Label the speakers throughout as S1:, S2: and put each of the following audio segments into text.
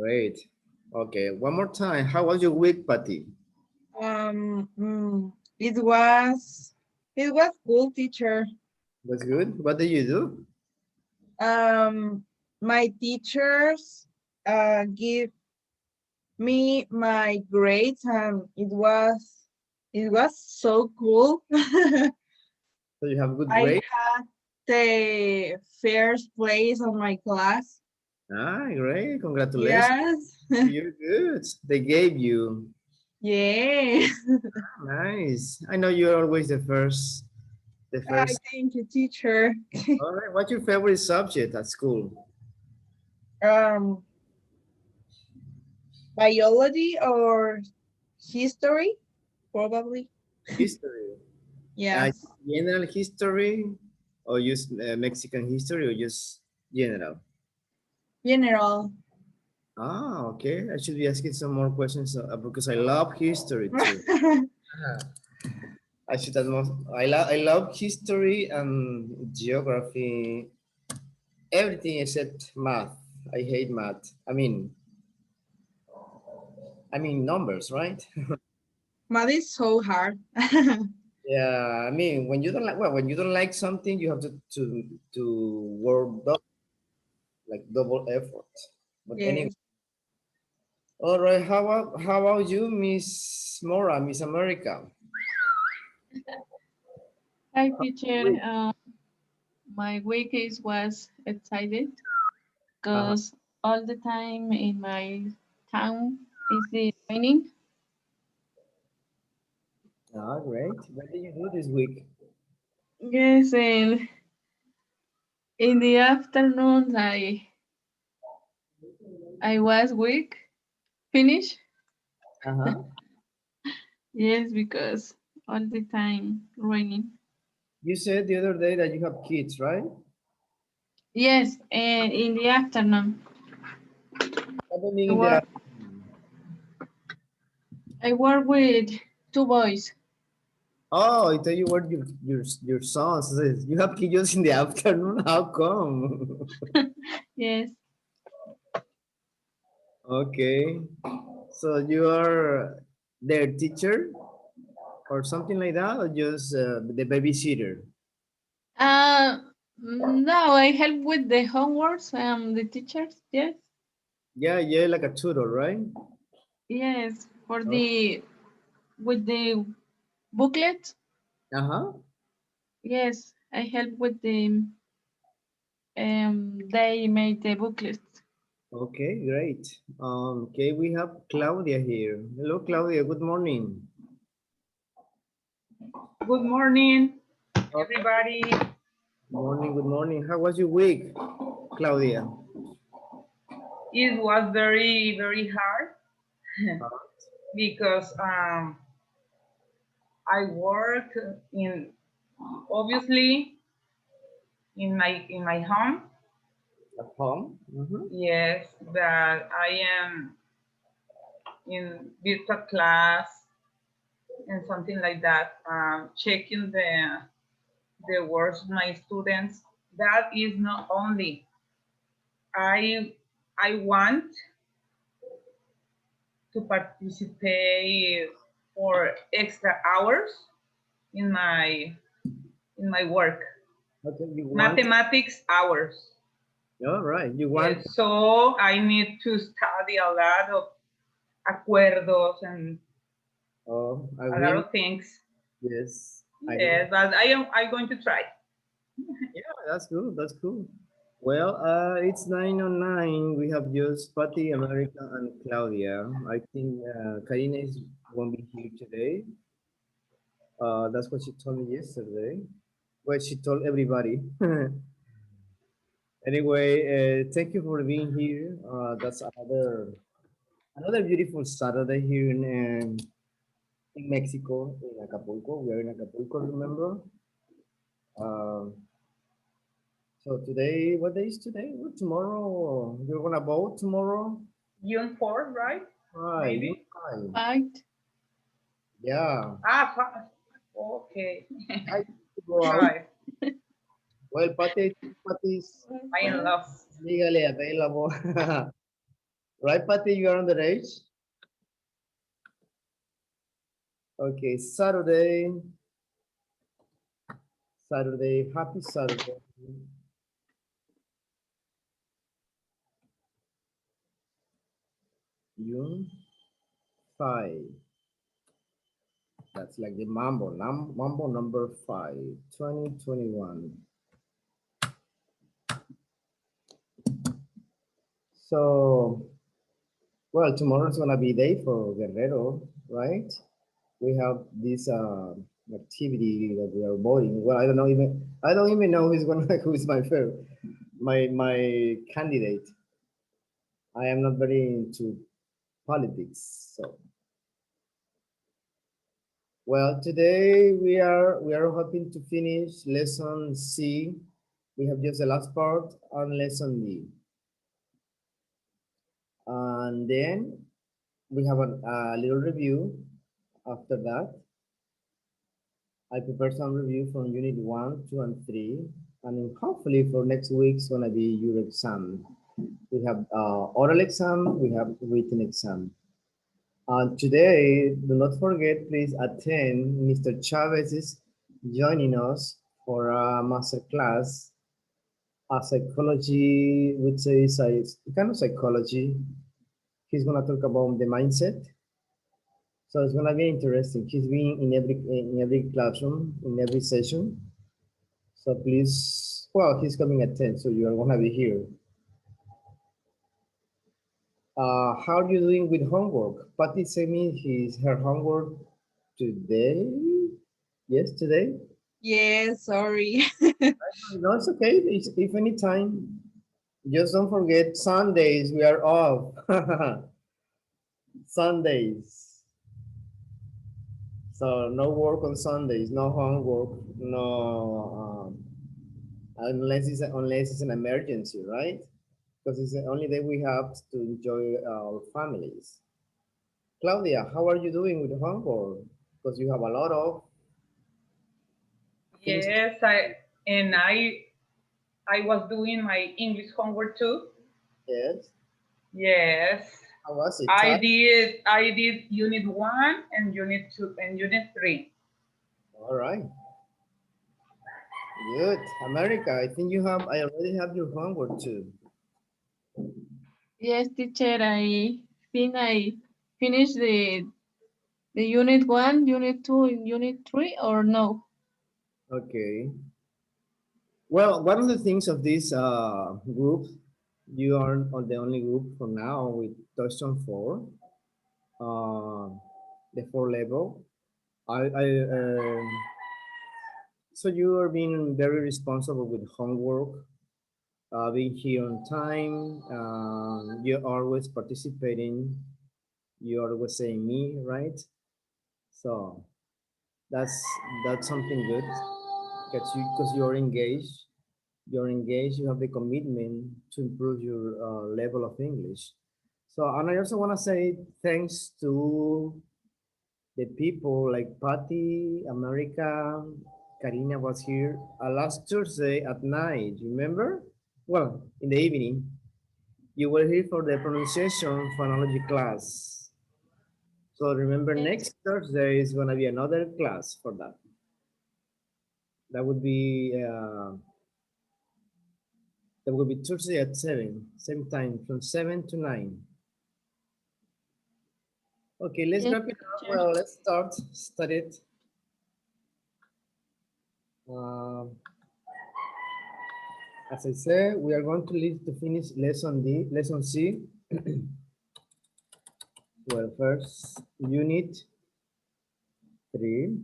S1: Great. Okay, one more time. How was your week, Patty?
S2: Um, mm, it was it was cool, teacher.
S1: Was good? What did you do?
S2: Um, my teachers give me my grades, and it was so cool.
S1: So you have good
S2: I
S1: grade?
S2: had the first place on my class.
S1: Ah, great. Congratulations.
S2: Yes.
S1: You're good. They gave you.
S2: Yeah.
S1: Nice. I know you're always the first. The
S2: I
S1: first.
S2: thank you, teacher.
S1: All right. What's your favorite subject at school?
S2: Um, biology or history, probably.
S1: History.
S2: Yes.
S1: General history, or just Mexican history, or just general?
S2: General.
S1: Ah, okay. I should be asking some more questions because I love history too. Ah, I should add more. I love history and geography, everything except math. I hate math. I mean numbers, right?
S2: Math is so hard.
S1: Yeah, I mean when you don't like something, you have to work double effort. But anyway,
S2: Yes.
S1: all right. How about you, Miss Mora, Miss America?
S3: Hi, teacher. My week was excited
S1: Uh-huh.
S3: because all the time in my town is the raining.
S1: Ah, great. What did you do this week?
S3: Yes, and in the afternoon I was weak, finish.
S1: Uh-huh.
S3: Yes, because all the time raining.
S1: You said the other day that you have kids, right?
S3: Yes, and in the afternoon I
S1: Happening there.
S3: work I work with two boys.
S1: Oh, I tell you what, your son says you have kids in the afternoon. How come?
S3: Yes,
S1: Okay, so you are their teacher or something like that, or just the babysitter?
S3: Uh, no, I help with the homeworks, the teachers, yes.
S1: Yeah, yeah, like a tutor, right?
S3: Yes, for
S1: Oh,
S3: with the booklet,
S1: uh-huh.
S3: yes, I help with they made the booklet.
S1: Okay, great. Okay, we have Claudia here. Hello, Claudia. Good morning.
S4: Good morning,
S1: Oh,
S4: everybody.
S1: morning. Good morning. How was your week, Claudia?
S4: It was very, very hard because I work in obviously in my home.
S1: At home? Mm-hmm.
S4: Yes, that I am in virtual class and something like that. Checking the works of my students. That is not only I I want to participate for extra hours in my work,
S1: Okay, you want.
S4: mathematics hours.
S1: All right, you want.
S4: Yes, so I need to study a lot of acuerdos and
S1: Oh,
S4: a lot
S1: agreement.
S4: of things.
S1: Yes, I know.
S4: Yes, but I'm going to try.
S1: Yeah, that's good. That's cool. Well, it's 9:09. We have just Patty, America, and Claudia. I think Karina won't be here today. That's what she told me yesterday. Well, she told everybody. Anyway, thank you for being here. That's another beautiful Saturday here in Mexico, in Acapulco. We are in Acapulco, remember? Um, so today, what day is today? Well, tomorrow, you're gonna vote tomorrow?
S4: June 4th, right?
S1: Right, you're
S4: Maybe.
S1: right.
S3: Right?
S1: Yeah,
S4: Okay.
S1: I need to go out.
S4: Right.
S1: Well, Patty is
S4: I am lost.
S1: legally available. Right, Patty, you are on the age? Okay, Saturday, happy Saturday. June 5. That's like the mambo number 5, 2021. So, well, tomorrow is gonna be day for Guerrero, right? We have this activity that we are voting. Well, I don't even know who's gonna who's my favorite, my candidate. I am not very into politics, so well, today we are hoping to finish lesson C. We have just the last part on lesson D, and then we have a little review. After that, I prepared some review from unit 1, 2, and 3, and then hopefully for next week's gonna be your exam. We have oral exam, we have written exam. Today, do not forget, please attend Mr. Chavez is joining us for a master class, a psychology, which is a kind of psychology. He's gonna talk about the mindset. So it's gonna be interesting. He's been in every classroom, in every session. So please, well, he's coming at 10, so you are gonna be here. How are you doing with homework? Patty sent me her homework today. Yes, today.
S2: Yes, sorry.
S1: No, it's okay. If any time, just don't forget Sundays we are off. Sundays. So no work on Sundays, no homework, no unless it's an emergency, right? Because it's the only day we have to enjoy our families. Claudia, how are you doing with homework? Because you have a lot of things.
S4: Yes, I was doing my English homework too.
S1: Yes.
S4: Yes.
S1: How was it?
S4: I did unit 1 and unit 2 and unit 3.
S1: All right. Good. America, I already have your homework too.
S3: Yes, teacher, I think I finished the unit 1, unit 2, and unit 3, or no?
S1: Okay. Well, one of the things of this group, you are on the only group for now with Touchstone 4, uh, the 4 level. So you are being very responsible with homework, being here on time. You're always participating. You're always saying me, right? So that's that's something good because you're engaged. You're engaged. You have the commitment to improve your level of English. So, and I also want to say thanks to the people like Patty, America, Karina was here last Thursday at night. Remember? Well, in the evening, you were here for the pronunciation phonology class. So remember,
S3: Yes.
S1: next Thursday is going to be another class for that. That would be Thursday at 7, same time from 7 to 9. Okay, let's
S3: Yes,
S1: wrap it up.
S3: teacher.
S1: Well, let's start it. Um, as I said, we are going to leave to finish lesson C. Well, first unit 3.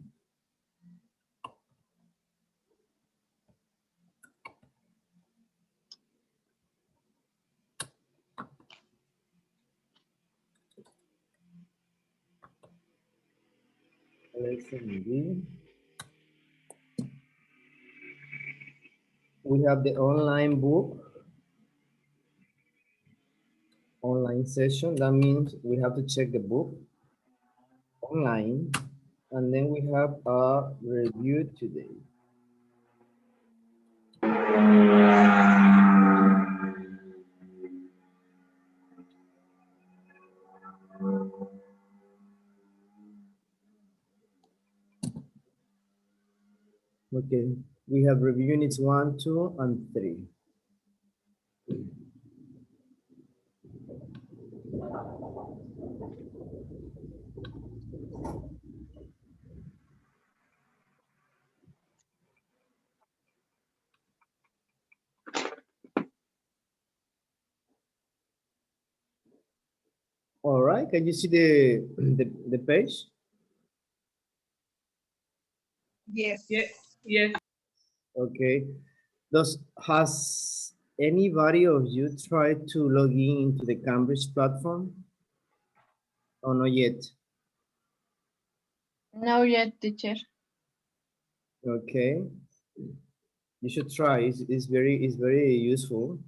S1: Lesson D. We have the online book, online session. That means we have to check the book online, and then we have a review today. Okay, we have review units 1, 2, and 3. All right, can you see the page?
S2: Yes.
S4: Yes, yes.
S1: Okay. Has anybody of you tried to log in into the Cambridge platform? Or not yet?
S3: No yet, teacher.
S1: Okay. You should try. It's very useful.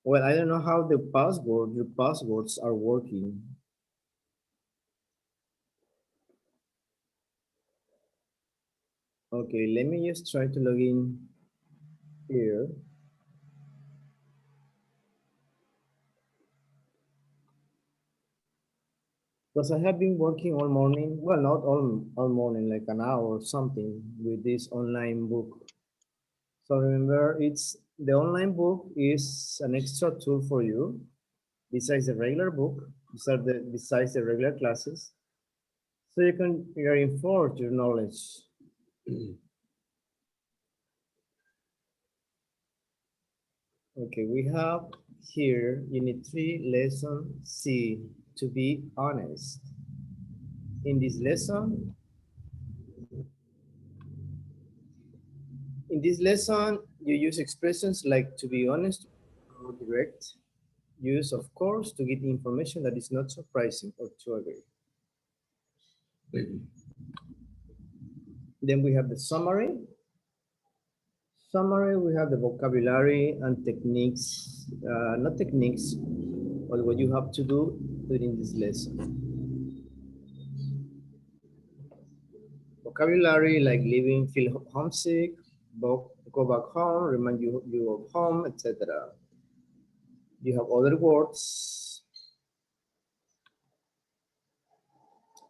S1: Well, I don't know how your passwords are working. Okay, let me just try to log in here. Because I have been working all morning, well, not all morning, like an hour or something with this online book. So remember, the online book is an extra tool for you besides the regular book, besides the regular classes, so you can reinforce your knowledge. Okay, we have here Unit 3, Lesson C, to be honest. In this lesson, you use expressions like to be honest, or direct, use of course to get information that is not surprising or to agree. Then we have the summary. We have the vocabulary and techniques, not techniques, but what you have to do during this lesson. Vocabulary like leaving, feel homesick, go back home, remind you of home, etc. You have other words,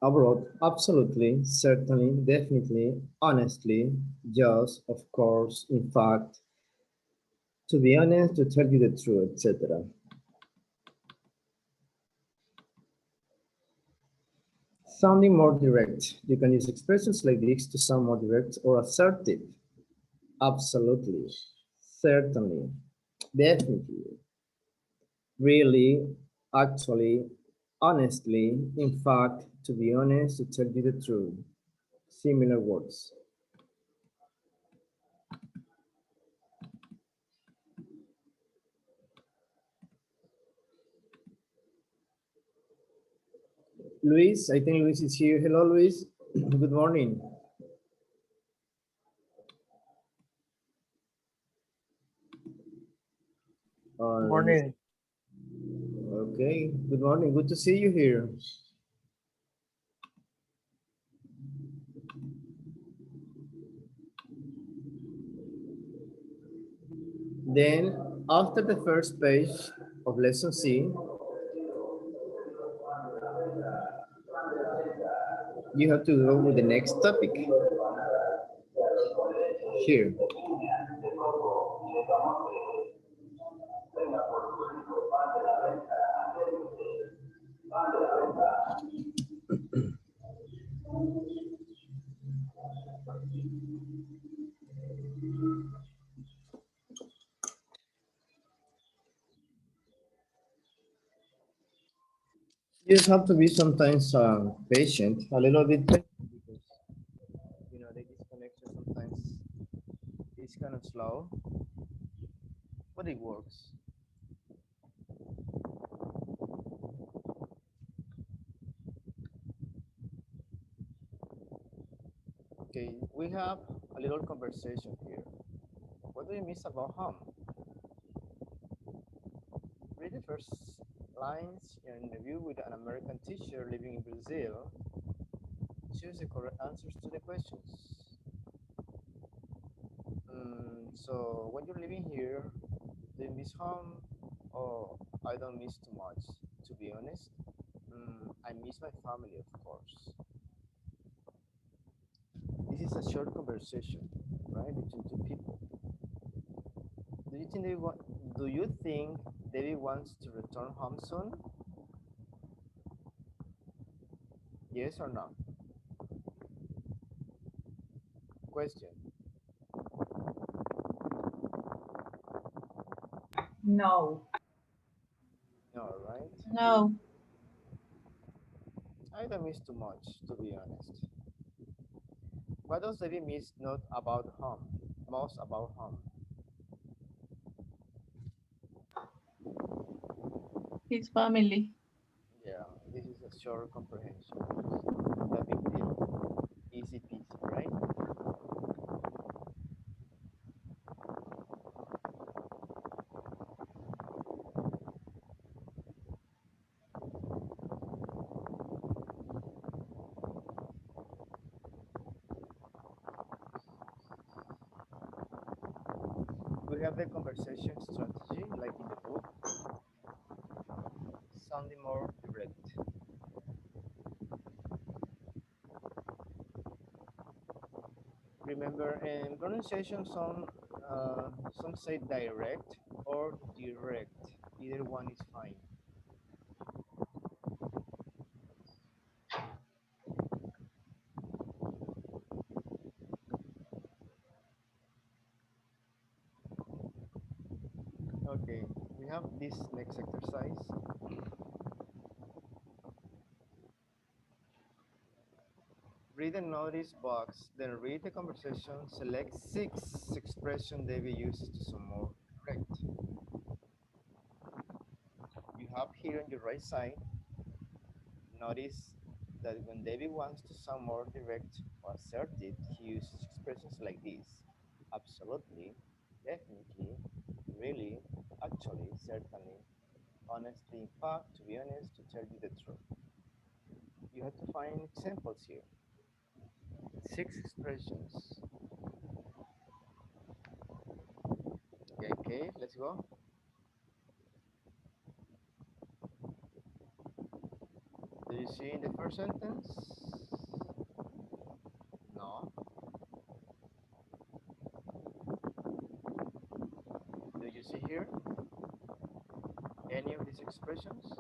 S1: abroad, absolutely, certainly, definitely, honestly, just, of course, in fact, to be honest, to tell you the truth, etc. Sounding more direct. You can use expressions like this to sound more direct or assertive. Absolutely, certainly, definitely, really, actually, honestly, in fact, to be honest, to tell you the truth. Similar words. Luis, I think Luis is here. Hello, Luis. Good morning.
S5: Morning.
S1: Okay, good morning. Good to see you here. Then, after the first page of lesson C, you have to go with the next topic. Here. You just have to be sometimes patient, a little bit patient, because the disconnection sometimes is kind of slow, but it works. Okay, we have a little conversation here. What do you miss about home? Read the first lines in an interview with an American teacher living in Brazil. Choose the correct answers to the questions. So when you're living here, do you miss home? Oh, I don't miss too much, to be honest. I miss my family, of course. This is a short conversation, right? right? Between two people. Do you think do you think David wants to return home soon? Yes or no? Question.
S4: No.
S1: No, right?
S3: No.
S1: I don't miss too much, to be honest. What does David miss not about home? Most about home?
S3: His family.
S1: Yeah, this is a short comprehension. Not a big deal. Easy peasy, right? We have the conversation strategy, like in the book, sounding more direct. Remember, in pronunciation, some say direct or direct. Either one is fine. Okay, we have this next exercise. Read the notice box, then read the conversation, select 6 expressions David uses to sound more direct. You have here on your right side, notice that when David wants to sound more direct or assertive, he uses expressions like this. Absolutely, definitely, really, actually, certainly, honestly, in fact, to be honest, to tell you the truth. You have to find examples here. 6 expressions. Okay, let's go. Do you see in the first sentence? No. Do you see here any of these expressions?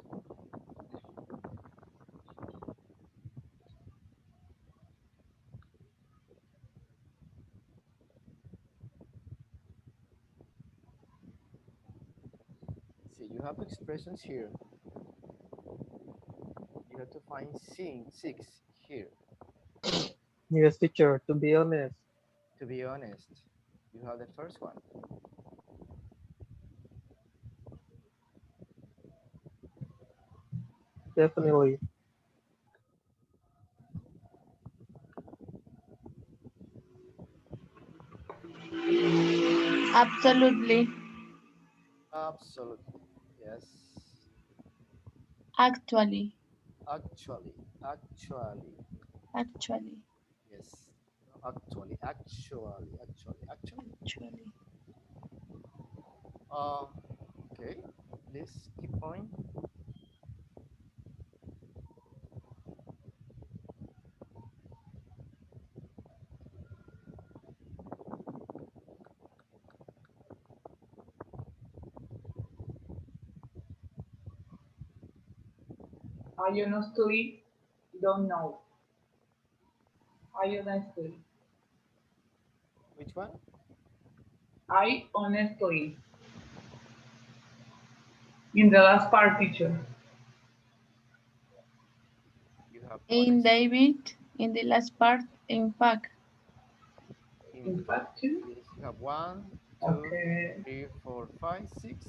S1: See, you have expressions here. You have to find 6 here.
S5: Yes, teacher. To be honest,
S1: To be honest, you have the first one.
S5: definitely.
S3: Absolutely.
S1: Absolutely. Yes.
S3: Actually.
S1: Actually. Actually.
S3: Actually.
S1: Yes. Actually. Actually. Actually. Actually.
S3: Actually.
S1: Uh, okay. Please keep going.
S4: I honestly don't know. I honestly.
S1: Which one?
S4: I honestly. In the last part, teacher.
S1: You have
S3: In
S1: honest.
S3: David, in the last part, in fact.
S1: In
S4: In
S1: fact,
S4: fact, too.
S1: yes, you have 1, 2,
S4: Okay.
S1: 3, 4, 5, 6.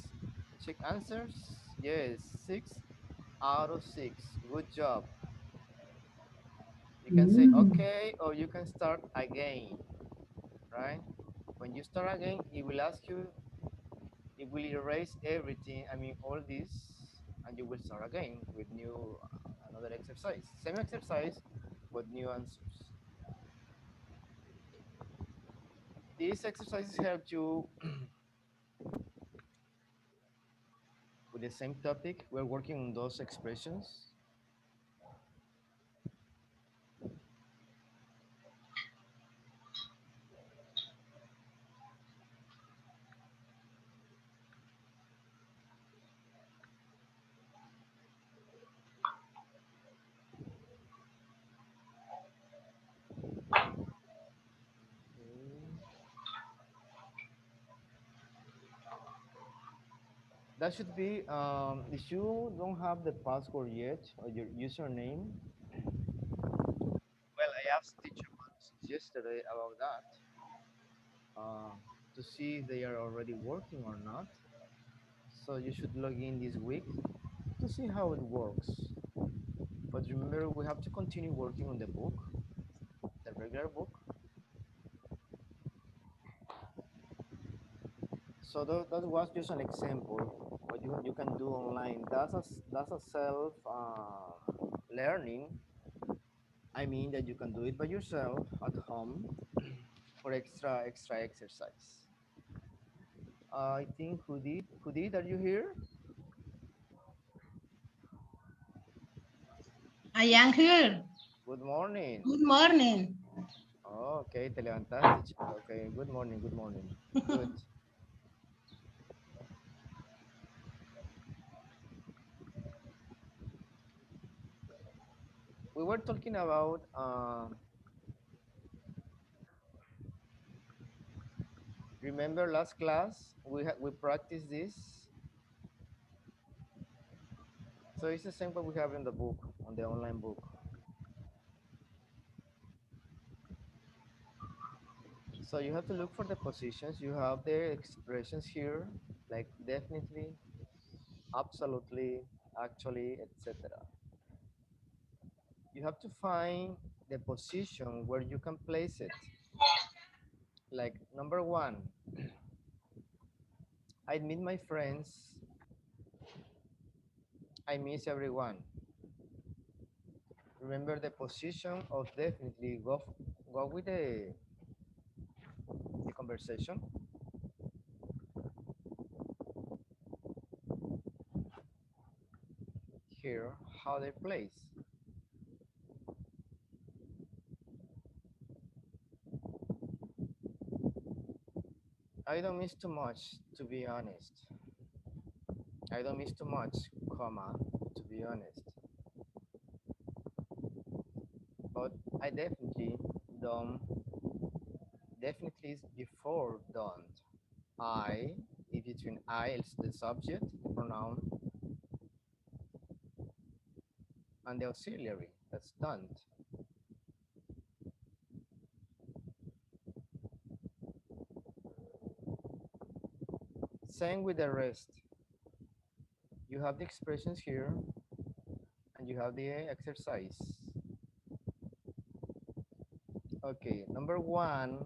S1: Check answers. Yes, 6 out of 6. Good job. You can say
S4: Mm.
S1: okay, or you can start again, right? When you start again, it will ask you, it will erase everything, I mean, all this, and you will start again with another exercise. Same exercise, but new answers. These exercises help you with the same topic. We're working on those expressions. That should be, if you don't have the password yet or your username, well, I asked teacher since yesterday about that to see if they are already working or not. So you should log in this week to see how it works. But remember, we have to continue working on the book, the regular book. So that was just an example what you can do online. That's a self learning. I mean that you can do it by yourself at home for extra exercise. I think Judith, are you here?
S6: I am here.
S1: Good morning.
S6: Good morning.
S1: Oh, okay, te levantaste, chica. Okay, good morning, good morning. Good. We were talking about remember last class we practiced this. So it's the same what we have in the book, on the online book. So you have to look for the positions. You have the expressions here, like definitely, absolutely, actually, etc. You have to find the position where you can place it. Like number one, I meet my friends. I miss everyone. Remember the position of definitely go with the conversation. Here, how they place. I don't miss too much, to be honest. I don't miss too much, comma, to be honest. But I definitely don't. Definitely is before don't. I is between I, it's the subject, the pronoun, and the auxiliary, that's don't. Same with the rest. You have the expressions here, and you have the exercise. Okay, number one.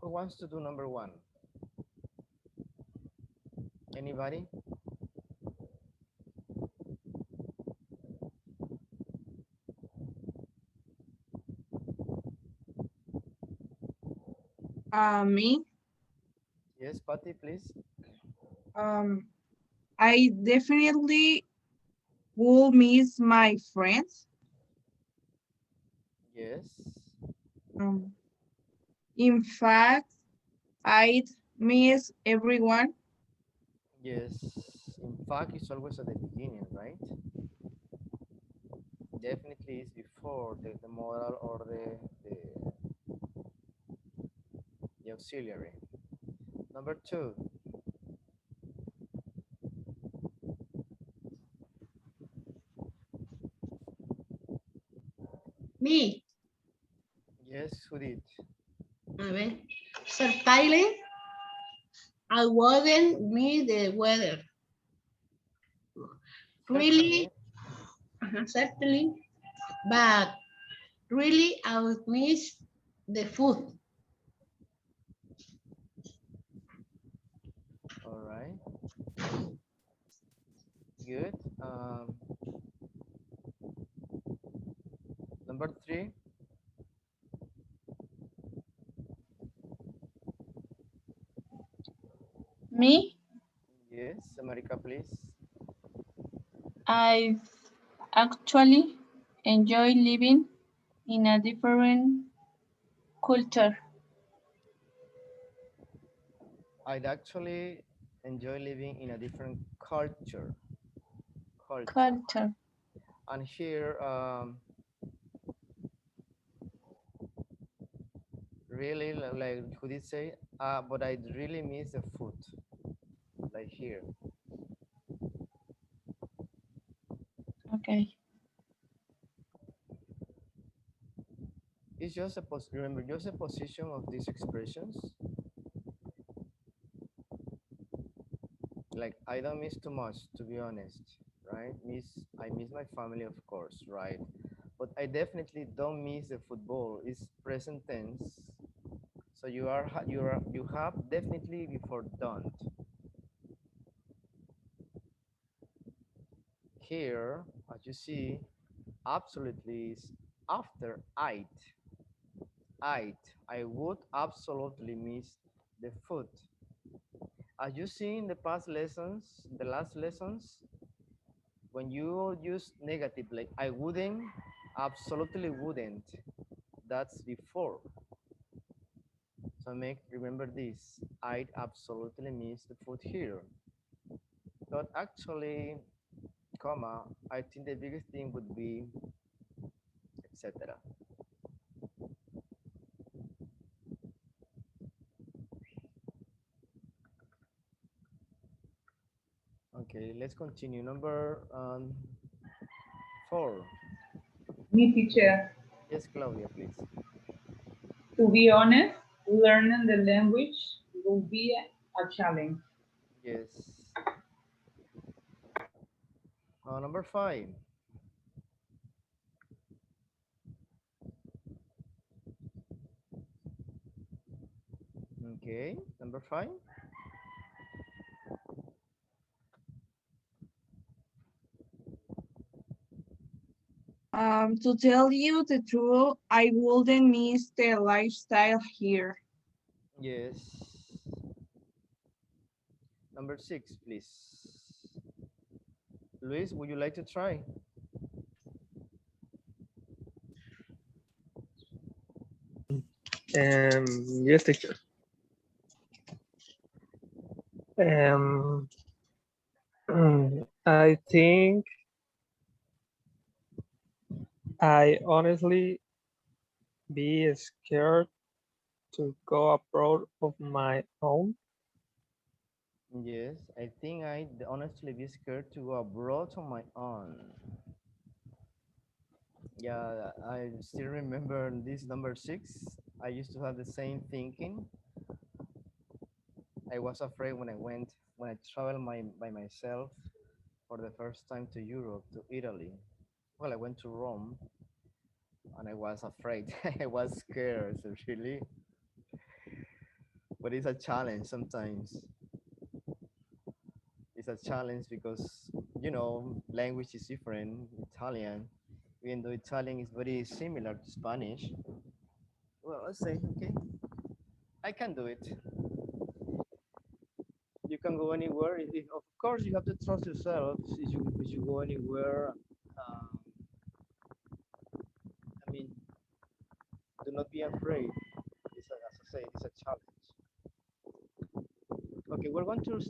S1: Who wants to do number one? Anybody?
S2: Me.
S1: Yes, Patty, please.
S2: I definitely will miss my friends.
S1: Yes.
S2: In fact, I'd miss everyone.
S1: Yes. In fact, it's always at the beginning, right? Definitely is before the modal or the auxiliary. Number two.
S6: Me.
S1: Yes, who did?
S6: A ver. Certainly, I wouldn't miss the weather.
S1: Certainly.
S6: Really, certainly, but really, I would miss the food.
S1: All right. Good. Number three.
S3: Me,
S1: Yes, America, please.
S3: I actually enjoy living in a different culture.
S1: I'd actually enjoy living in a different culture. Culture.
S3: Culture.
S1: And here, really, like who did say, but I really miss the food. that I hear.
S3: Okay.
S1: It's just remember, just a position of these expressions. Like I don't miss too much, to be honest, right? I miss my family, of course, right? But I definitely don't miss the football. It's present tense, so you have definitely before don't. Here, as you see, absolutely is after I'd. I would absolutely miss the food. As you see in the past lessons, the last lessons, when you use negative, like I wouldn't, absolutely wouldn't, that's before. So remember this, I'd absolutely miss the food here. But actually, comma, I think the biggest thing would be, etc. Okay, let's continue. Number 4.
S4: Me, teacher.
S1: Yes, Claudia, please.
S4: To be honest, learning the language will be a challenge.
S1: Yes. Number 5. Okay, number 5.
S2: To tell you the truth, I wouldn't miss the lifestyle here.
S1: Yes. Number 6, please. Luis, would you like to try?
S5: Yes, teacher. Um, I think I honestly be scared to go abroad of my own.
S1: Yes, I think I'd honestly be scared to go abroad on my own. Yeah, I still remember this number 6. I used to have the same thinking. I was afraid when I traveled by myself for the first time to Europe, to Italy. Well, I went to Rome and I was afraid. I was scared, so really. But it's a challenge sometimes. It's a challenge because, language is different. Italian, even though Italian is very similar to Spanish. Well, let's say, okay, I can do it. You can go anywhere. Of course, you have to trust yourself. If you go anywhere, um, I mean, do not be afraid. As I say, it's a challenge. Okay, we're going to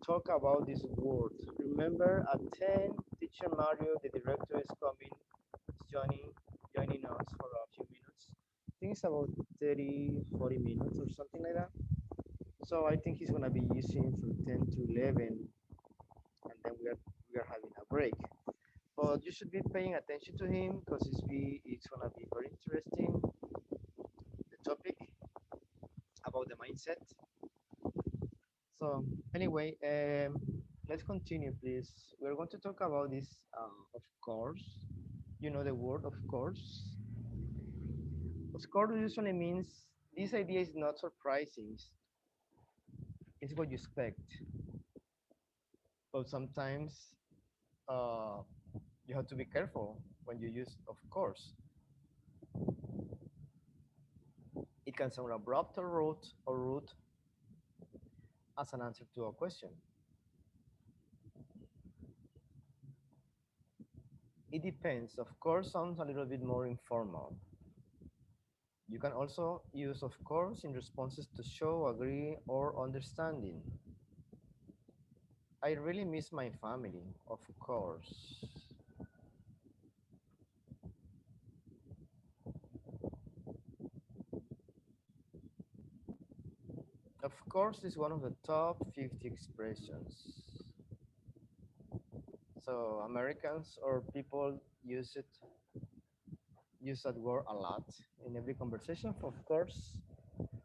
S1: talk about this word. Remember, at 10, teacher Mario, the director, is coming, is joining us for a few minutes. I think it's about 30, 40 minutes or something like that. So I think he's gonna be using from 10 to 11, and then we are having a break. But you should be paying attention to him because it's gonna be very interesting. The topic about the mindset. So anyway, let's continue, please. We're going to talk about this, of course. You know the word, of course. Of course usually means this idea is not surprising. It's what you expect. But sometimes uh, you have to be careful when you use of course. It can sound abrupt or rude as an answer to a question. It depends. Of course sounds a little bit more informal. You can also use of course in responses to show agree or understanding. I really miss my family, of course. Of course, is one of the top 50 expressions. So Americans or people use that word a lot in every conversation. Of course.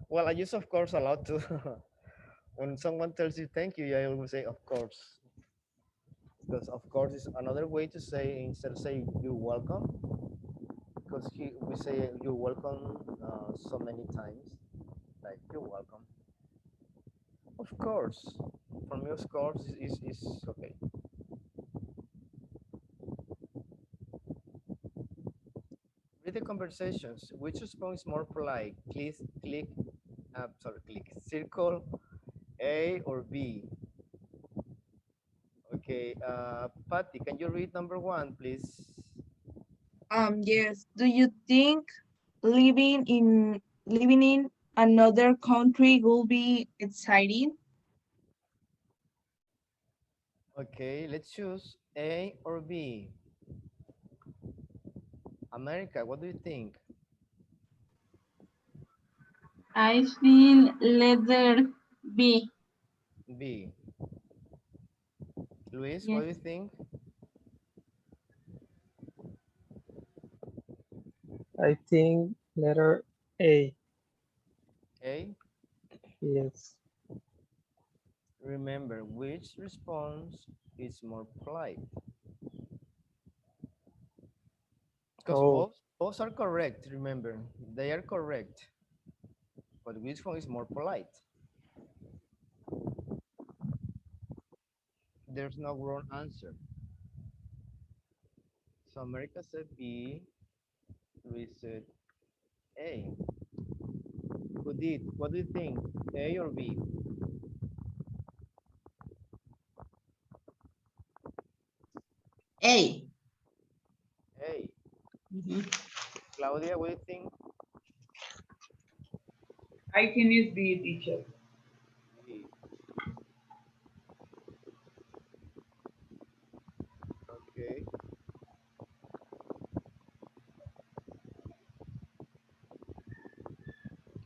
S1: Well, I use of course a lot too. When someone tells you thank you, I always say of course. Because of course is another way to say, instead of saying you're welcome, because we say you're welcome so many times, like you're welcome. Of course. For me, of course is okay. Read the conversations. Which response is more polite? Click circle A or B. Okay, Patty, can you read number one, please?
S2: Yes. Do you think living in another country will be exciting?
S1: Okay, let's choose A or B. America, what do you think?
S3: I feel letter B.
S1: B. Luis, what
S3: Yes.
S1: do you think?
S5: I think letter A.
S1: A.
S5: Yes.
S1: Remember, which response is more polite? Because
S5: Oh,
S1: both are correct, remember. They are correct. But which one is more polite? There's no wrong answer. So America said B, Luis said A. Who did? What do you think? A or B?
S6: A.
S1: A.
S6: Mhm.
S1: Claudia, what do you think?
S4: I think it's the teacher.
S1: B. Okay.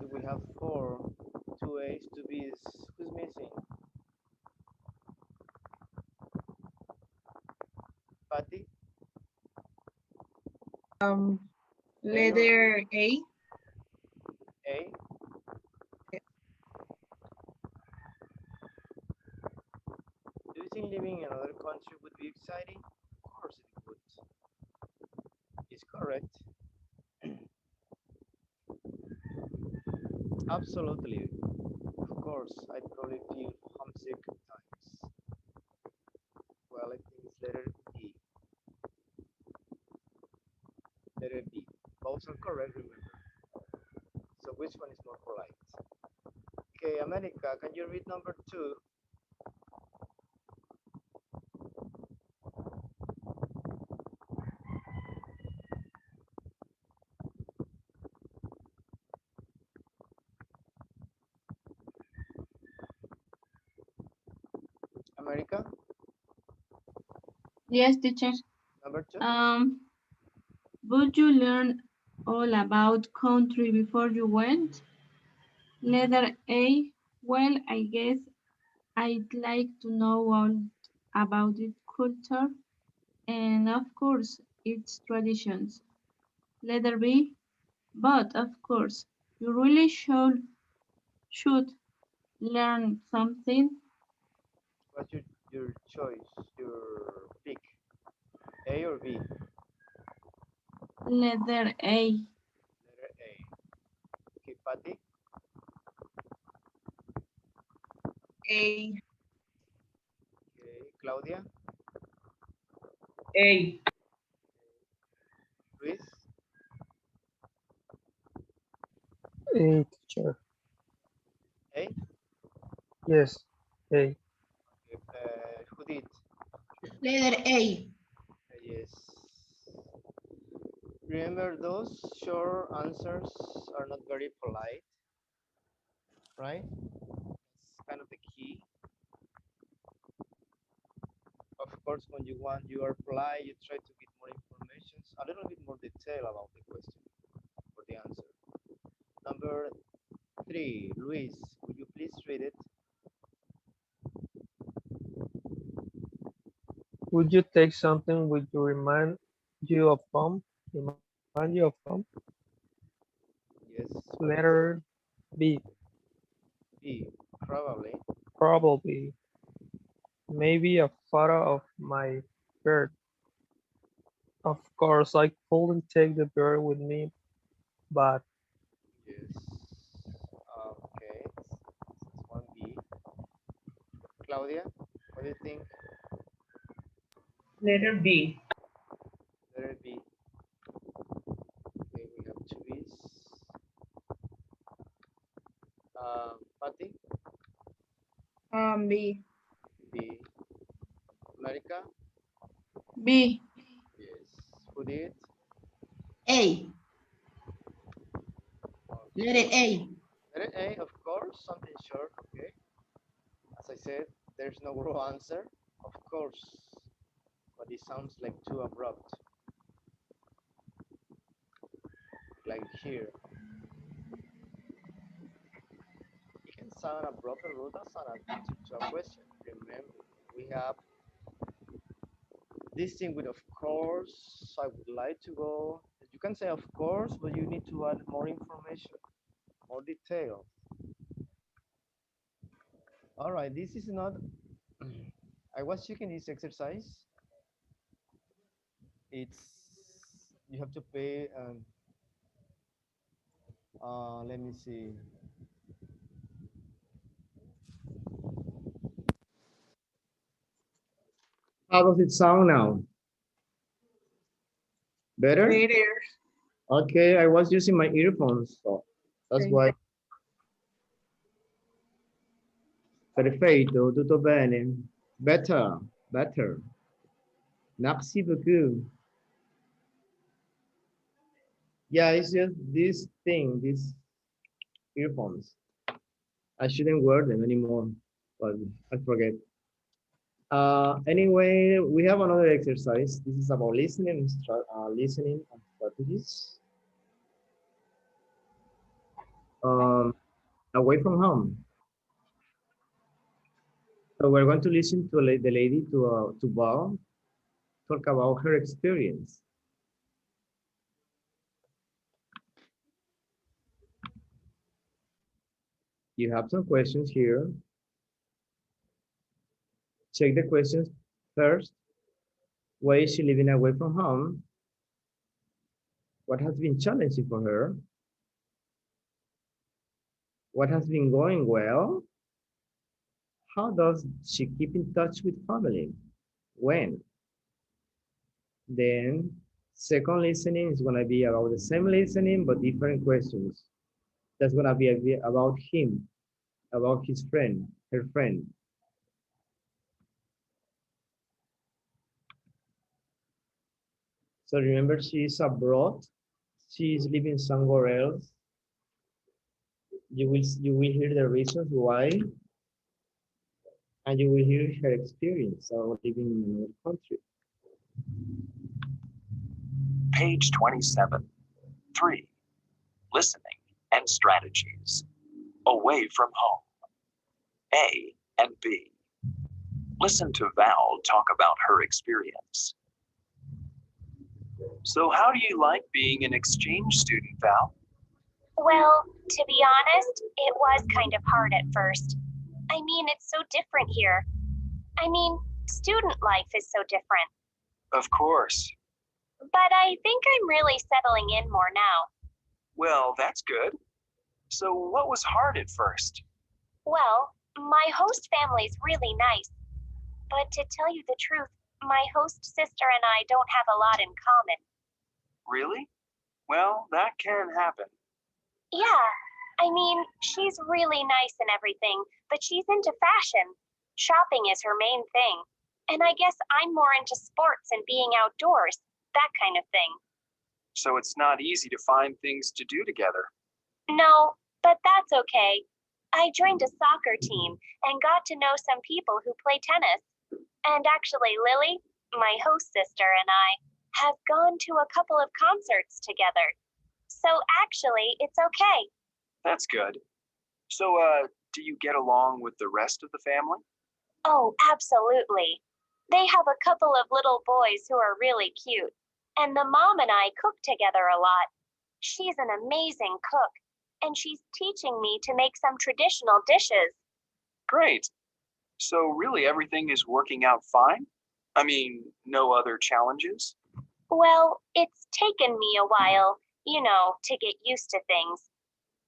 S1: Okay, we have four, two A's, two B's. Who's missing? Patty? A or
S2: Letter A.
S1: A? Do you think living in another country would be exciting? Of course it would. It's correct. Absolutely. Of course, I'd probably feel homesick at times. Well, I think it's letter B. Letter B. Both are correct, remember. So which one is more polite? Okay, America, can you read number two? America,
S3: Yes, teacher.
S1: number two?
S3: Would you learn all about country before you went? Letter A. Well, I guess I'd like to know all about its culture and, of course, its traditions. Letter B. But, of course, you really should learn something.
S1: What's your choice, your pick? A or B?
S3: Letter A.
S1: Letter A. Okay, Patty?
S2: A.
S1: Okay, Claudia?
S4: A.
S1: Luis?
S5: A teacher.
S1: A?
S5: Yes. A.
S1: Okay, who did?
S6: Letter A.
S1: Yes. Remember, those short answers are not very polite, right? It's kind of the key. Of course, when you are polite, you try to get more information, a little bit more detail about the question or the answer. Number three, Luis, would you Please read it.
S5: Would you take something which will remind you of home? Remind you of home?
S1: Yes.
S5: Letter B.
S1: B. Probably.
S5: Probably. Maybe a photo of my bird. Of course, I couldn't take the bird with me, but
S1: Yes. Okay. It's 1B. Claudia, what do you think?
S4: Letter B.
S1: Letter B. Okay, we have two B's. Patty,
S2: B.
S1: B. America,
S3: B.
S1: yes. Who did?
S6: A. Letter A.
S1: Letter A, of course, something short, okay. As I said, there's no wrong answer, of course, but it sounds like too abrupt. Like here. It can sound abrupt or rude as an answer to a question. Remember, we have this thing with of course, I would like to go. You can say of course, but you need to add more information, more detail. All right, this is not. I was checking this exercise. It's you have to pay. Let me see. How does it sound now? Better?
S2: Later.
S1: Okay, I was using my earphones, so that's
S2: Okay.
S1: why. Perfetto, tutto bene. Better, better. Merci beaucoup. Yeah, it's just this thing, these earphones. I shouldn't wear them anymore, but I forget. Anyway, we have another exercise. This is about listening, listening and strategies. Um, away from home. So we're going to listen to the lady to Val talk about her experience. You have some questions here. Check the questions first. Why is she living away from home? What has been challenging for her? What has been going well? How does she keep in touch with family? When? Then second listening is gonna be about the same listening, but different questions. That's gonna be about him, about his friend, her friend. So remember, she is abroad. She is living somewhere else. You will hear the reasons why, and you will hear her experience of living in another country.
S7: Page 27. 3. Listening and strategies. Away from home. A and B. Listen to Val talk about her experience. So how do you like being an exchange student, Val?
S8: Well, to be honest, it was kind of hard at first. I mean, it's so different here. I mean, student life is so different.
S7: Of course.
S8: But I think I'm really settling in more now.
S7: Well, that's good. So what was hard at first?
S8: Well, my host family's really nice. But to tell you the truth, my host sister and I don't have a lot in common.
S7: Really? Well, that can happen.
S8: Yeah, I mean, she's really nice and everything, but she's into fashion. Shopping is her main thing. And I guess I'm more into sports and being outdoors, that kind of thing.
S7: So it's not easy to find things to do together.
S8: No, but that's okay. I joined a soccer team and got to know some people who play tennis. And actually, Lily, my host sister, and I have gone to a couple of concerts together. So actually, it's okay.
S7: That's good. So, do you get along with the rest of the family?
S8: Oh, absolutely. They have a couple of little boys who are really cute, and the mom and I cook together a lot. She's an amazing cook, and she's teaching me to make some traditional dishes.
S7: Great. So really everything is working out fine? I mean, no other challenges?
S8: Well, it's taken me a while, to get used to things.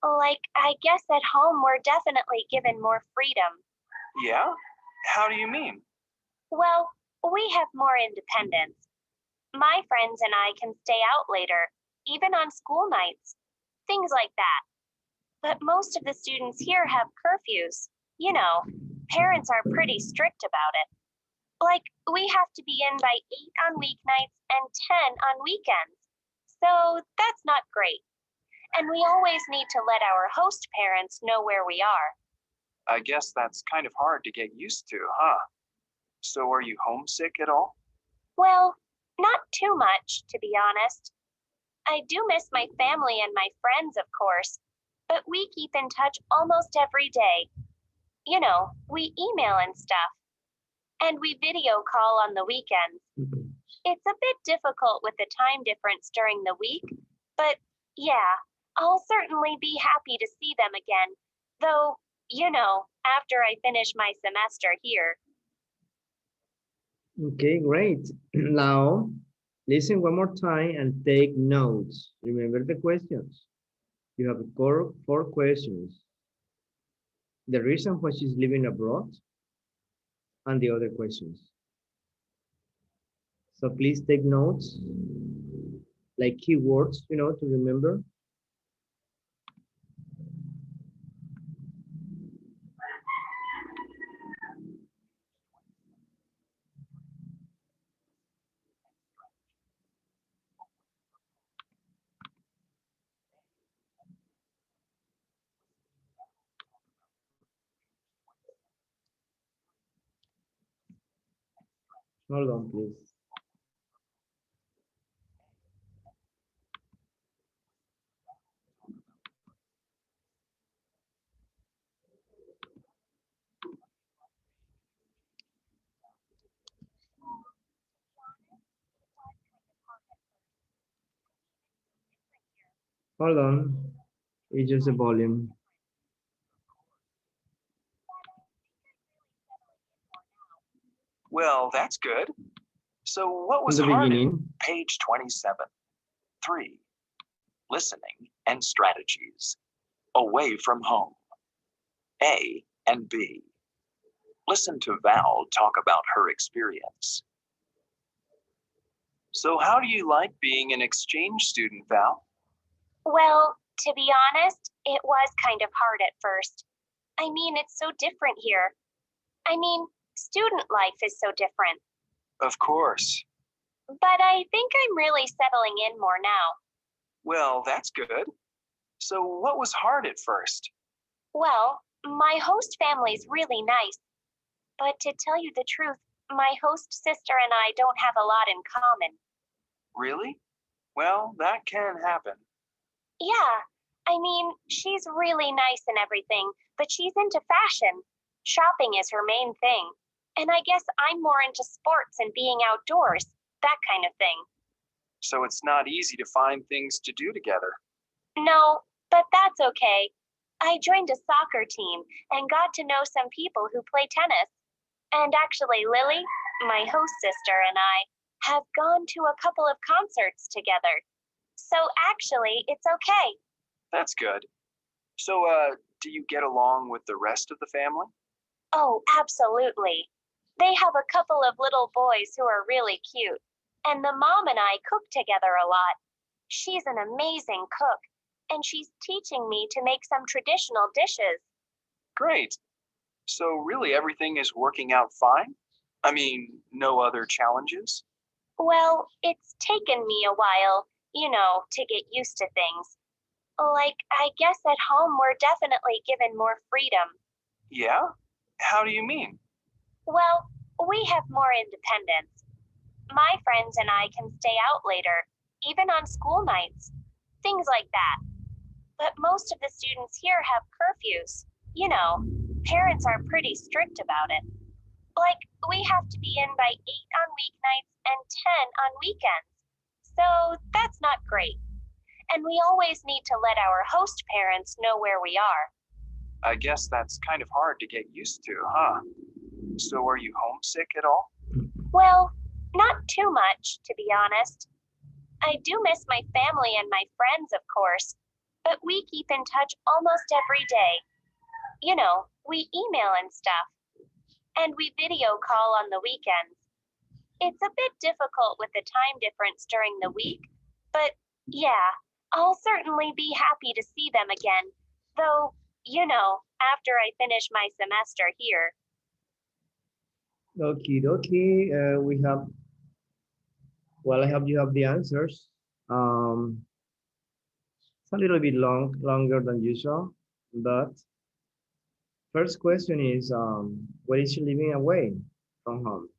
S8: Like, I guess at home we're definitely given more freedom.
S7: Yeah? How do you mean?
S8: Well, we have more independence. My friends and I can stay out later, even on school nights. Things like that. But most of the students here have curfews. Parents are pretty strict about it. Like, we have to be in by 8 on weeknights and 10 on weekends. So that's not great. And we always need to let our host parents know where we are.
S7: I guess that's kind of hard to get used to, huh? So are you homesick at all?
S8: Well, not too much, to be honest. I do miss my family and my friends, of course, but we keep in touch almost every day. We email and stuff. And we video call on the weekends. It's a bit difficult with the time difference during the week, but yeah, I'll certainly be happy to see them again, though, after I finish my semester here.
S1: Okay, great. Now, listen one more time and take notes. Remember the questions. You have four questions. The reason why she's living abroad and the other questions. So please take notes, like keywords, to remember. Hold on, please. Hold on. It's just the volume.
S7: Well, that's good. So what
S1: In
S7: was
S1: the
S7: hard?
S1: beginning.
S7: Page 27. 3. Listening and strategies. Away from home. A and B. Listen to Val talk about her experience. So how do you like being an exchange student, Val?
S8: Well, to be honest, it was kind of hard at first. I mean, it's so different here. Student life is so different.
S7: Of course.
S8: But I think I'm really settling in more now.
S7: Well, that's good. So what was hard at first?
S8: Well, my host family's really nice. But to tell you the truth, my host sister and I don't have a lot in common.
S7: Really? Well, that can happen.
S8: Yeah, she's really nice and everything, but she's into fashion. Shopping is her main thing. And I guess I'm more into sports and being outdoors, that kind of thing.
S7: So it's not easy to find things to do together.
S8: No, but that's okay. I joined a soccer team and got to know some people who play tennis. And actually, Lily, my host sister, and I have gone to a couple of concerts together. So actually, it's okay.
S7: That's good. So, do you get along with the rest of the family?
S8: Oh, absolutely. They have a couple of little boys who are really cute. And the mom and I cook together a lot. She's an amazing cook, and she's teaching me to make some traditional dishes.
S7: Great. So really everything is working out fine? I mean, no other challenges?
S8: Well, it's taken me a while, to get used to things. Like, I guess at home we're definitely given more freedom.
S7: Yeah? How do you mean?
S8: Well, we have more independence. My friends and I can stay out later, even on school nights. Things like that. But most of the students here have curfews. parents are pretty strict about it. Like, we have to be in by 8 on weeknights and 10 on weekends. So that's not great. And we always need to let our host parents know where we are.
S7: I guess that's kind of hard to get used to, huh? So are you homesick at all?
S8: Well, not too much, to be honest. I do miss my family and my friends, of course, but we keep in touch almost every day. You know, we email and stuff, and we video call on the weekends. It's a bit difficult with the time difference during the week, but yeah, I'll certainly be happy to see them again, though, you know, after I finish my semester here.
S1: Okie dokie. We have, well, I hope you have the answers. It's a little bit longer than usual, but first question is, what is she living away from home?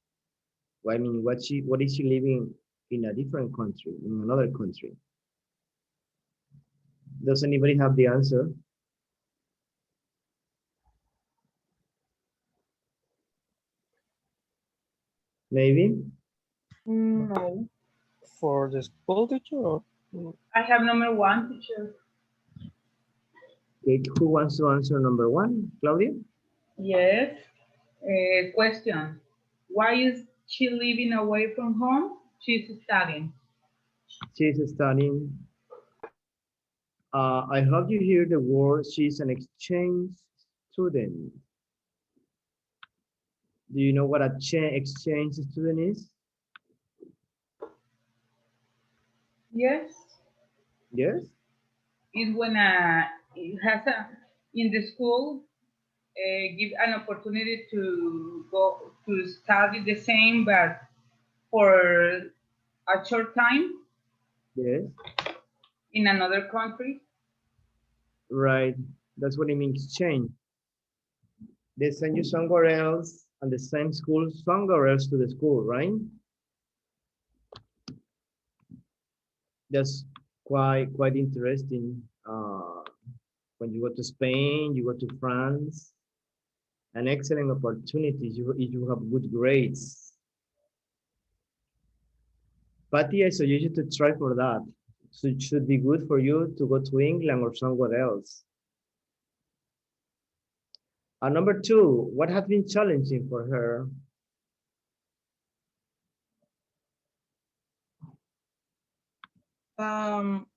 S1: Well, I mean, what is she living in a different country, in another country? Does anybody have the answer? Maybe?
S2: No.
S5: For the school teacher or
S4: I have number 1, teacher.
S1: Okay, who wants to answer number 1? Claudia?
S4: Yes. Question. Why is she living away from home? She's studying.
S1: She's studying. I hope you hear the word, she's an exchange student. Do you know what a exchange student is?
S4: Yes.
S1: Yes?
S4: It's when it has in the school give an opportunity to go to study the same, but for a short time
S1: Yes.
S4: in another country.
S1: Right. That's what it means, exchange. They send you somewhere else and the same school somewhere else to the school, right? That's quite interesting. When you go to Spain, you go to France, an excellent opportunity if you have good grades. Patty, I suggest you to try for that. So it should be good for you to go to England or somewhere else. Number 2, what has been challenging for her?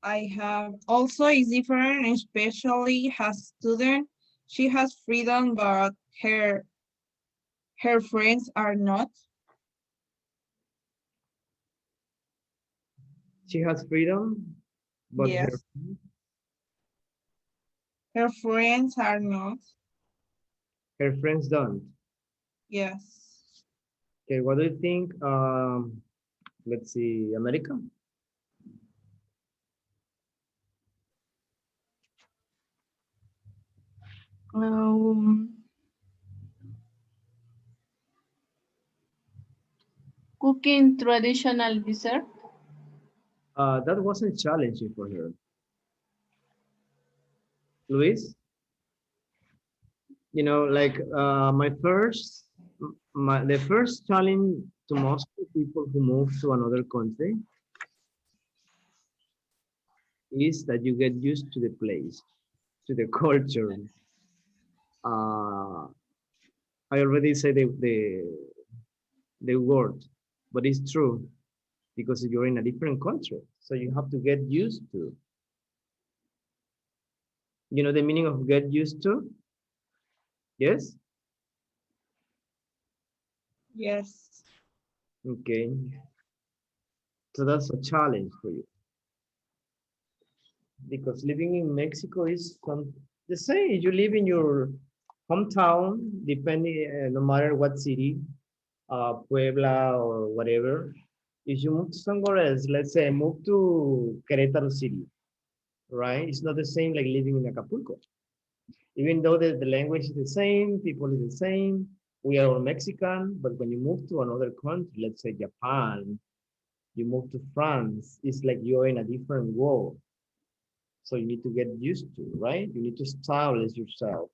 S2: I have also is different, especially as student. She has freedom, but her friends are not.
S1: She has freedom, but
S2: Yes, her friends are not.
S1: her friends don't.
S2: Yes.
S1: Okay, what do you think? Let's see, America?
S3: Cooking traditional dessert.
S1: That wasn't challenging for her. Luis? You know, like the first challenge to most people who move to another country is that you get used to the place, to the culture. I already said the word, but it's true because you're in a different country, so you have to get used to. You know the meaning of get used to? Yes?
S2: Yes.
S1: Okay. So that's a challenge for you. Because living in Mexico is the same. You live in your hometown, depending, no matter what city, Puebla or whatever. If you move to somewhere else, let's say move to Querétaro City, right? It's not the same like living in Acapulco. Even though the language is the same, people is the same, we are all Mexican, but when you move to another country, let's say Japan, you move to France, it's like you're in a different world. So you need to get used to, right? You need to establish yourself.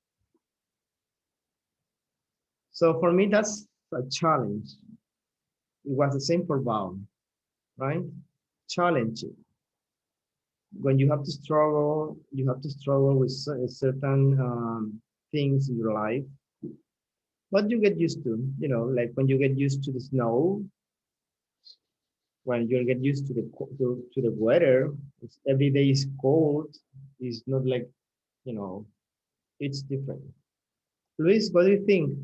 S1: So for me, that's a challenge. It was the same for Bound, right? Challenging. When you have to struggle with certain things in your life, but you get used to, like when you get used to the snow, when you get used to to the weather, every day is cold. It's not like, you know, it's different. Luis, what do you think?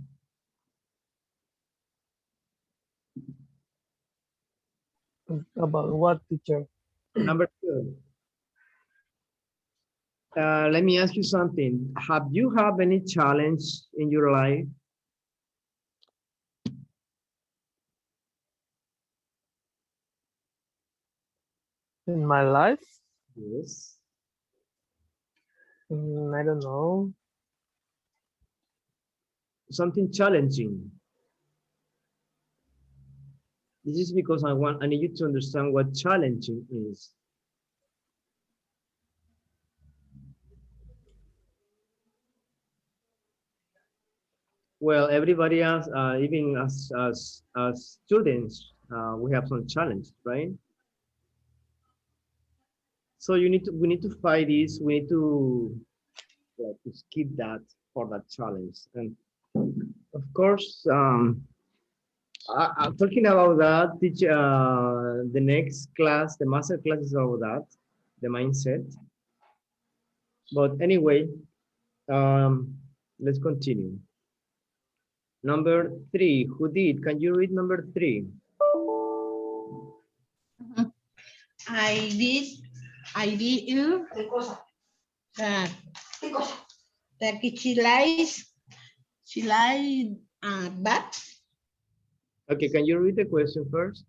S5: About what, teacher?
S1: Number two, let me ask you something. Have you have any challenge in your life?
S5: In my life?
S1: Yes.
S5: I don't know.
S1: Something challenging. This is because I need you to understand what challenging is. Well, everybody else, even as students, we have some challenge, right? So we need to fight this. We need to skip that for that challenge. And of course, I'm talking about that. The next class, the master class is about that, the mindset. But anyway, let's continue. Number three, who did? Can you read number three?
S6: I did. I did you that that she lies but
S1: Okay, can you read the question first?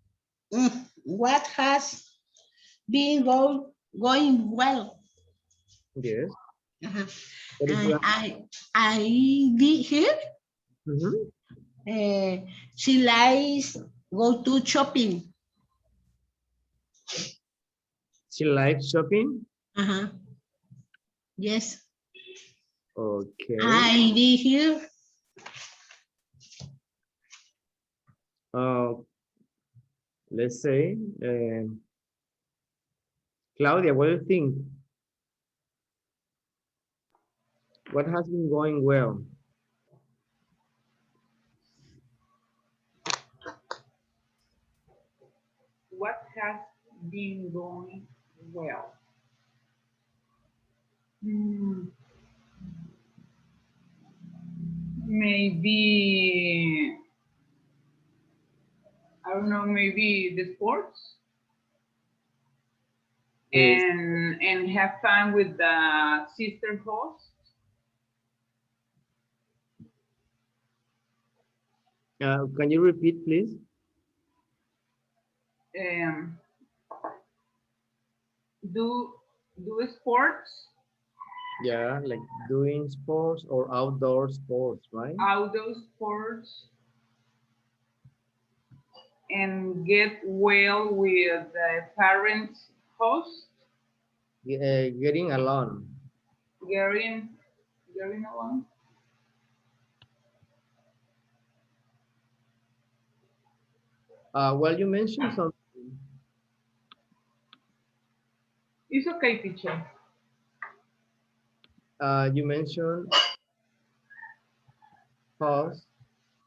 S6: what has been going well?
S1: Yes.
S6: Uh-huh.
S1: What is
S6: And
S1: your
S6: I did here.
S1: Mhm.
S6: She likes go to shopping.
S1: She likes shopping?
S6: Uh-huh. Yes.
S1: Okay.
S6: I did here.
S1: Uh, let's say, Claudia, what do you think? What has been going well?
S4: What has been going well? Hmm, maybe, I don't know, maybe the sports
S1: Yes.
S4: and have fun with the sister host.
S1: Can you repeat, please?
S4: Um, do do sports,
S1: Yeah, like doing sports or outdoor sports, right?
S4: outdoor sports, and get well with the parents host,
S1: Getting along.
S4: getting getting along.
S1: Well, you mentioned something.
S4: It's okay, teacher.
S1: You mentioned house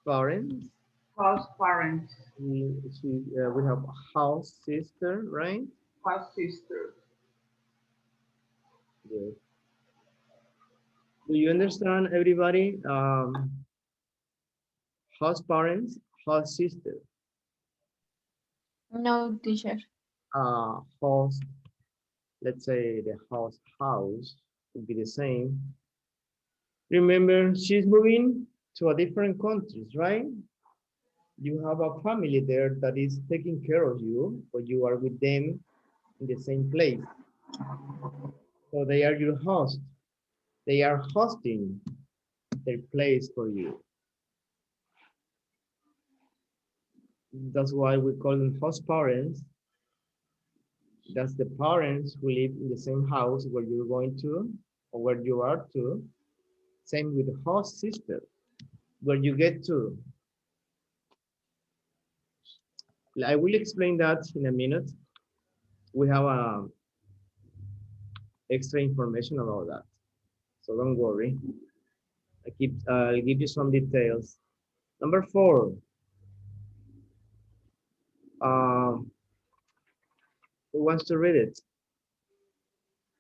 S1: parents.
S4: Host parents,
S1: We have house sister, right?
S4: host sister.
S1: Yes. Do you understand, everybody? House parents, house sister,
S3: No, teacher.
S1: host. Let's say the house would be the same. Remember, she's moving to a different countries, right? You have a family there that is taking care of you, but you are with them in the same place. So they are your host. They are hosting their place for you. That's why we call them host parents. That's the parents who live in the same house where you're going to or where you are to. Same with the host sister. where you get to. I will explain that in a minute. We have extra information about that, so don't worry. I'll give you some details. Number 4. Um, who wants to read it?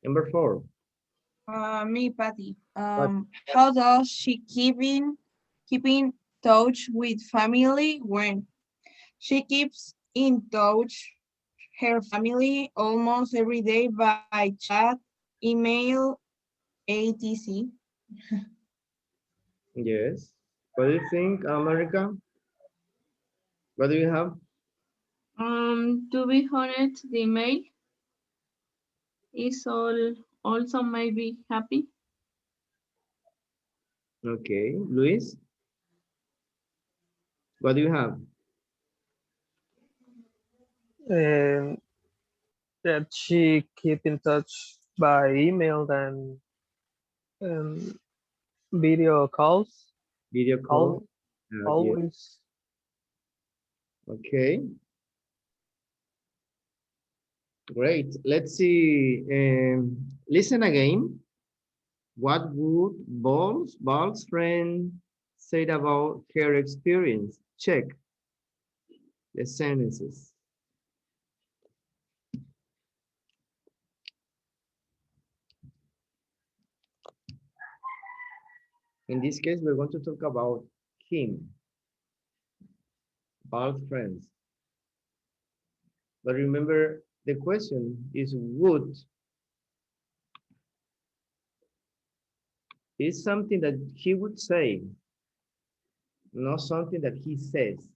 S1: Number 4.
S2: Me, Patty.
S1: But
S2: How does she keep in touch with family when she keeps in touch her family almost every day by chat, email, etc.
S1: yes. What do you think, America? What do you have?
S3: To be honest, the email is also maybe happy.
S1: Okay, Luis, what do you have?
S5: And that she keep in touch by email and um, video calls.
S1: Video call?
S5: Al
S1: Yeah.
S5: always.
S1: Okay, great. Let's see. Listen again. What would Ball's friend say about her experience? Check the sentences. In this case, we're going to talk about him, Ball's friends. But remember, the question is would. Is something that he would say, not something that he says.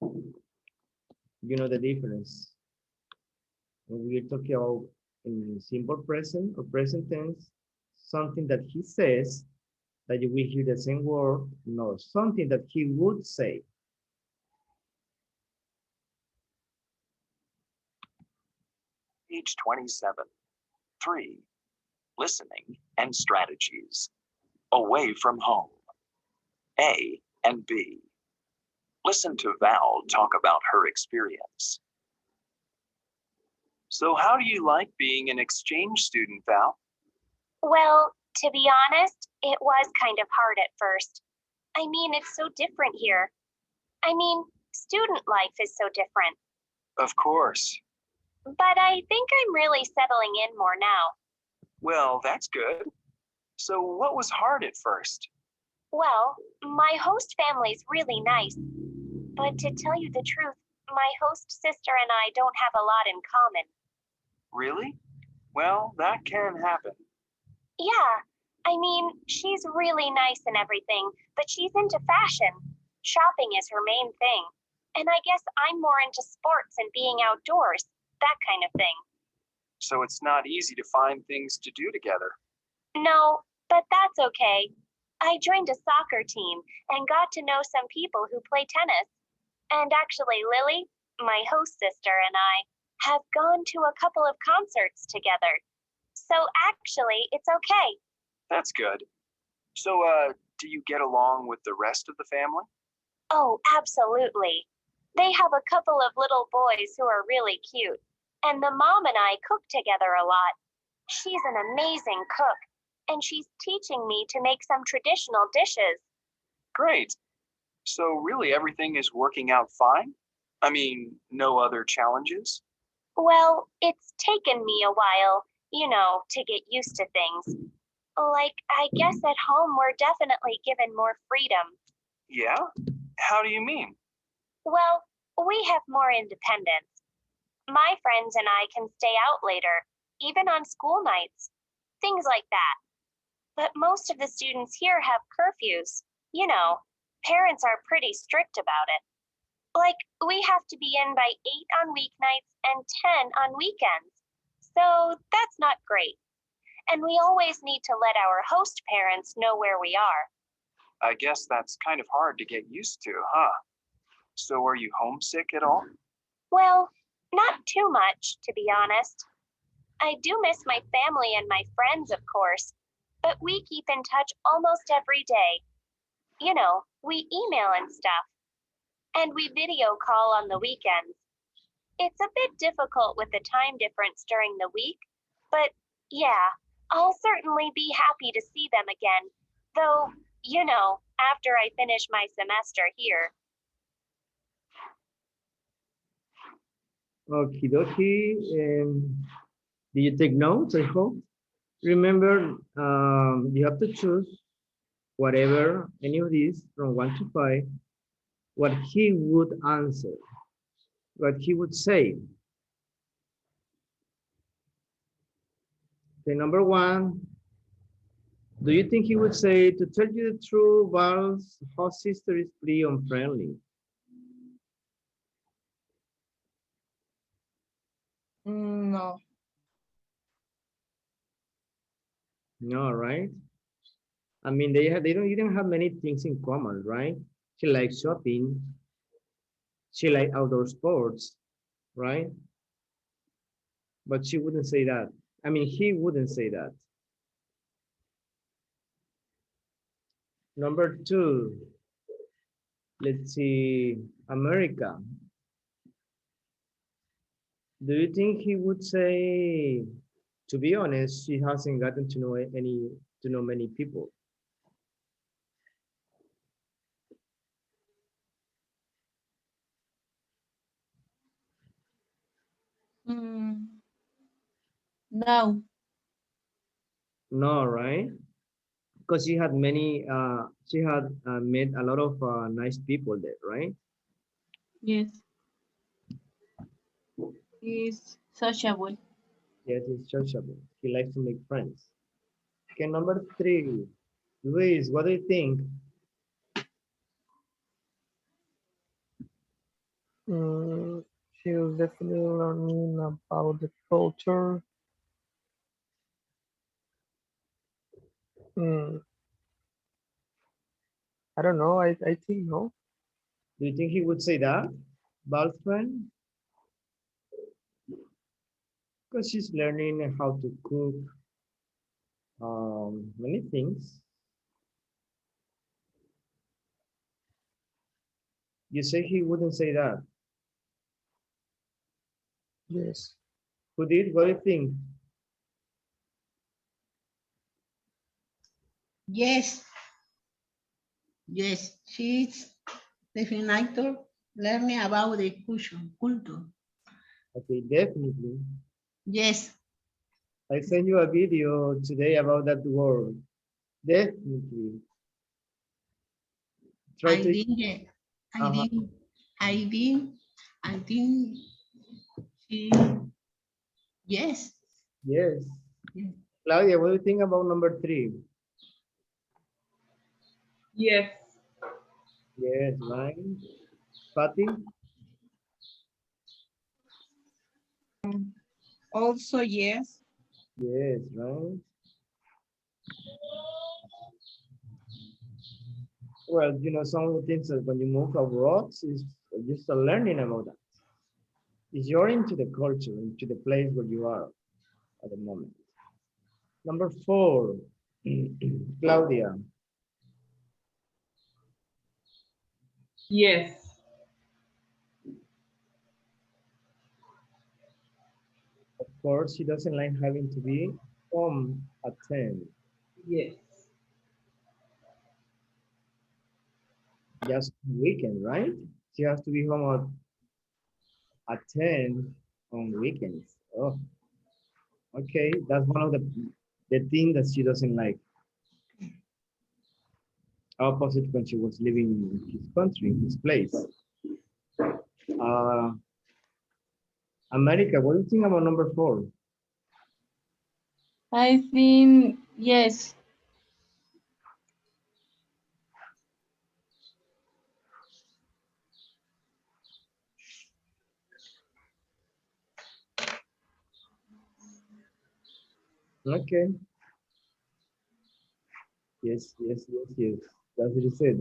S1: You know the difference. When we're talking about in simple present or present tense, something that he says, that you will hear the same word, no, something that he would say.
S7: Page 27. 3. Listening and strategies. Away from home. A and B. Listen to Val talk about her experience. So how do you like being an exchange student, Val?
S8: Well, to be honest, it was kind of hard at first. I mean, it's so different here. I mean, student life is so different.
S7: Of course.
S8: But I think I'm really settling in more now.
S7: Well, that's good. So what was hard at first?
S8: Well, my host family's really nice. But to tell you the truth, my host sister and I don't have a lot in common.
S7: Really? Well, that can happen.
S8: Yeah, I mean, she's really nice and everything, but she's into fashion. Shopping is her main thing. And I guess I'm more into sports and being outdoors, that kind of thing.
S7: So it's not easy to find things to do together.
S8: No, but that's okay. I joined a soccer team and got to know some people who play tennis. And actually, Lily, my host sister, and I have gone to a couple of concerts together. So actually, it's okay.
S7: That's good. So, do you get along with the rest of the family?
S8: Oh, absolutely. They have a couple of little boys who are really cute. And the mom and I cook together a lot. She's an amazing cook, and she's teaching me to make some traditional dishes.
S7: Great. So really everything is working out fine? I mean, no other challenges?
S8: Well, it's taken me a while, to get used to things. Like, I guess at home we're definitely given more freedom.
S7: Yeah? How do you mean?
S8: Well, we have more independence. My friends and I can stay out later, even on school nights. Things like that. But most of the students here have curfews. Parents are pretty strict about it. Like, we have to be in by 8 on weeknights and 10 on weekends. So that's not great. And we always need to let our host parents know where we are.
S7: I guess that's kind of hard to get used to, huh? So are you homesick at all?
S8: Well, not too much, to be honest. I do miss my family and my friends, of course, but we keep in touch almost every day. We email and stuff. And we video call on the weekends. It's a bit difficult with the time difference during the week, but yeah, I'll certainly be happy to see them again, though, you know, after I finish my semester here.
S1: Okie dokie. Did you take notes, I hope? Remember, you have to choose whatever, any of these from 1 to 5, what he would answer, what he would say. Okay, number 1, do you think he would say, to tell you the truth, Val's half sister is pretty unfriendly?
S2: No.
S1: No, right? I mean, they don't have many things in common, right? She likes shopping. She likes outdoor sports, right? But she wouldn't say that. I mean, he wouldn't say that. Number 2, let's see, America. Do you think he would say, to be honest, she hasn't gotten to know many people?
S3: No.
S1: No, right? Because she had met a lot of nice people there, right?
S3: Yes. He's sociable.
S1: Yes, he's sociable. He likes to make friends. Okay, number 3, Luis, what do you think?
S5: She'll definitely learning about the culture. Mm, I don't know. I think no.
S1: Do you think he would say that, Val's friend? Because she's learning how to cook, many things. You say he wouldn't say that.
S5: Yes.
S1: Who did? What do you think?
S6: Yes. Yes, she's definitely learning about the culture.
S1: Okay, definitely.
S6: Yes,
S1: I sent you a video today about that word. Definitely. Try
S6: I
S1: to.
S6: think, I
S1: Uh-huh.
S6: think, I think, I think she, yes.
S1: Yes.
S6: Yes.
S1: Claudia, what do you think about number 3?
S4: Yes.
S1: Yes, right. Patty?
S2: Also, yes.
S1: Yes, right. Well, some of the things that when you move abroad is just a learning about that. Is you're into the culture, into the place where you are at the moment. Number 4, Claudia.
S4: Yes.
S1: Of course, she doesn't like having to be home at 10.
S4: Yes.
S1: Just weekend, right? She has to be home at 10 on weekends. Oh, okay. That's one of the thing that she doesn't like. Opposite when she was living in his country, his place. Uh, America, what do you think about number 4?
S3: I think yes.
S1: Okay. Yes, yes, yes, yes. That's what he said.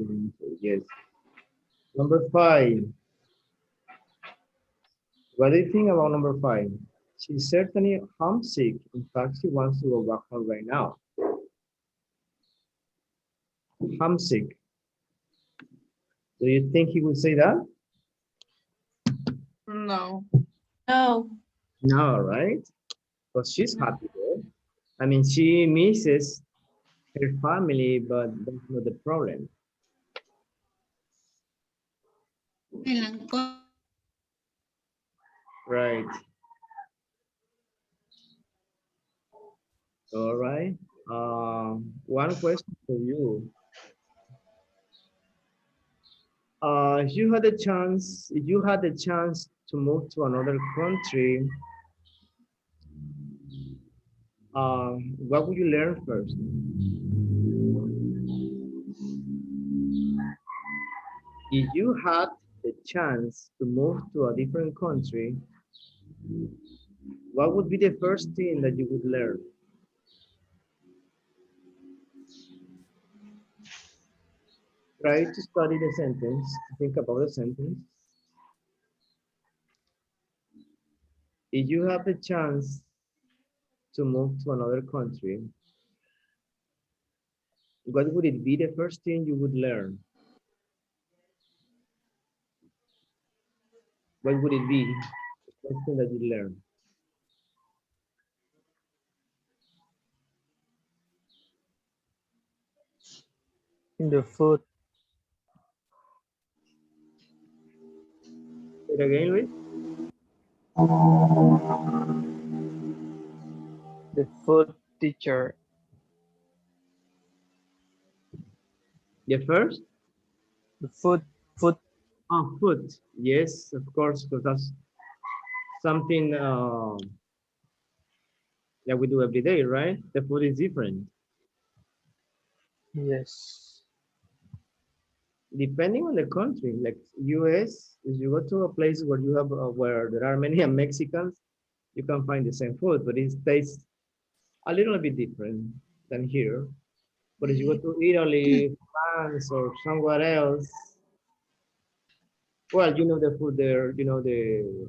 S1: Yes. Number 5. What do you think about number 5? She's certainly homesick. In fact, she wants to go back home right now. Homesick. Do you think he would say that?
S2: No.
S3: No.
S1: No, right? Because she's
S3: No.
S1: happy there. I mean, she misses her family, but that's not the problem. Right. All right. One question for you. If you had the chance to move to another country, what would you learn first? If you had the chance to move to a different country, what would be the first thing that you would learn? Try to study the sentence, think about the sentence. If you have the chance to move to another country, what would it be the first thing you would learn? What would it be? The first thing that you learn?
S5: The food.
S1: Say it again, Luis.
S5: The food teacher.
S1: The first?
S5: The food.
S1: Oh, food. Yes, of course, because that's something that we do every day, right? The food is different.
S5: Yes.
S1: Depending on the country, like US, if you go to a place where you have where there are many Mexicans, you can find the same food, but it tastes a little bit different than here. But if you go to Italy, France, or somewhere else, well, you know the food there, you know the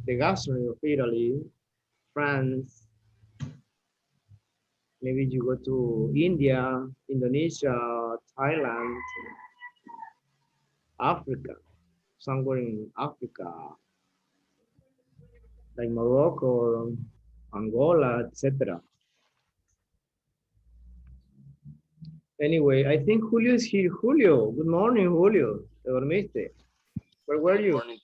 S1: gastronomy of Italy, France. Maybe you go to India, Indonesia, Thailand, Africa, somewhere in Africa, like Morocco, Angola, etc. Anyway, I think Julio is here. Julio, good morning, Julio. ¿Te dormiste? Where were you?
S9: Morning.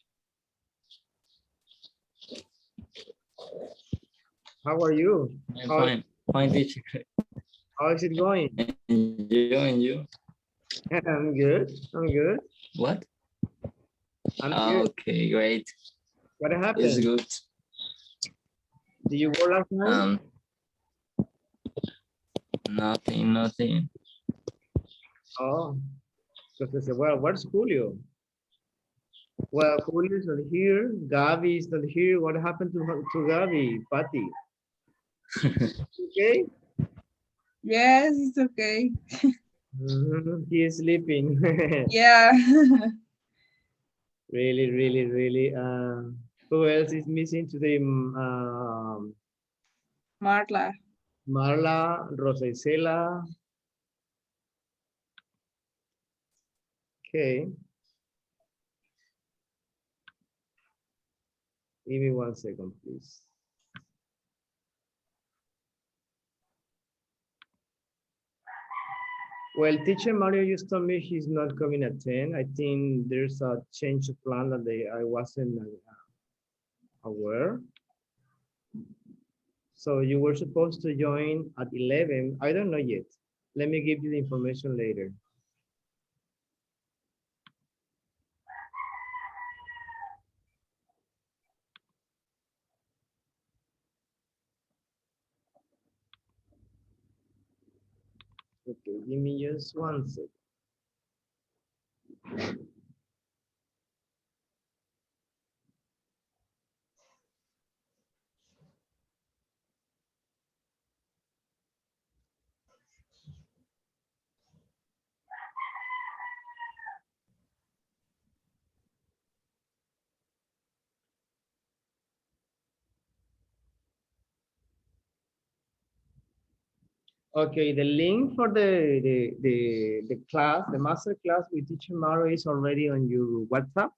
S1: How are you?
S9: I'm
S1: How,
S9: fine. Fine, teacher.
S1: how is it going?
S9: And you?
S1: I'm good. I'm good.
S9: What?
S1: I'm good.
S9: Okay, great.
S1: What
S9: It's
S1: happened?
S9: good.
S1: Did you work last night?
S9: Nothing.
S1: Oh, because I said, well, where's Julio? Well, Julio is not here. Gabi is not here. What happened to Gabi, Patty? Okay?
S2: Yes, it's okay.
S1: He is sleeping.
S2: Yeah.
S1: Really. Who else is missing today?
S2: Marla.
S1: Marla, Rosa Isela. Okay. Give me 1 second, please. Well, teacher Mario just told me he's not coming at 10. I think there's a change of plan that I wasn't aware. So you were supposed to join at 11. I don't know yet. Let me give you the information later. Okay, give me just 1 second. Okay, the link for the class, the master class with teacher Maro is already on your WhatsApp.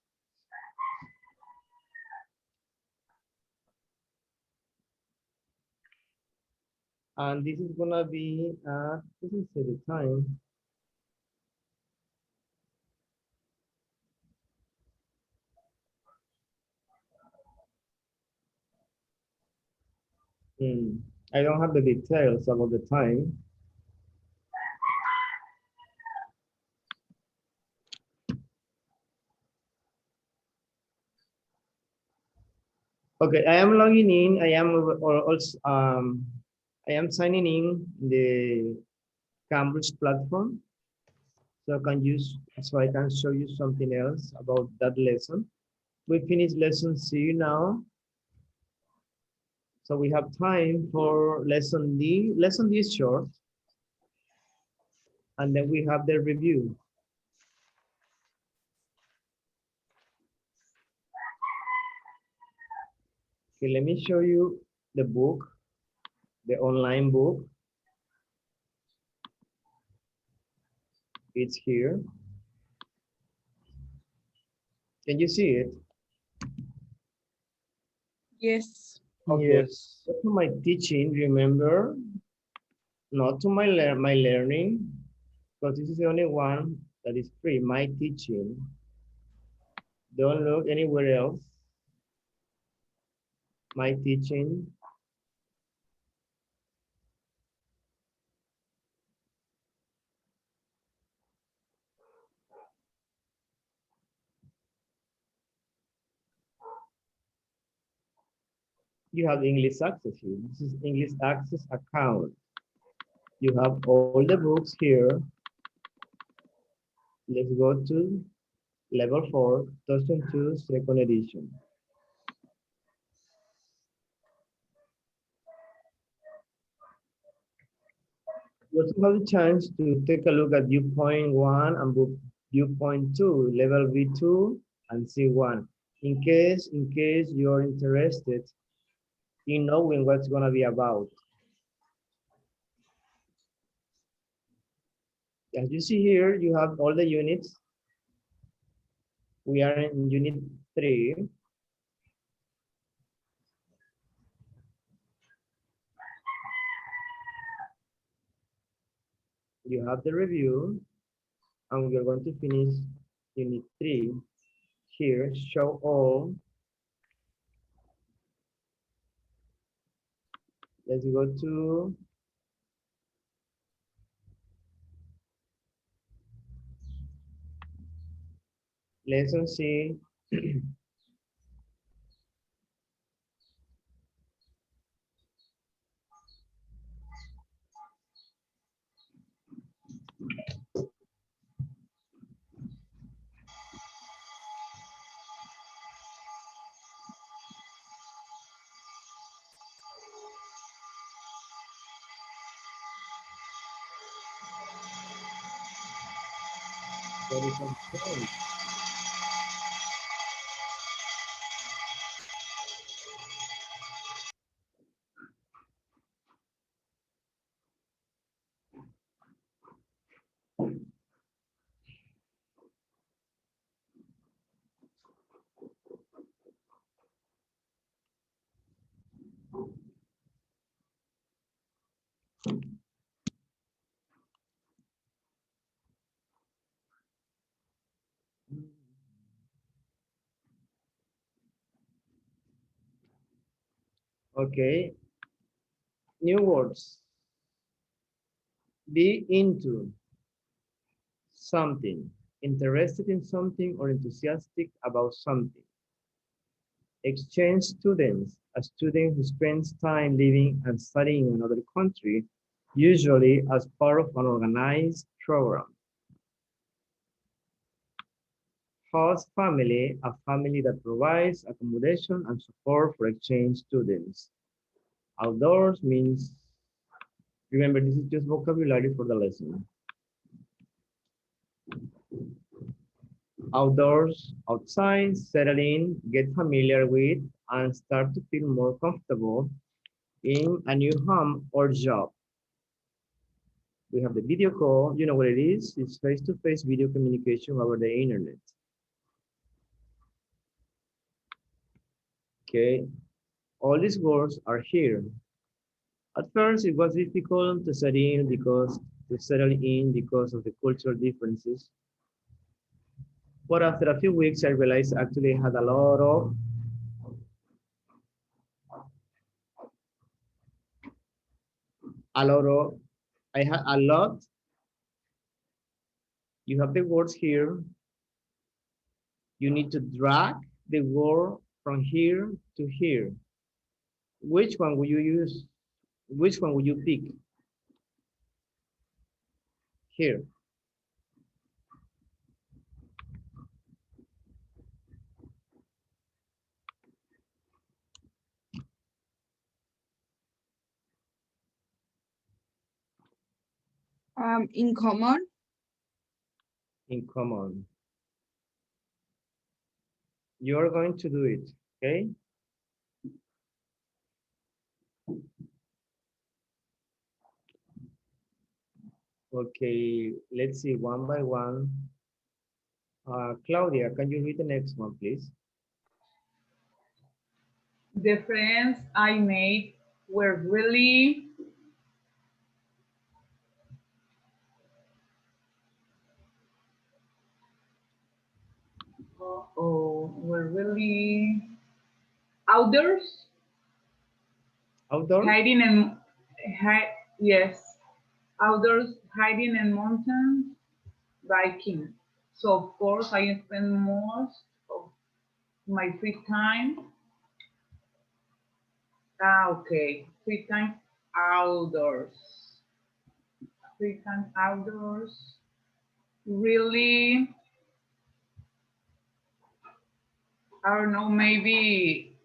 S1: And this is gonna be this is the time. Hmm, I don't have the details about the time. Okay, I am logging in. I am also I am signing in the Cambridge platform, so I can show you something else about that lesson. We finished lesson C now, so we have time for lesson D. Lesson D is short, and then we have the review. Okay, let me show you the book, the online book. It's here. Can you see it?
S2: Yes.
S1: Okay.
S5: Yes.
S1: Go to my teaching, remember, not to my learning, because this is the only one that is free. My teaching. Don't look anywhere else. My teaching. You have English access here. This is English access account. You have all the books here. Let's go to level 4, 2002, second edition. You also have the chance to take a look at viewpoint 1 and viewpoint 2, level V2 and C1. In case you're interested in knowing what's gonna be about. As you see here, you have all the units. We are in unit 3. You have the review, and we are going to finish unit 3. Here, show all. Let's go to lesson C. There is some point. Okay, new words. Be into something, interested in something or enthusiastic about something. Exchange students, a student who spends time living and studying in another country, usually as part of an organized program. Host family, a family that provides accommodation and support for exchange students. Outdoors means, remember, this is just vocabulary for the lesson. Outdoors, outside, settle in, get familiar with, and start to feel more comfortable in a new home or job. We have the video call. You know what it is? It's face-to-face video communication over the internet. Okay, all these words are here. At first, it was difficult to settle in because of the cultural differences. But after a few weeks, I realized I actually had a lot of, I had a lot. You have the words here. You need to drag the word from here to here. Which one will you use? Which one will you pick? Here.
S2: In common.
S1: In common. You're going to do it, okay? Okay, let's see one by one. Claudia, can you read the next one, please?
S4: The friends I made were really were really outdoors,
S1: Outdoor?
S4: hiding and yes, outdoors, hiding in mountains, biking. So of course I spend most of my free time. Okay, free time outdoors. Free time outdoors. Really, I don't know, maybe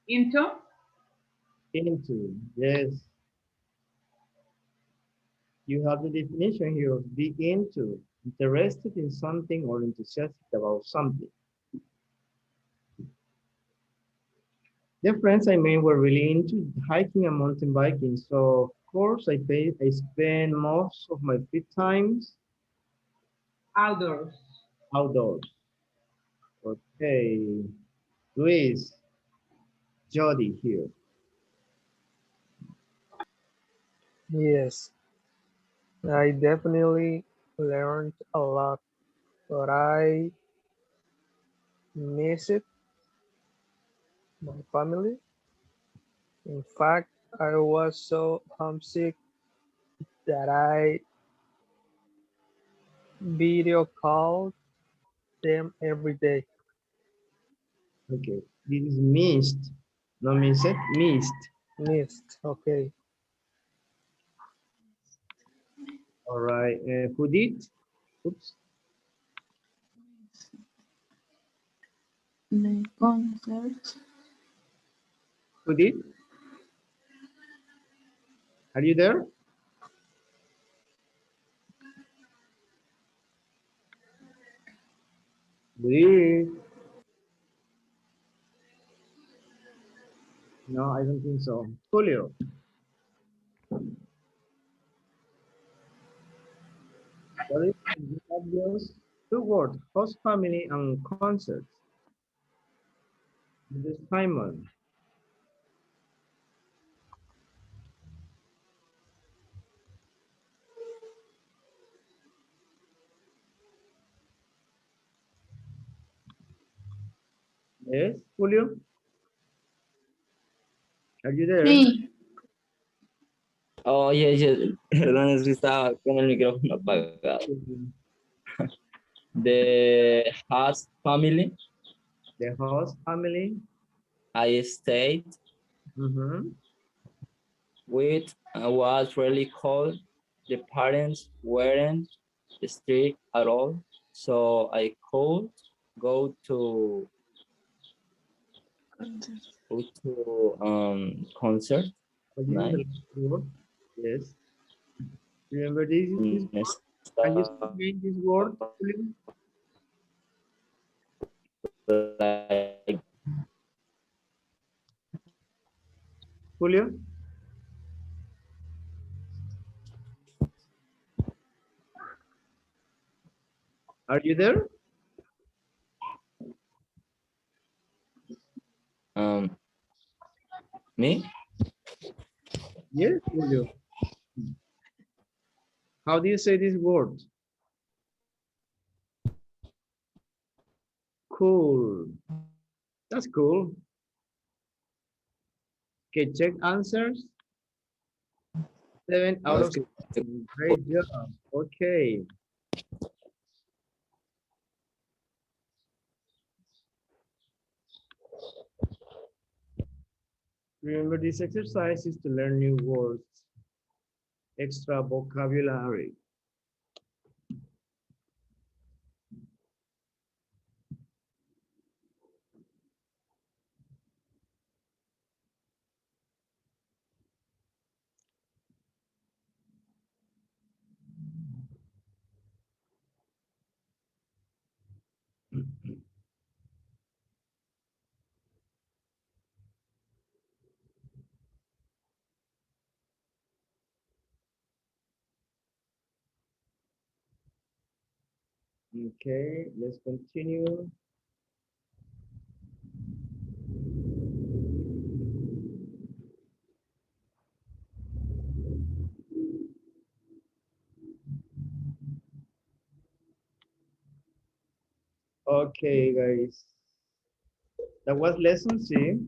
S4: into.
S1: Into, yes. You have the definition here of be into, interested in something or enthusiastic about something. The friends I made were really into hiking and mountain biking, so of course I spend most of my free times
S4: Outdoors.
S1: outdoors. Okay, Luis, Jody here.
S5: Yes, I definitely learned a lot, but I miss it, my family. In fact, I was so homesick that I video called them every day.
S1: Okay, this is missed, not missed, missed.
S5: Missed, okay.
S1: All right, who did? Oops,
S2: The concert.
S1: who did? Are you there? Luis? No, I don't think so. Julio, what is you have those two words, host family and concerts. This is Simon. Yes, Julio, are you there?
S3: Sí,
S9: Oh, yes, yes. Perdón, es que estaba con el micrófono apagado. The host family
S1: The host family.
S9: I stayed
S1: Mm-hmm.
S9: with was really cold. The parents weren't strict at all, so I could go to concert
S1: Are you in the
S9: night.
S1: last word? Yes. Remember this
S9: Mm,
S1: word? Can you say again this word, Julio?
S9: like
S1: Julio? Are you there?
S9: Me?
S1: Yes, Julio. How do you say this word? Cool. That's cool. Okay, check answers. 7 out of
S9: Okay.
S1: 10. Great job. Okay. Remember, this exercise is to learn new words, extra vocabulary. Okay, let's continue. Okay, guys. That was lesson C.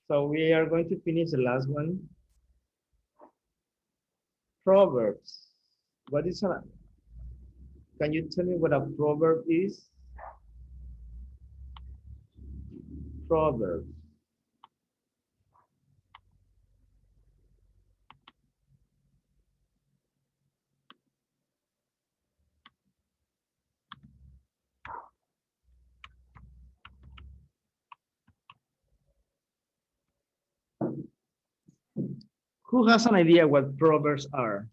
S1: So we are going to finish the last one. Proverbs. What is a, can you tell me what a proverb is? Proverb. Who has an idea what proverbs are?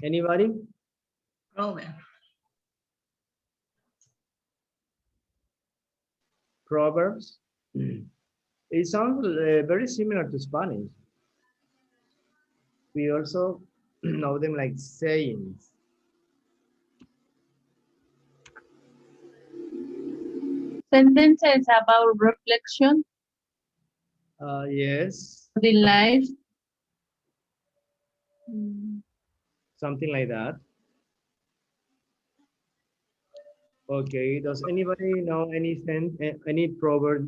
S1: Anybody?
S6: Proverb.
S1: Proverbs. It sounds very similar to Spanish. We also know them like sayings.
S3: Sentences about reflection,
S1: Yes,
S3: the life.
S1: something like that. Okay, does anybody know anything, any proverb?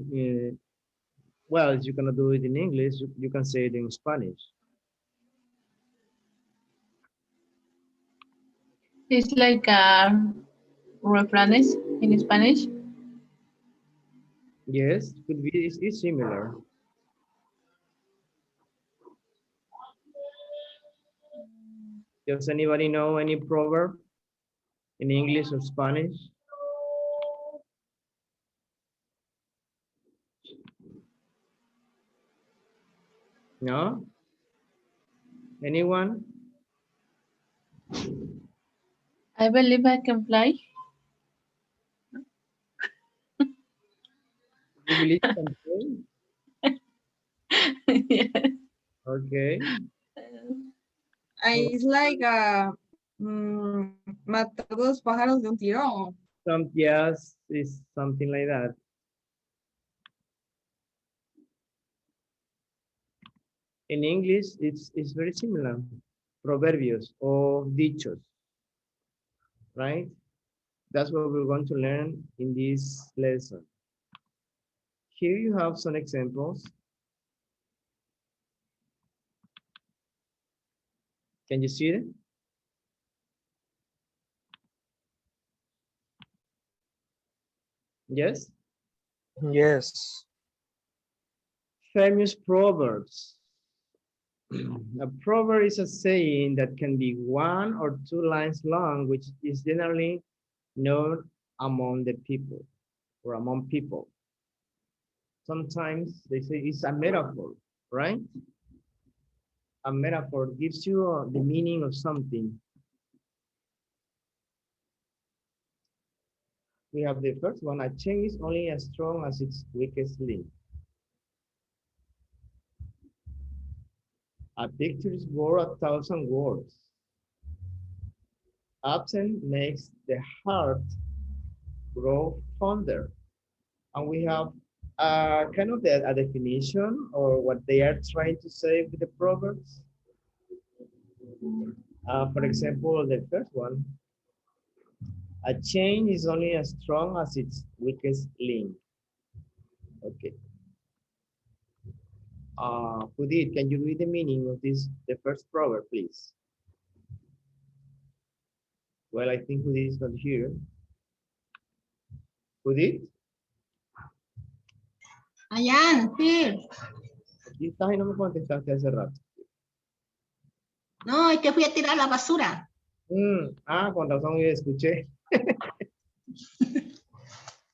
S1: Well, you cannot do it in English, you can say it in Spanish.
S3: It's like refranes in Spanish.
S1: Yes, could be, it's similar. Does anybody know any proverb in English or Spanish? No? Anyone?
S3: I believe I can fly.
S1: You believe you can say?
S3: Yes.
S1: Okay.
S2: It's like matar dos pájaros de un tiro.
S1: Some, yes, is something like that. In English, it's very similar. Proverbios or dichos, right? That's what we're going to learn in this lesson. Here you have some examples. Can you see it? Yes?
S5: Yes.
S1: Famous proverbs. A proverb is a saying that can be 1 or 2 lines long, which is generally known among the people or among people. Sometimes they say it's a metaphor, right? A metaphor gives you the meaning of something. We have the first one. A chain is only as strong as its weakest link. A picture is worth 1,000 words. Absent makes the heart grow fonder. And we have kind of a definition or what they are trying to say with the proverbs. For example, the first one, a chain is only as strong as its weakest link. Okay. Judith, can you read the meaning of this, the first proverb, please? Well, I think Judith is not here. Judith,
S6: Ayan, here.
S1: aquí estás y no me contestaste hace rato.
S6: No, es que fui a tirar la basura.
S1: Con razón yo escuché.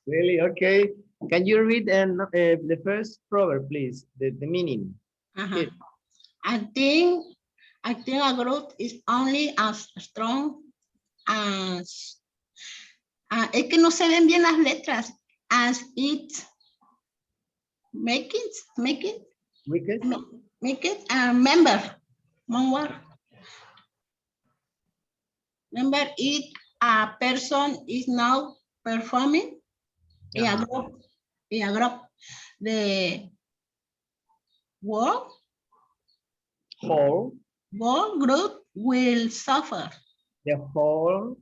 S1: Really? Okay. Can you read the first proverb, please? The meaning.
S6: Ajá. I think a group is only as strong as es que no se ven bien las letras. As it make it member. One word. Remember it a person is now performing in a group. The work
S1: Whole.
S6: group will suffer.
S1: The whole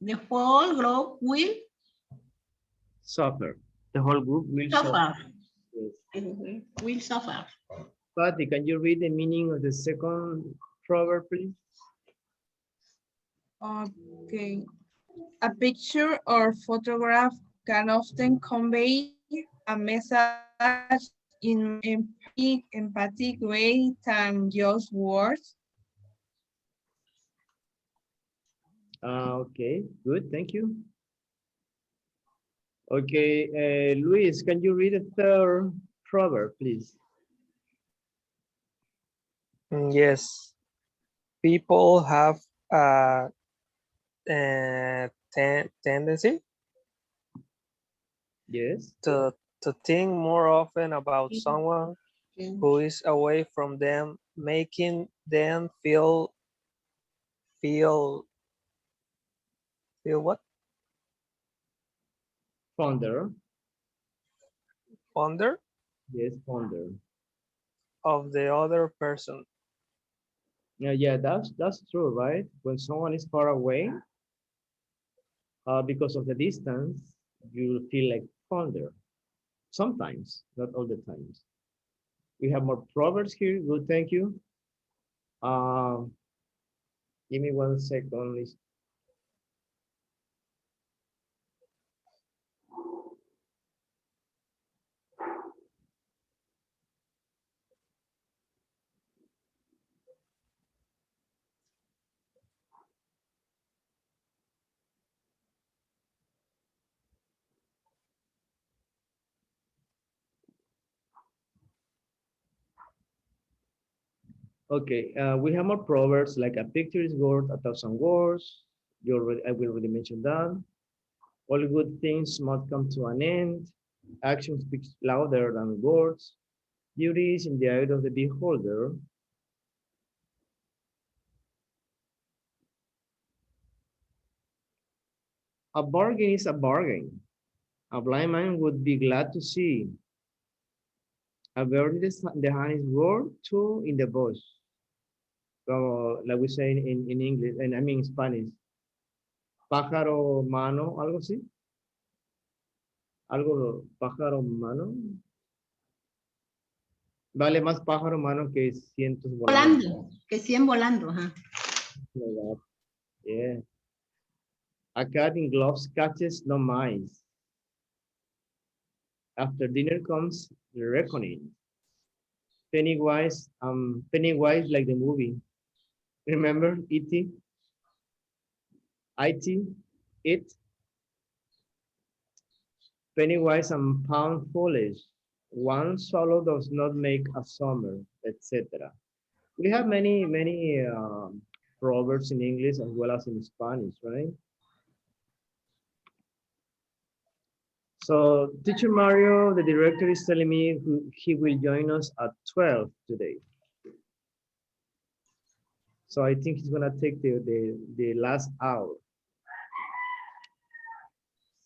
S6: The whole group will
S1: suffer. The whole group will
S6: suffer.
S1: Yes.
S6: Will suffer.
S1: Patty, can you read the meaning of the second proverb, please?
S2: Okay. A picture or photograph can often convey a message in empathic way than just words.
S1: Okay, good, thank you. Okay, Luis, can you read the third proverb, please?
S5: Yes. People have a tendency
S1: Yes.
S5: to think more often about someone who is away from them, making them feel what?
S1: Ponder.
S5: Fonder
S1: Yes, ponder.
S5: of the other person.
S1: Yeah, that's true, right? When someone is far away, because of the distance, you feel like ponder. Sometimes, not all the times. We have more proverbs here. Good, thank you. Um, give me 1 second. Okay, we have more proverbs like a picture is worth 1,000 words. I will already mention that. All good things must come to an end. Action speaks louder than words. Beauty is in the eye of the beholder. A bargain is a bargain. A blind man would be glad to see. A bird in the hand is worth two in the bush. So, like we say in English, and I mean Spanish. Pájaro mano, algo así. Algo, pájaro mano. Vale más pájaro mano que cientos volando.
S6: Volando, que 100 volando. Ajá.
S1: Yeah. A cat in gloves catches no mice. After dinner comes the reckoning. Pennywise like the movie. Remember E.T.? IT, it, Pennywise and pound foolish. One swallow does not make a summer, etc. We have many proverbs in English as well as in Spanish, right? So teacher Mario, the director, is telling me he will join us at 12 today. So I think he's gonna take the last hour.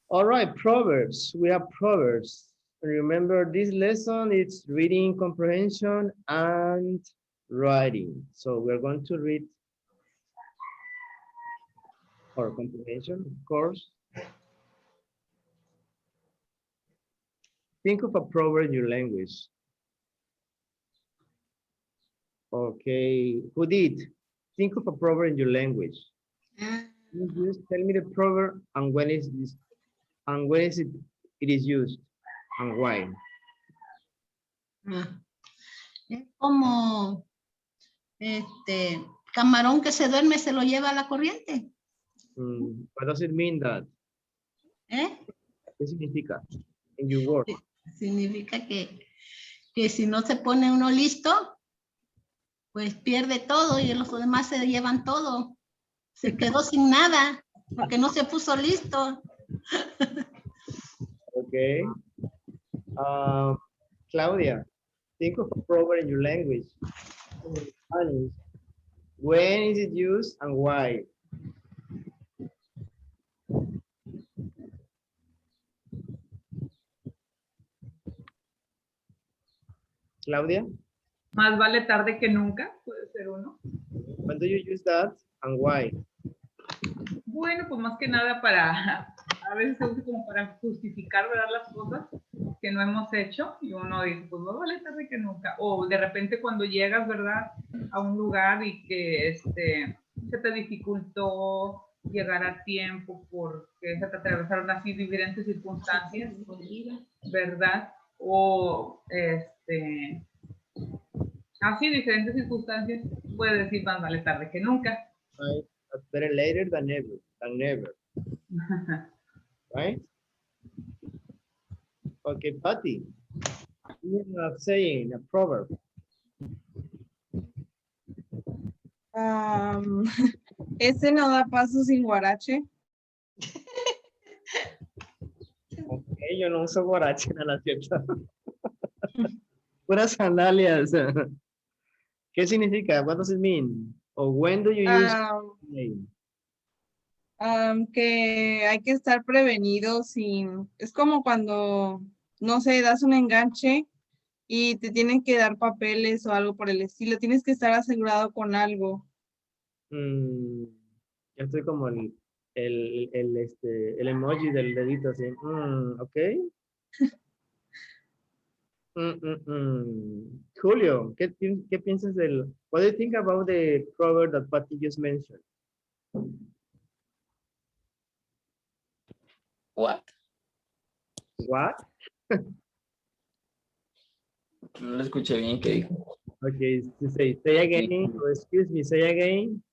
S1: All right, Proverbs. We have Proverbs. Remember, this lesson, it's reading comprehension and writing. So we're going to read our comprehension, of course. Think of a proverb in your language. Okay, who did? Think of a proverb in your language. Just tell me the proverb and when is this, and when is it is used and why.
S6: Es como camarón que se duerme se lo lleva a la corriente.
S1: What does it mean that? ¿Qué significa? In your word.
S6: Significa que si no se pone uno listo, pues pierde todo y los demás se llevan todo. Se quedó sin nada porque no se puso listo.
S1: Okay. Claudia, think of a proverb in your language. In Spanish. When is it used and why? Claudia?
S4: Más vale tarde que nunca, puede ser uno.
S1: When do you use that and why?
S4: Bueno, pues más que nada a veces se usa como para justificar, ¿verdad? Las cosas que no hemos hecho y uno dice, pues más vale tarde que nunca. O de repente cuando llegas, ¿verdad? A un lugar y que se te dificultó llegar a tiempo porque se te atravesaron así diferentes circunstancias, ¿verdad? O así diferentes circunstancias, puede decir más vale tarde que nunca.
S1: Right. Better later than never. Right? Okay, Patty. You are saying a proverb.
S2: Ese no da paso sin guarache.
S1: Okay, yo no uso guarache, no la cierta. Puras sandalias. ¿Qué significa? What does it mean? Or when do you use it?
S2: Que hay que estar prevenido es como cuando, no sé, das un enganche y te tienen que dar papeles o algo por el estilo. Tienes que estar asegurado con algo.
S1: Yo estoy como el emoji del dedito así. Ok. Julio, ¿qué piensas what do you think about the proverb that Patty just mentioned?
S9: What?
S1: What?
S9: No lo escuché bien qué dijo.
S1: Okay, say again, or excuse me, say again.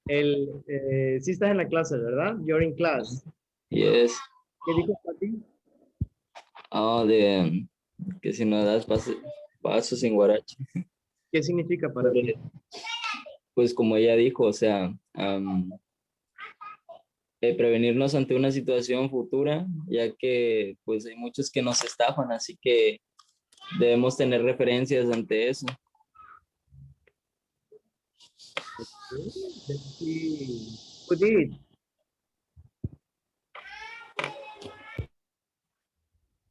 S1: Sí estás en la clase, ¿verdad? You're in class.
S9: Yes.
S1: ¿Qué dijo Patty?
S9: Que si no das pasos sin guarache.
S1: ¿Qué significa para ti?
S9: Pues como ella dijo, o sea, prevenirnos ante una situación futura, ya que pues hay muchos que nos estafan, así que debemos tener referencias ante eso.
S1: Let's see. Who did?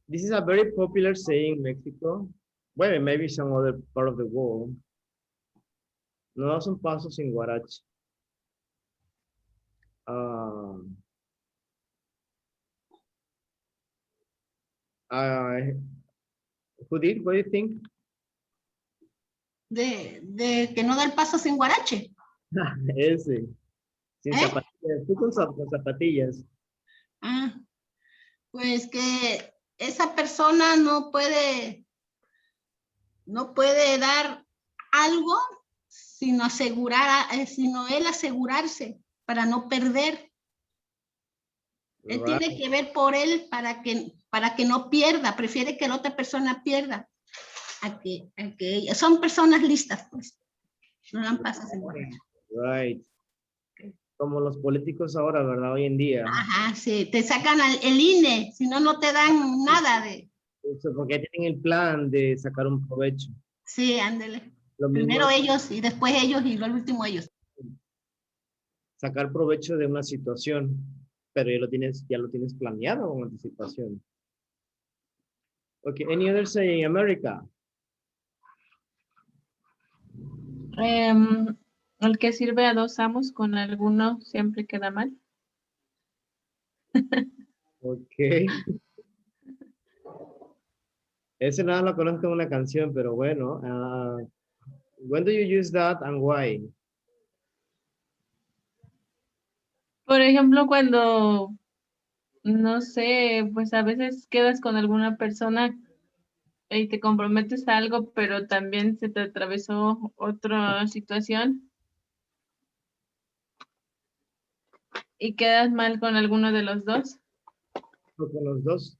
S1: This is a very popular saying in Mexico. Well, maybe some other part of the world. No das un paso sin guarache. Who did? What do you think?
S6: De que no da el paso sin guarache.
S1: Ese. Sin zapatillas. Tú con zapatillas.
S6: Pues que esa persona no puede dar algo sino él asegurarse para no perder. Él
S1: Right.
S6: tiene que ver por él para que no pierda, prefiere que la otra persona pierda. A que son personas listas, pues. No dan pasos en guarache.
S1: Right. Como los políticos ahora, ¿verdad? Hoy en día.
S6: Ajá, sí, te sacan el INE, si no, no te dan nada de...
S1: Eso, porque tienen el plan de sacar un provecho.
S6: Sí, ándele.
S1: Lo mismo
S6: Primero
S1: es
S6: ellos y después ellos y lo último ellos.
S1: sacar provecho de una situación, pero ya lo tienes planeado con anticipación. Okay, any other say in America?
S3: El que sirve a dos amos con alguno siempre queda mal.
S1: Okay. Ese nada lo conozco en una canción, pero bueno. When do you use that and why?
S3: Por ejemplo, cuando, no sé, pues a veces quedas con alguna persona y te comprometes a algo, pero también se te atravesó otra situación y quedas mal con alguno de los dos
S1: O con los dos,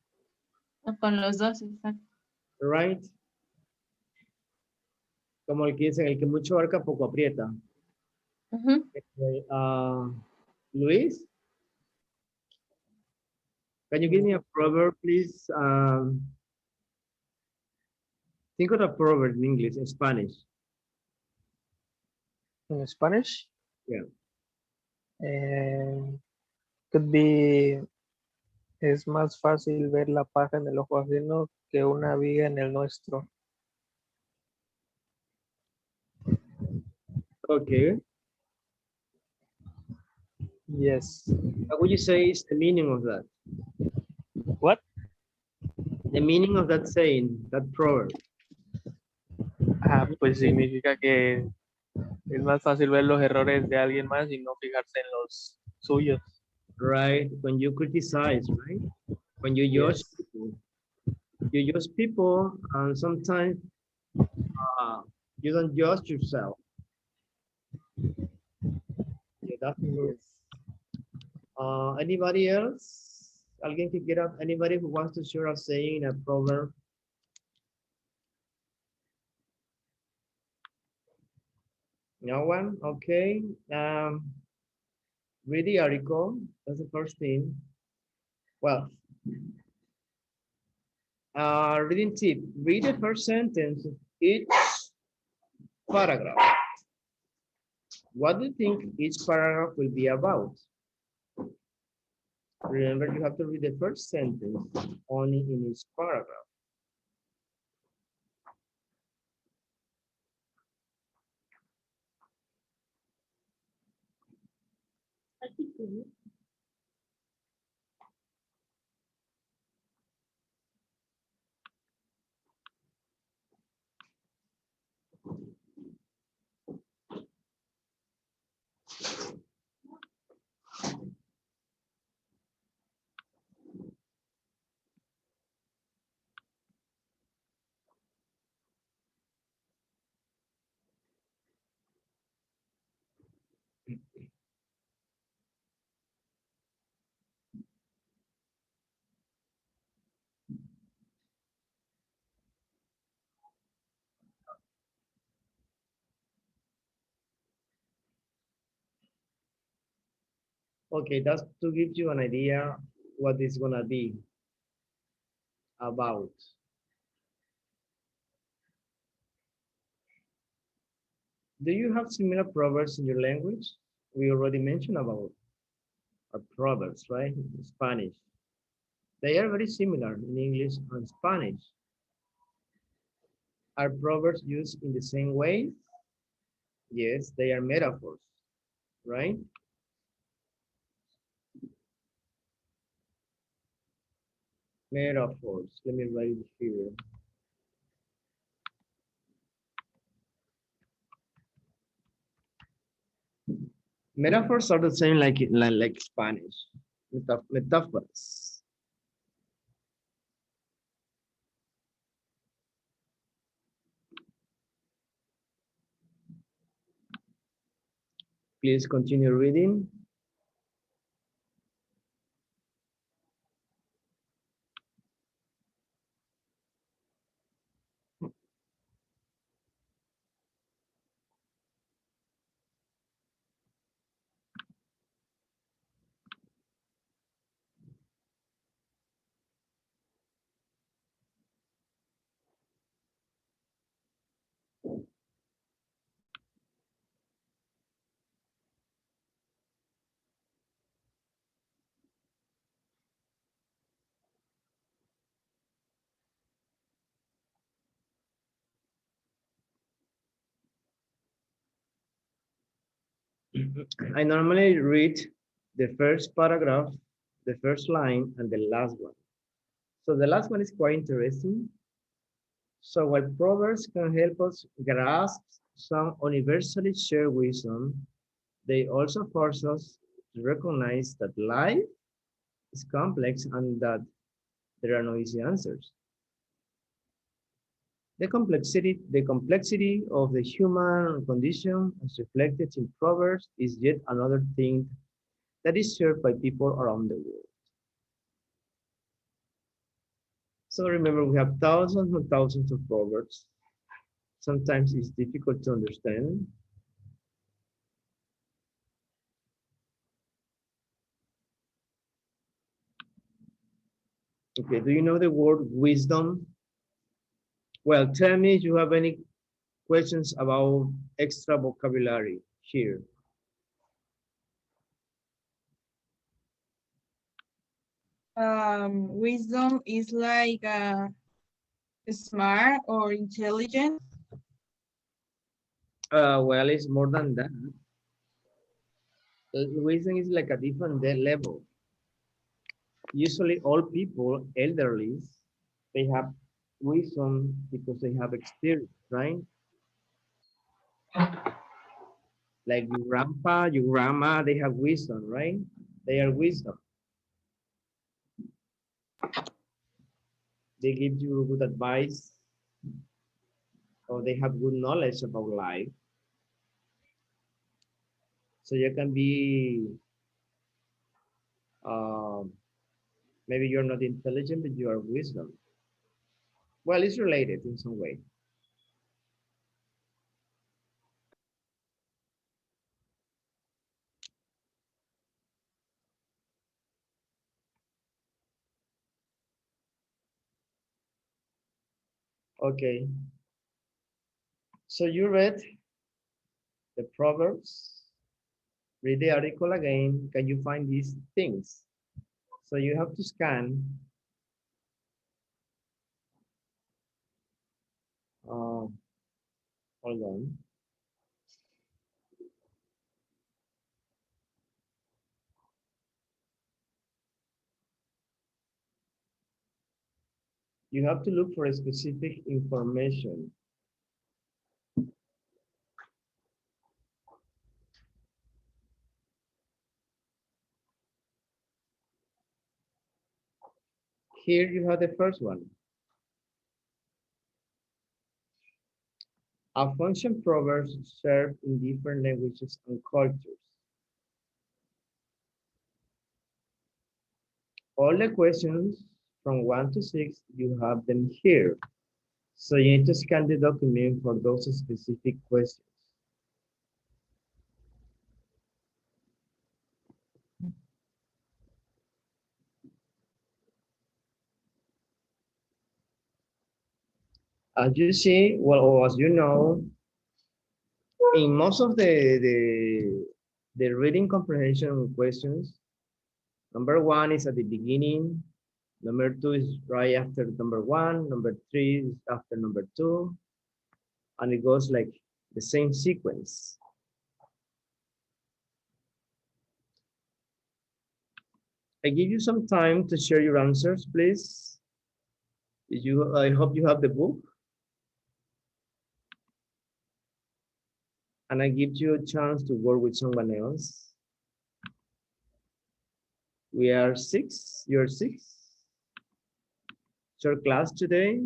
S3: o con los dos, exacto.
S1: right? Como el que dicen, el que mucho abarca, poco aprieta.
S3: Ujú.
S1: Okay, Luis, can you give me a proverb, please? Think of a proverb in English, in Spanish.
S5: In Spanish,
S1: Yeah.
S5: could be, es más fácil ver la paja en el ojo ajeno que una viga en el nuestro.
S1: Okay.
S5: Yes.
S1: What would you say is the meaning of that?
S5: What?
S1: The meaning of that saying, that proverb.
S5: Ah, pues significa que es más fácil ver los errores de alguien más y no fijarse en los suyos.
S1: Right? When you criticize, right? When you judge
S5: Yes.
S1: people. You judge people, and sometimes you don't judge yourself. Yeah, that's true. Anybody else? Alguien que quiera, anybody who wants to share a saying, a proverb? No one? Okay. Read the article. That's the first thing. Well, reading tip. Read the first sentence of each paragraph. What do you think each paragraph will be about? Remember, you have to read the first sentence only in each paragraph. Okay, that's to give you an idea what it's gonna be about. Do you have similar proverbs in your language? We already mentioned about our proverbs, right? In Spanish. They are very similar in English and Spanish. Are proverbs used in the same way? Yes, they are metaphors, right? Metaphors. Let me write it here. Metaphors are the same like Spanish. Metaphors. Please continue reading. I normally read the first paragraph, the first line, and the last one. So the last one is quite interesting. So while Proverbs can help us grasp some universally shared wisdom, they also force us to recognize that life is complex and that there are no easy answers. The complexity of the human condition, as reflected in Proverbs, is yet another thing that is shared by people around the world. So remember, we have thousands and thousands of proverbs. Sometimes it's difficult to understand. Okay, do you know the word wisdom? Well, tell me if you have any questions about extra vocabulary here.
S2: Wisdom is like smart or intelligent.
S1: Well, it's more than that. Wisdom is like a different level. Usually all people, elderly, they have wisdom because they have experience, right? Like your grandpa, your grandma, they have wisdom, right? They are wisdom. They give you good advice or they have good knowledge about life. So you can be, maybe you're not intelligent, but you are wisdom. Well, it's related in some way. Okay. So you read the Proverbs, read the article again. Can you find these things? So you have to scan. Hold on. You have to look for a specific information. Here you have the first one. A function proverbs served in different languages and cultures. All the questions from 1 to 6, you have them here. So you need to scan the document for those specific questions. As you see, well, or as you know, in most of the reading comprehension questions, number 1 is at the beginning, number 2 is right after number 1, number 3 is after number 2, and it goes like the same sequence. I give you some time to share your answers, please. I hope you have the book. And I give you a chance to work with someone else. We are 6, you're 6. Short class today.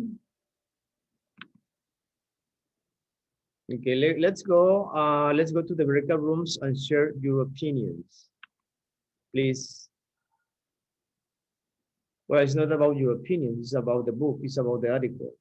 S1: Okay, let's go to the breakout rooms and share your opinions, please. Well, it's not about your opinions, it's about the book, it's about the article.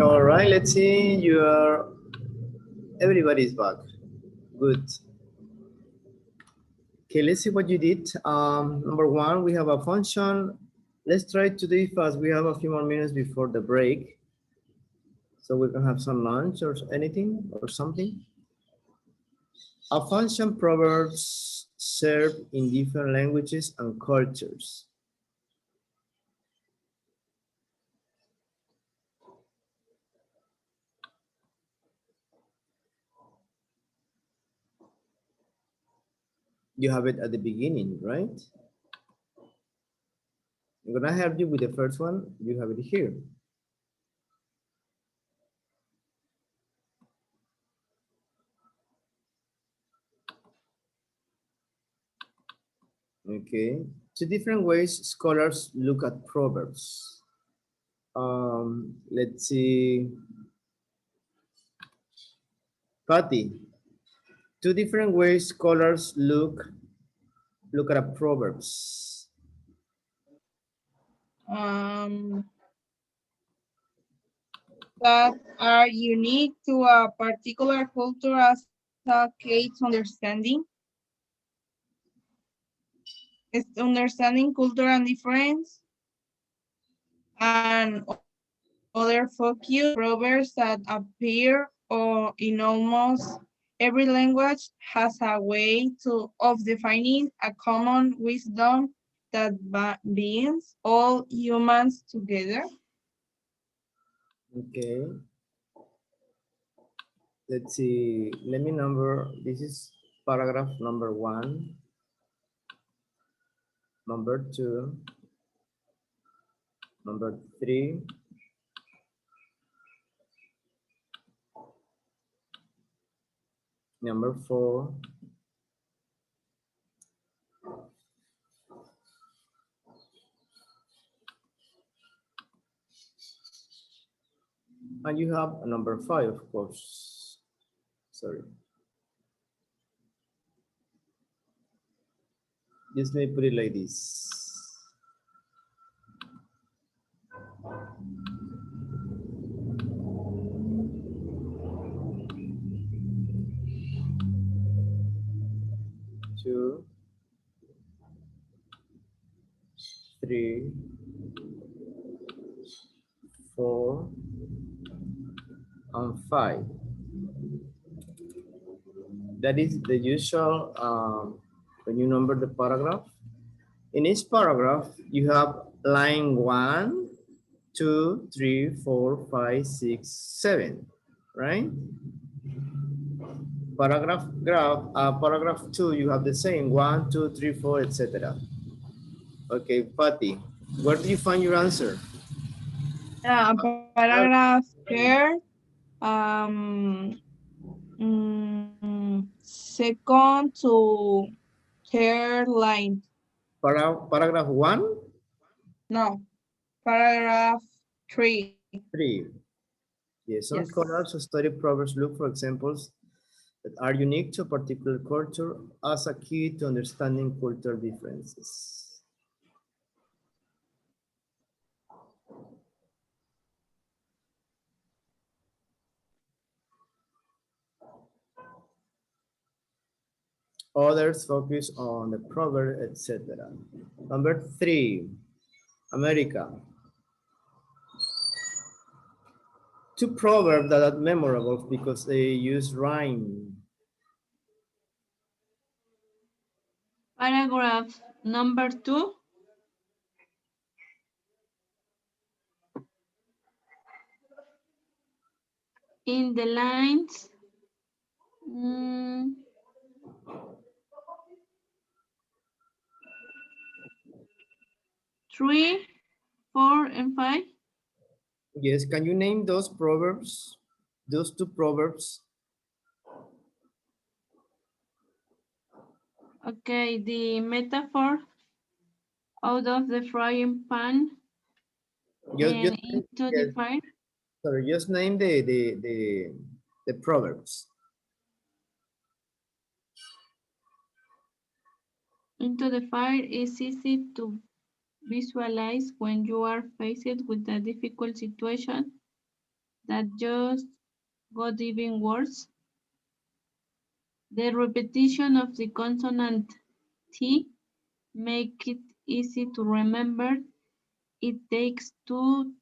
S1: All right, let's see. Everybody's back. Good. Okay, let's see what you did. Number one, we have a function. Let's try to do it fast. We have a few more minutes before the break. So we can have some lunch or anything or something. A function proverbs serve in different languages and cultures. You have it at the beginning, right? I'm gonna help you with the first one. You have it here. Okay, two different ways scholars look at proverbs. Let's see. Patty, two different ways scholars look at a proverbs.
S2: That are unique to a particular culture as a case understanding. It's understanding culture and difference. And other focus proverbs that appear or in almost every language has a way of defining a common wisdom that binds all humans together.
S1: Okay. Let's see. Let me number. This is paragraph number 1, number 2, number 3, number 4, and you have a number 5, of course. Sorry. Just let me put it like this. Two, 3, 4, and 5. That is the usual when you number the paragraph. In each paragraph, you have line 1, 2, 3, 4, 5, 6, 7, right? Paragraph 2, you have the same 1, 2, 3, 4, etc. Okay, Patty, where do you find your answer?
S2: Paragraph here. Second to third line.
S1: Paragraph 1?
S2: No, paragraph 3.
S1: 3. Yes, some scholars who study Proverbs look for examples that are unique to a particular culture as a key to understanding cultural differences. Others focus on the proverb, etc. Number 3, America. Two proverbs that are memorable because they use rhyme.
S3: Paragraph number 2. In the lines 3, 4, and 5.
S1: Yes, can you name those proverbs? Those two proverbs?
S3: Okay, the metaphor out of the frying pan
S1: Just
S3: and into the fire.
S1: Sorry, just name the proverbs.
S3: Into the fire is easy to visualize when you are faced with a difficult situation that just got even worse. The repetition of the consonant T make it easy to remember. It takes two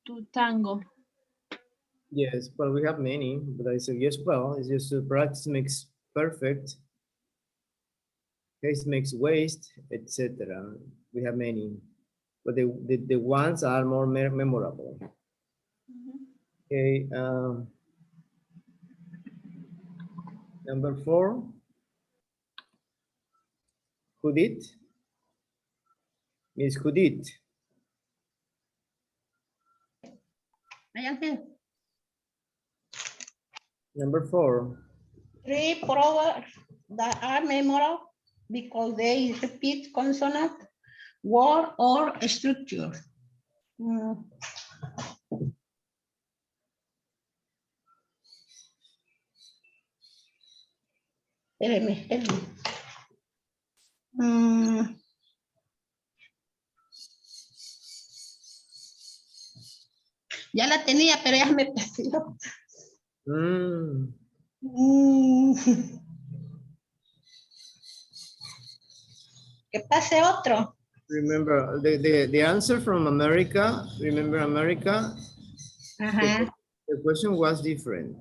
S3: to tango.
S1: Yes, well, we have many, but I say yes, well, it's just practice makes perfect. Haste makes waste, etc. We have many, but the ones are more memorable. Okay, number 4. Judith. Miss Judith.
S6: I am here.
S1: Number 4.
S6: 3 proverbs that are memorable because they repeat consonant, word, or structure. Espérenme. Ya la tenía, pero ya me perdió. Que pase otro.
S1: Remember the answer from America. Remember America? The question was different.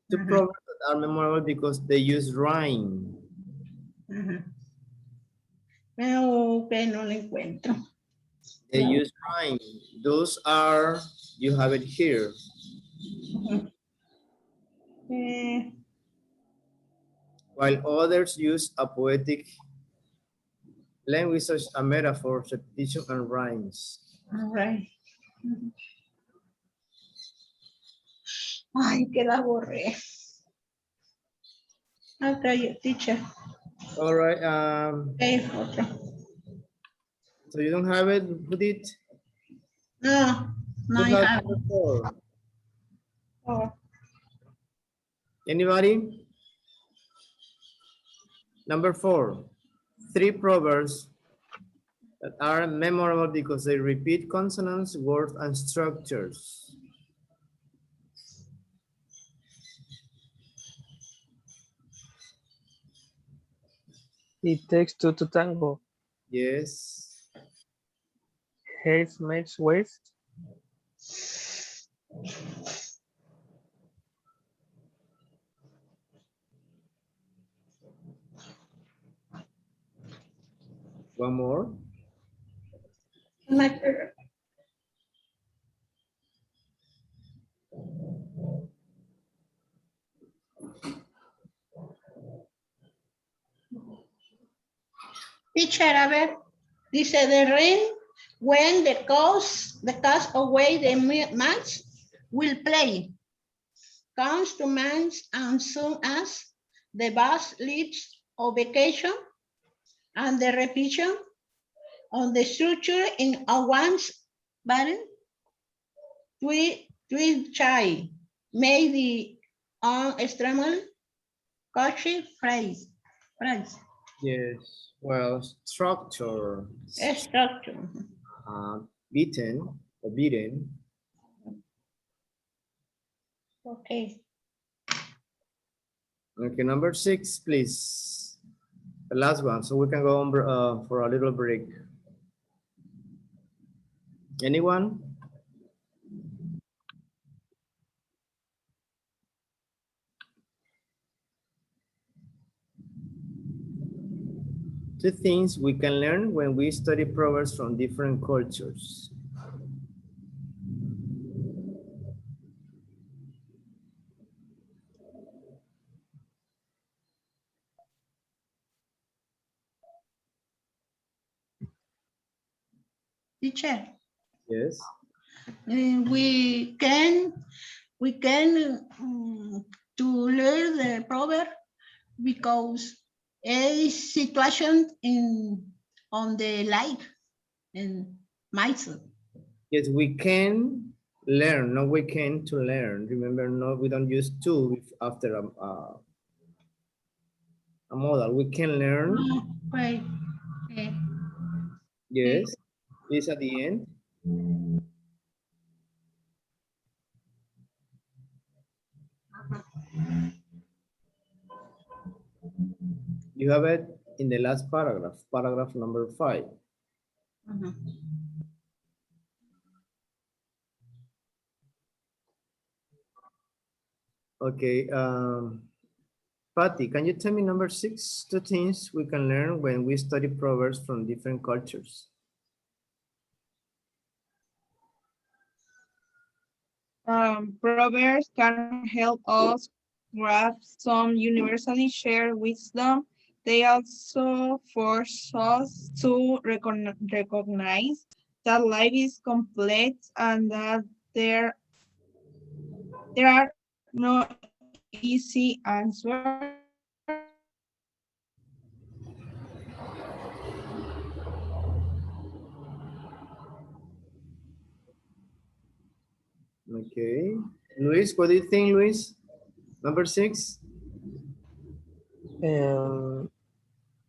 S1: The proverbs that are memorable because they use rhyme.
S6: Que no lo encuentro.
S1: They use rhyme. Those are, you have it here. While others use a poetic language such as metaphors, repetition, and rhymes.
S6: All right. Ay, que la borré. Okay, teacher.
S1: All right.
S6: Okay, otro.
S1: So you don't have it, Judith?
S6: No, no,
S1: Who
S6: I
S1: has
S6: have.
S1: number 4?
S6: Oh.
S1: Anybody? Number 4. 3 proverbs that are memorable because they repeat consonants, words, and structures.
S5: It takes two to tango.
S1: Yes.
S5: Haste makes waste.
S1: One more.
S6: Teacher, a ver, dice the rain when the cast away the match will play. Comes to man's and soon as the bus leaves on vacation and the repetition on the structure in a one's body. Twi chai may the extremely catchy phrase.
S1: Yes. Well, structure.
S6: Structure.
S1: Beaten or beaten.
S6: Okay.
S1: Okay, number 6, please. The last one, so we can go on for a little break. Anyone? Two things we can learn when we study proverbs from different cultures.
S6: Teacher.
S1: Yes.
S6: We can to learn the proverb because a situation on the life and myself.
S1: Yes, we can Learn, no, we can to learn. Remember, no, we don't use to after a modal. We can learn.
S6: Oh, great. Okay.
S1: Yes, is at the end. You have it in the last paragraph, paragraph number 5.
S6: Mhm.
S1: Okay, Patty, can you tell me number 6, 2 things we can learn when we study proverbs from different cultures?
S2: Proverbs can help us grasp some universally shared wisdom. They also force us to recognize that life is complex and that there are no easy answers.
S1: Okay, Luis, what do you think, Luis? Number 6?
S5: And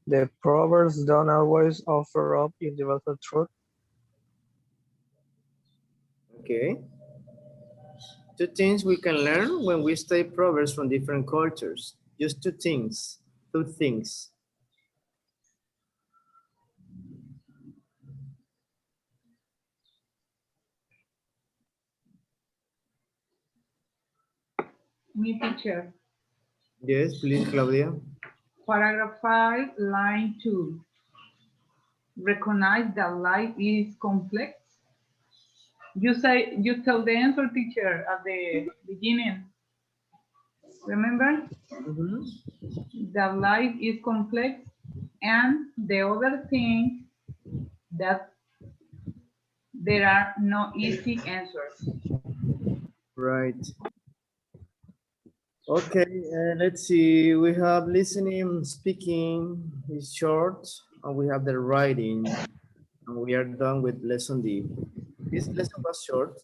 S5: the proverbs don't always offer up universal truth.
S1: Okay. 2 things we can learn when we study proverbs from different cultures. Just 2 things. 2 things.
S4: Me, teacher.
S1: Yes, please, Claudia.
S4: Paragraph 5, line 2. Recognize that life is complex. You tell the answer, teacher, at the beginning. Remember
S1: Mhm.
S4: that life is complex, and the other thing that there are no easy answers.
S1: Right. Okay, let's see. We have listening, speaking is short, and we have the writing, and we are done with lesson D. This lesson was short.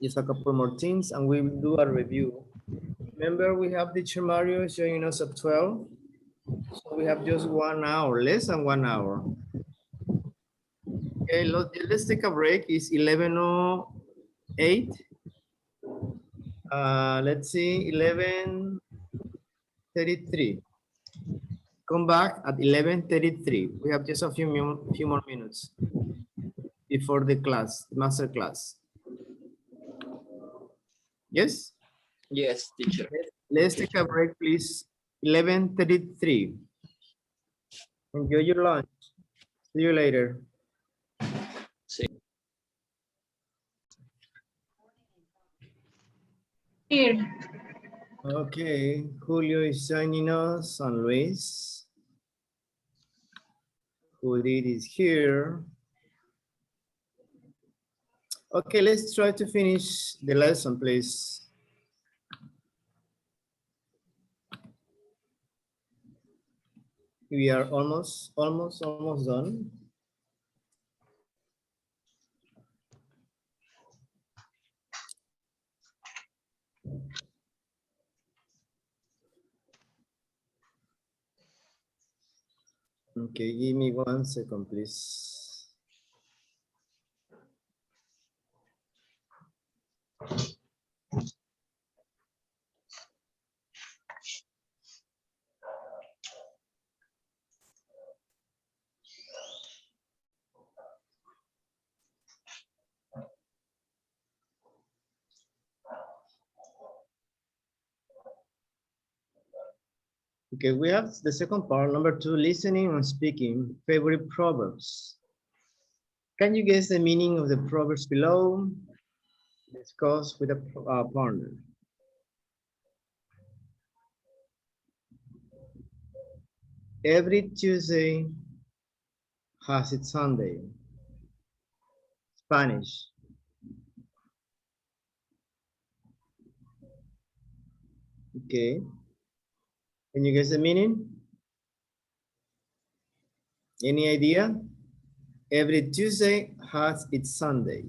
S1: Just a couple more things, and we will do a review. Remember, we have teacher Mario showing us at 12. So we have just 1 hour, less than 1 hour. Okay, let's take a break. It's 11:08. Let's see, 11:33. Come back at 11:33. We have just a few more minutes before the class, master class. Yes?
S9: Yes, teacher.
S1: Let's take a break, please. 11:33. Enjoy your lunch. See you later.
S9: Sí.
S2: Here.
S1: Okay, Julio is joining us, and Luis. Judith is here. Okay, let's try to finish the lesson, please. We are almost done. Okay, give me 1 second, please. Okay, we have the second part, number 2, listening and speaking, favorite proverbs. Can you guess the meaning of the proverbs below? Discuss with a partner. Every Tuesday has its Sunday. Spanish. Okay. Can you guess the meaning? Any idea? Every Tuesday has its Sunday.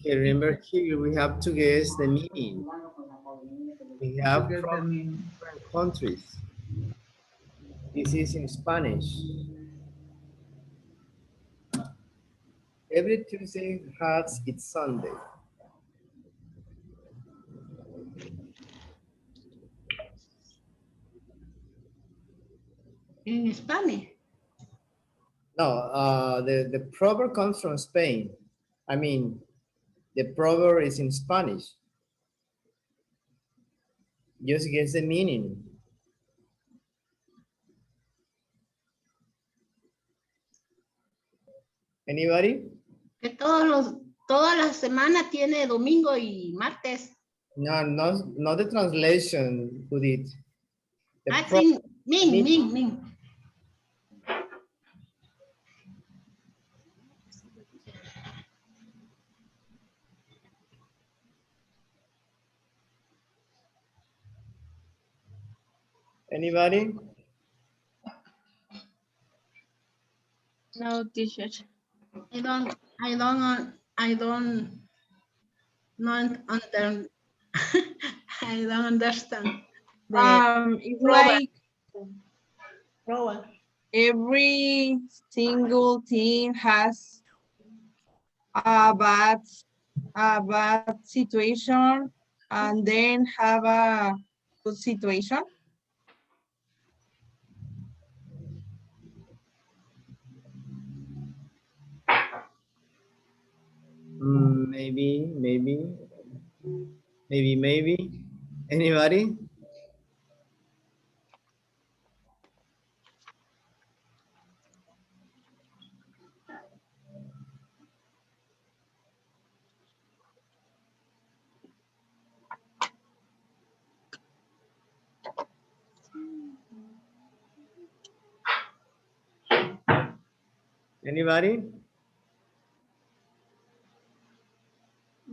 S1: Okay, remember here we have to guess the meaning. We have
S4: Guess the
S1: from
S4: meaning.
S1: different countries. This is in Spanish. Every Tuesday has its Sunday.
S6: In Spanish.
S1: No, the proverb comes from Spain. I mean, the proverb is in Spanish. Just guess the meaning. Anybody?
S6: Que todas las semanas tiene domingo y martes.
S1: No, not the translation, Judith. The
S6: I
S1: proverb
S6: think, mean.
S1: Anybody?
S3: No, teacher.
S6: I don't not under, I don't understand the
S2: It's
S6: proverb.
S2: like
S6: Proverb.
S2: every single team has a bad situation and then have a good situation.
S1: Maybe. Anybody? Anybody?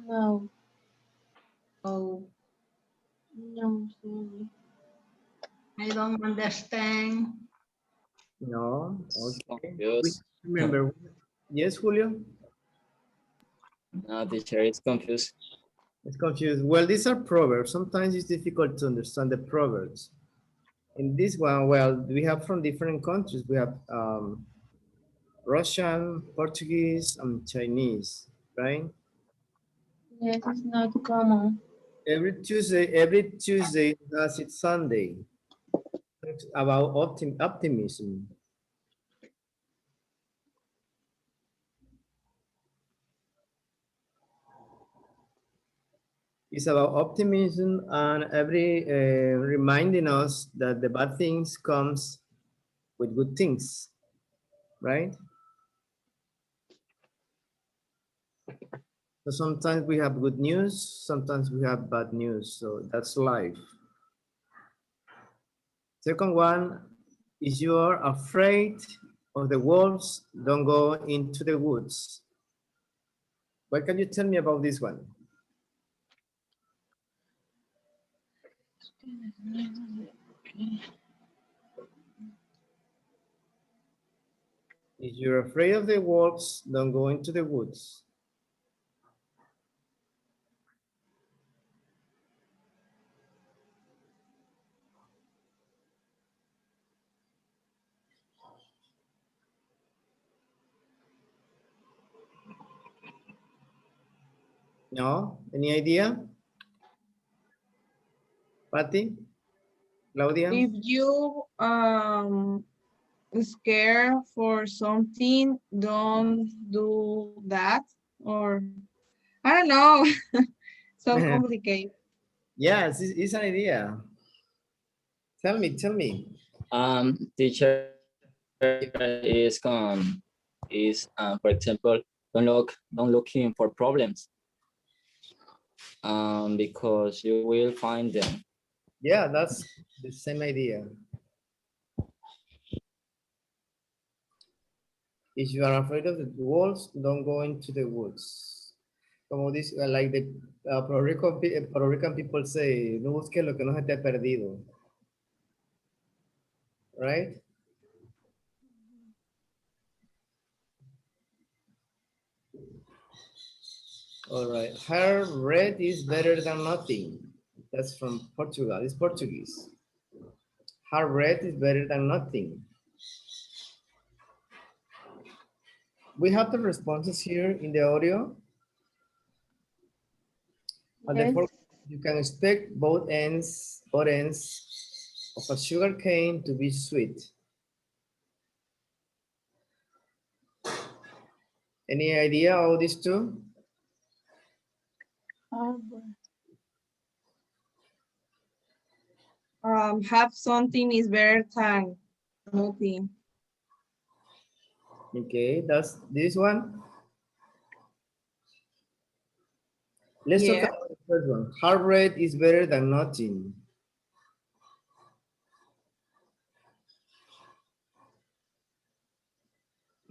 S3: No,
S6: Oh,
S3: no, sorry.
S6: I don't understand.
S1: No. Okay. We
S9: Confused.
S1: remember. Yes, Julio?
S9: No, teacher, it's confused.
S1: It's confused. Well, these are proverbs. Sometimes it's difficult to understand the proverbs. In this one, well, we have from different countries. We have Russian, Portuguese, and Chinese, right?
S3: Yes, it's not common.
S1: Every Tuesday has its Sunday. It's about optimism. It's about optimism and every reminding us that the bad things comes with good things, right? So sometimes we have good news, sometimes we have bad news. So that's life. Second one is you are afraid of the wolves, don't go into the woods. What can you tell me about this one? If you're afraid of the wolves, don't go into the woods. No? Any idea? Patty? Claudia?
S2: If you scared for something, don't do that. Or I don't know. So complicated.
S1: Yes, it's an idea. Tell me.
S9: Teacher for example, don't looking for problems. Because you will find them.
S1: Yeah, that's the same idea. If you are afraid of the wolves, don't go into the woods. Como this, like the Puerto Rican people say, no busques lo que no se te ha perdido. Right? All right. Her red is better than nothing. That's from Portugal. It's Portuguese. Her red is better than nothing. We have the responses here in the audio. And
S2: Yes.
S1: therefore, you can expect both ends of a sugar cane to be sweet. Any idea how these two?
S2: Have something is better than nothing.
S1: Okay, that's this one. Let's talk
S2: Yeah.
S1: about the first one. Hard red is better than nothing.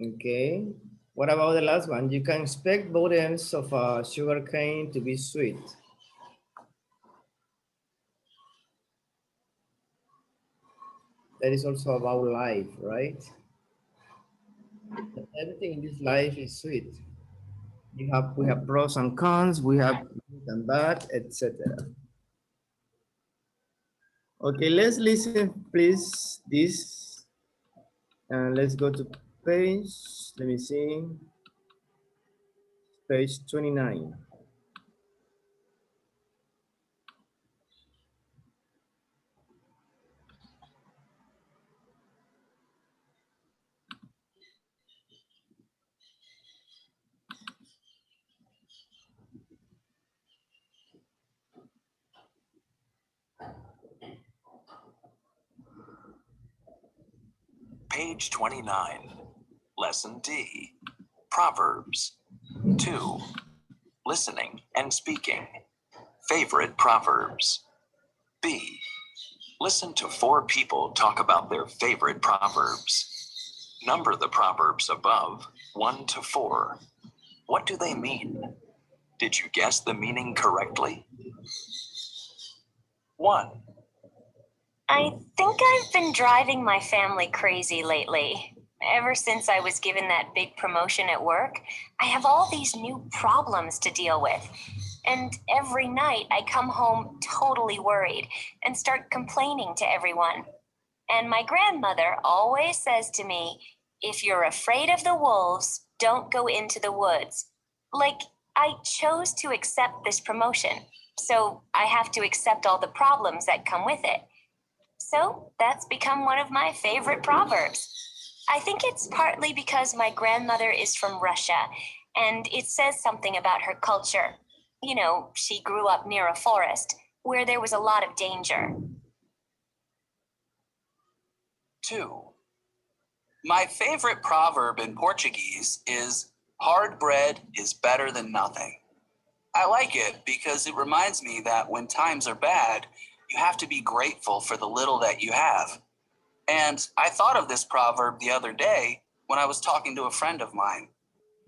S1: Okay. What about the last one? You can expect both ends of a sugar cane to be sweet. That is also about life, right? Everything in this life is sweet. We have pros and cons, we have good and bad, etc. Okay, let's listen, please. This and let's go to page. Let me see. Page 29.
S7: Page 29, Lesson D, Proverbs. 2. Listening and speaking. Favorite Proverbs. B. Listen to 4 people talk about their favorite Proverbs. Number the Proverbs above, 1 to 4. What do they mean? Did you guess the meaning correctly? 1.
S8: I think I've been driving my family crazy lately. Ever since I was given that big promotion at work, I have all these new problems to deal with. And every night I come home totally worried and start complaining to everyone. And my grandmother always says to me, if you're afraid of the wolves, don't go into the woods. Like, I chose to accept this promotion, so I have to accept all the problems that come with it. So that's become one of my favorite proverbs. I think it's partly because my grandmother is from Russia, and it says something about her culture. You know, she grew up near a forest where there was a lot of danger.
S7: 2. My favorite proverb in Portuguese is hard bread is better than nothing. I like it because it reminds me that when times are bad, you have to be grateful for the little that you have. And I thought of this proverb the other day when I was talking to a friend of mine.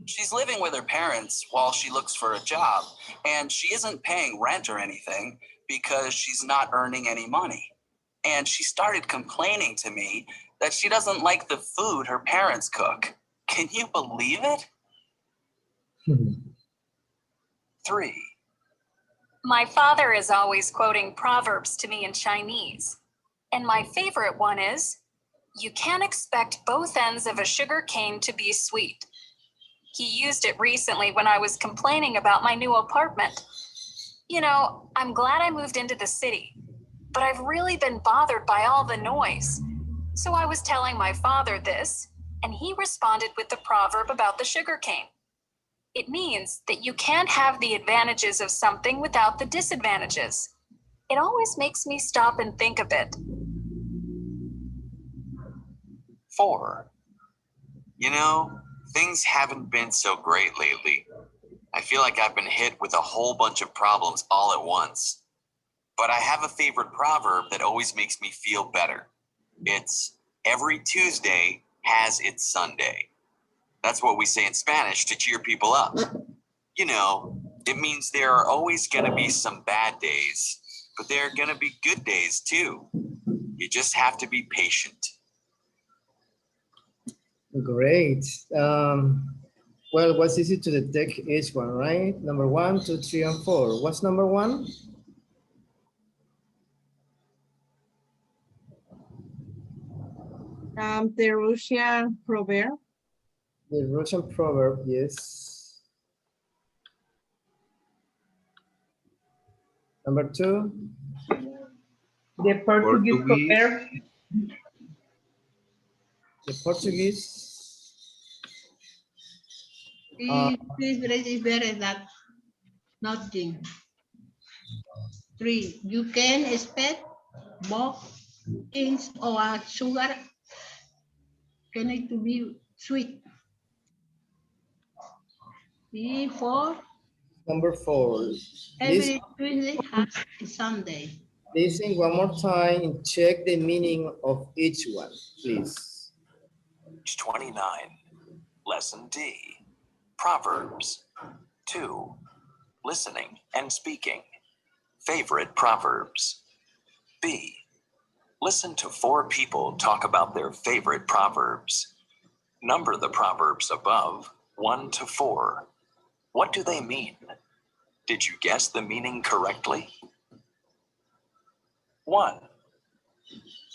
S7: She's living with her parents while she looks for a job, and she isn't paying rent or anything because she's not earning any money. And she started complaining to me that she doesn't like the food her parents cook. Can you believe it? 3.
S10: My father is always quoting Proverbs to me in Chinese. And my favorite one is, you can't expect both ends of a sugar cane to be sweet. He used it recently when I was complaining about my new apartment. You know, I'm glad I moved into the city, but I've really been bothered by all the noise. So I was telling my father this, and he responded with the proverb about the sugar cane. It means that you can't have the advantages of something without the disadvantages. It always makes me stop and think a bit.
S7: 4. You know, things haven't been so great lately. I feel like I've been hit with a whole bunch of problems all at once. But I have a favorite proverb that always makes me feel better. It's every Tuesday has its Sunday. That's what we say in Spanish to cheer people up. You know, it means there are always going to be some bad days, but there are going to be good days too. You just have to be patient.
S1: Great. Well, what's easy to detect each one, right? Number 1, 2, 3, and 4. What's number 1?
S2: The Russian proverb.
S1: The Russian proverb, yes. Number 2.
S4: The Portuguese proverb.
S1: The Portuguese.
S6: This bread is better than nothing. 3. You can expect both things or sugar can it to be sweet. 4.
S1: Number 4.
S6: Every Tuesday has a Sunday.
S1: Listen one more time and check the meaning of each one, please.
S7: Page 29. Lesson D. Proverbs. 2. Listening and speaking. Favorite proverbs. B. Listen to 4 people talk about their favorite proverbs. Number the proverbs above 1 to 4. What do they mean? Did you guess the meaning correctly? 1.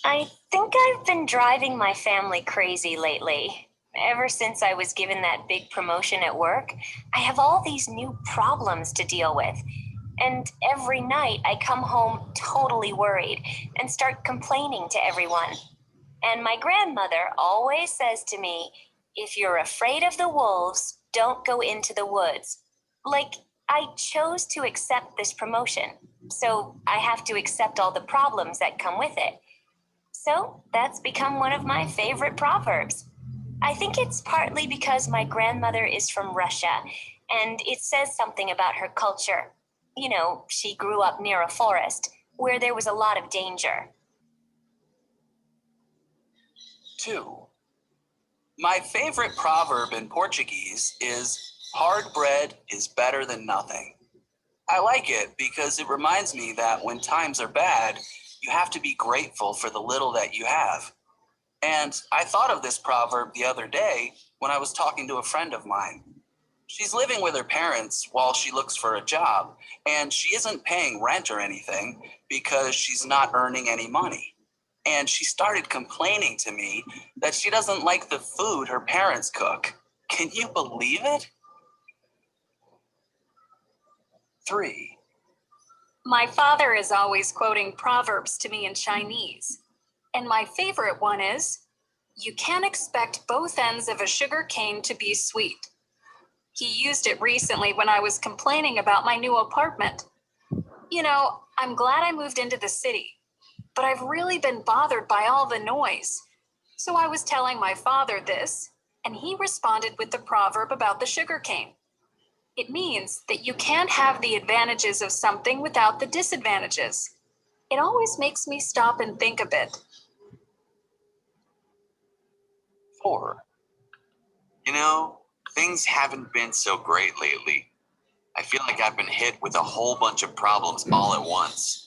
S8: I think I've been driving my family crazy lately. Ever since I was given that big promotion at work, I have all these new problems to deal with. And every night I come home totally worried and start complaining to everyone. And my grandmother always says to me, if you're afraid of the wolves, don't go into the woods. Like, I chose to accept this promotion, so I have to accept all the problems that come with it. So that's become one of my favorite proverbs. I think it's partly because my grandmother is from Russia, and it says something about her culture. You know, she grew up near a forest where there was a lot of danger.
S7: 2. My favorite proverb in Portuguese is hard bread is better than nothing. I like it because it reminds me that when times are bad, you have to be grateful for the little that you have. And I thought of this proverb the other day when I was talking to a friend of mine. She's living with her parents while she looks for a job, and she isn't paying rent or anything because she's not earning any money. And she started complaining to me that she doesn't like the food her parents cook. Can you believe it? 3.
S10: My father is always quoting Proverbs to me in Chinese. And my favorite one is, you can't expect both ends of a sugar cane to be sweet. He used it recently when I was complaining about my new apartment. You know, I'm glad I moved into the city, but I've really been bothered by all the noise. So I was telling my father this, and he responded with the proverb about the sugar cane. It means that you can't have the advantages of something without the disadvantages. It always makes me stop and think a bit.
S7: 4. You know, things haven't been so great lately. I feel like I've been hit with a whole bunch of problems all at once.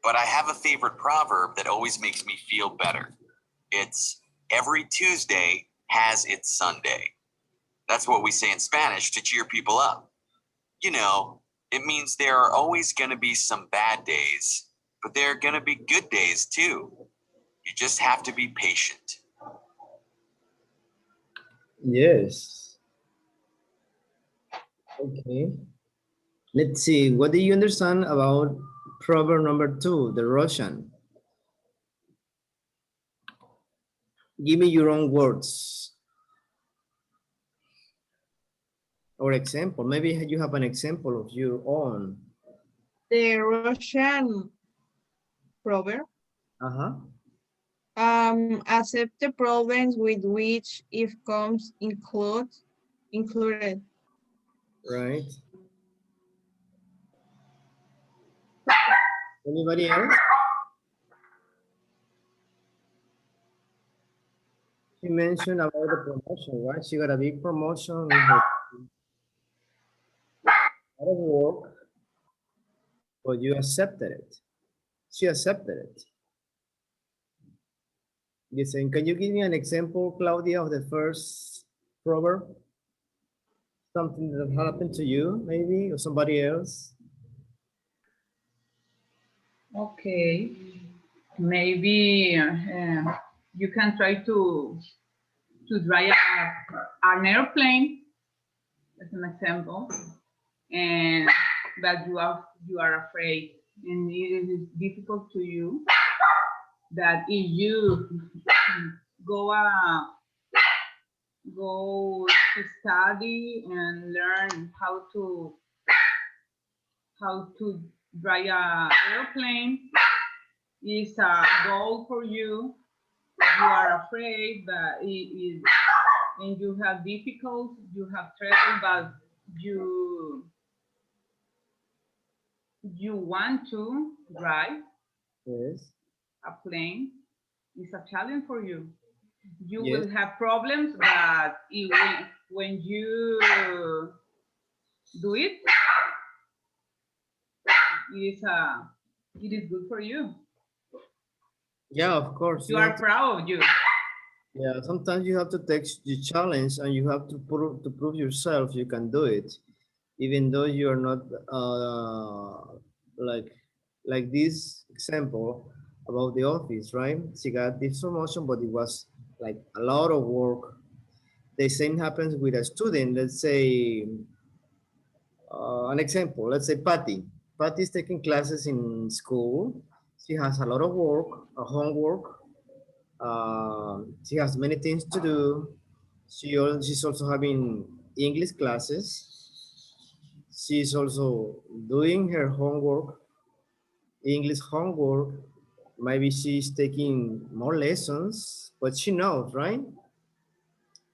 S7: But I have a favorite proverb that always makes me feel better. It's every Tuesday has its Sunday. That's what we say in Spanish to cheer people up. You know, it means there are always going to be some bad days, but there are going to be good days too. You just have to be patient.
S1: Yes. Okay. Let's see. What do you understand about proverb number 2, the Russian? Give me your own words. Or example. Maybe you have an example of your own.
S2: The Russian proverb. Accept the problems with which if comes included.
S1: Right. Anybody else? She mentioned about the promotion, right? She got a big promotion in her out of work, but you accepted it. She accepted it. Listen, can you give me an example, Claudia, of the first proverb? Something that happened to you, maybe, or somebody else?
S4: Okay. Maybe you can try to drive an airplane, as an example, and but you are afraid, and it is difficult to you. That if you go go to study and learn how to drive an airplane is a goal for you. You are afraid, but it is, and you have difficult, you have trouble, but you want to drive
S1: Yes.
S4: a plane. It's a challenge for you. You
S1: Yes.
S4: will have problems, but when you do it, it is good for you.
S1: Yeah, of course.
S4: You are proud of you.
S1: Yeah, sometimes you have to take the challenge and you have to prove yourself you can do it, even though you are not like this example about the office, right? She got this promotion, but it was like a lot of work. The same happens with a student. Let's say an example. Let's say Patty. Patty is taking classes in school. She has a lot of work, homework. She has many things to do. She's also having English classes. She's also doing her homework, English homework. Maybe she's taking more lessons, but she knows, right?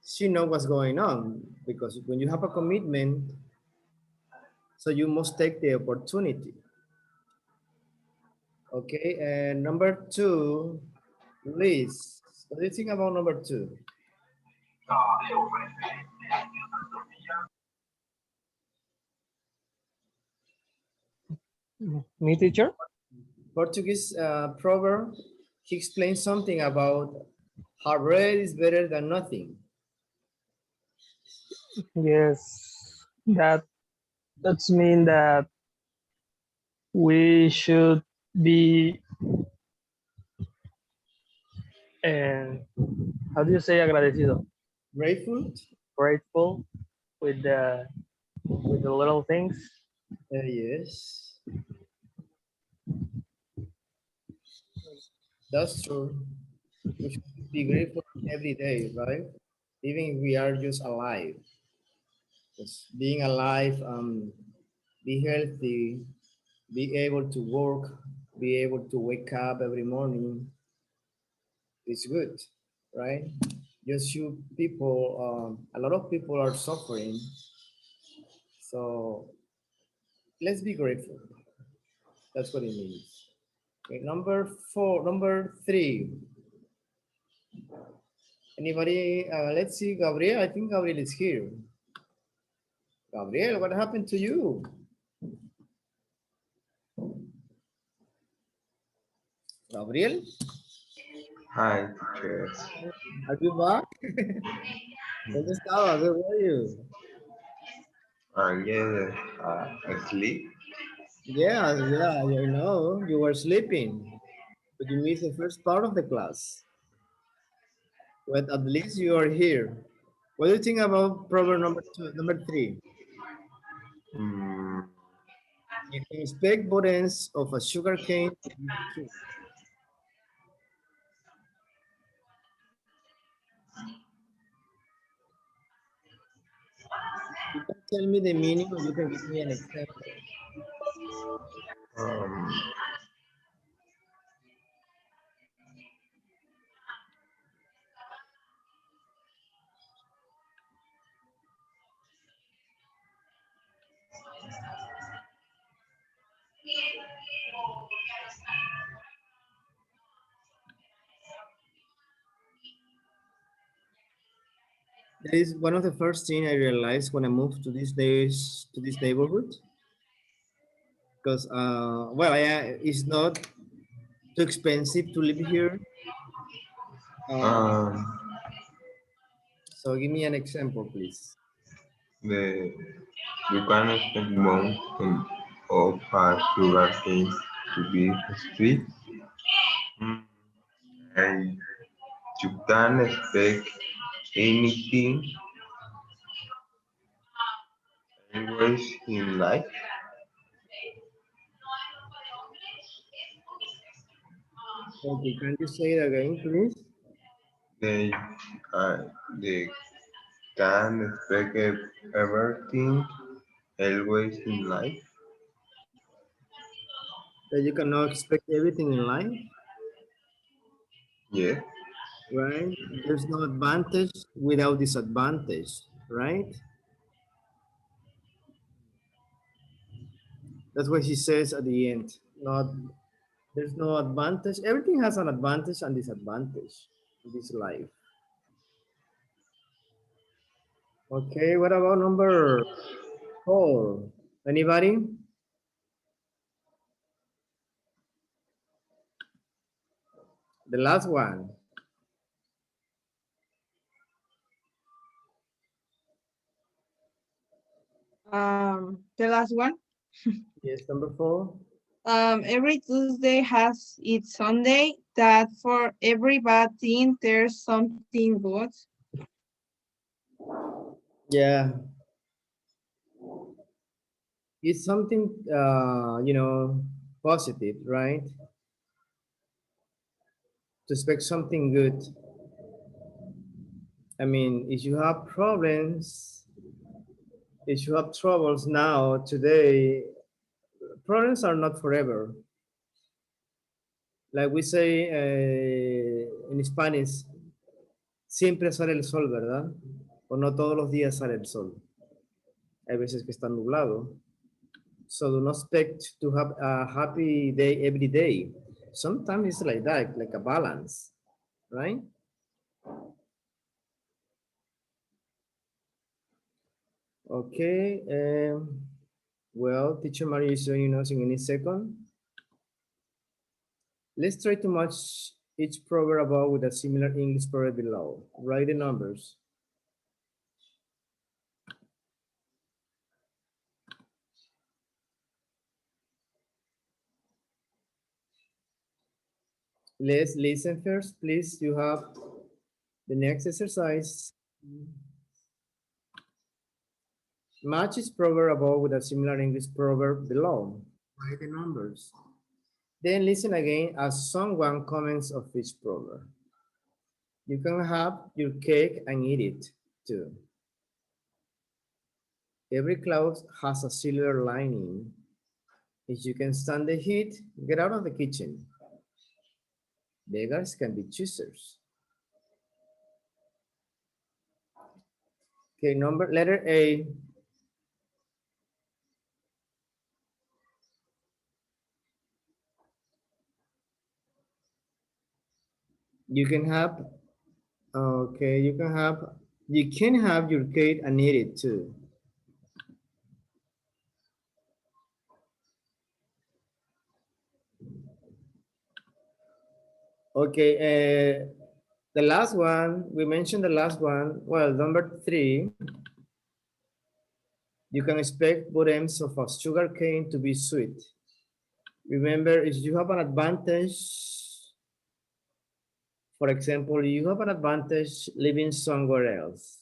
S1: She knows what's going on because when you have a commitment, so you must take the opportunity. Okay, and number two, Liz, what do you think about number two?
S5: Me, teacher?
S1: Portuguese proverb, he explains something about how bread is better than nothing.
S5: Yes, that's mean that we should be how do you say agradecido?
S1: Grateful?
S5: Grateful with the little things.
S1: Yes, that's true. We should be grateful every day, right? Even if we are just alive. Just being alive, be healthy, be able to work, be able to wake up every morning. It's good, right? Just you people, a lot of people are suffering. So let's be grateful. That's what it means. Okay, number three. Anybody? Let's see, Gabriel. I think Gabriel is here. Gabriel, what happened to you? Gabriel,
S11: Hi, teachers.
S1: are you back? ¿Dónde estabas? Where were you?
S11: Yeah, asleep.
S1: Yeah, I know. You were sleeping, but you missed the first part of the class. But at least you are here. What do you think about proverb number three?
S11: Mm,
S1: You can expect both ends of a sugar cane to be true. You can tell me the meaning or you can give me an example.
S11: um,
S1: That is one of the first thing I realized when I moved to these days to this neighborhood. Because well, it's not too expensive to live here. Uh,
S11: um,
S1: so give me an example, please.
S11: The you can spend months of sugar things to be sweet. Mm, And you can expect anything always in life.
S1: Okay, can you say it again, please?
S11: They, uh, they can expect everything always in life.
S1: That you cannot expect everything in life,
S11: Yeah.
S1: right? There's no advantage without disadvantage, right? That's what he says at the end. Not there's no advantage. Everything has an advantage and disadvantage in this life. Okay, what about number 4? Anybody? The last one.
S2: The last one.
S1: Yes, number 4.
S2: Every Tuesday has its Sunday. That for every bad thing there's something good.
S1: Yeah, it's something positive, right? To expect something good. I mean, if you have problems, if you have troubles now, today, problems are not forever. Like we say in Spanish, siempre sale el sol, ¿verdad? O no todos los días sale el sol. Hay veces que está nublado. So do not expect to have a happy day every day. Sometimes it's like that, like a balance, right? Okay. Well, teacher Maria is joining us in any second. Let's try to match each proverb above with a similar English proverb below. Write the numbers. Let's listen first, please. You have the next exercise. Match each proverb above with a similar English proverb below. Write the numbers. Then listen again as someone comments of each proverb. You can have your cake and eat it too. Every cloud has a silver lining. If you can stand the heat, get out of the kitchen. Beggars can be choosers. Okay, letter A. You can have, okay, you can have your cake and eat it too. Okay, the last one, we mentioned the last one. Well, number 3, you can expect both ends of a sugar cane to be sweet. Remember, if you have an advantage, for example, you have an advantage living somewhere else.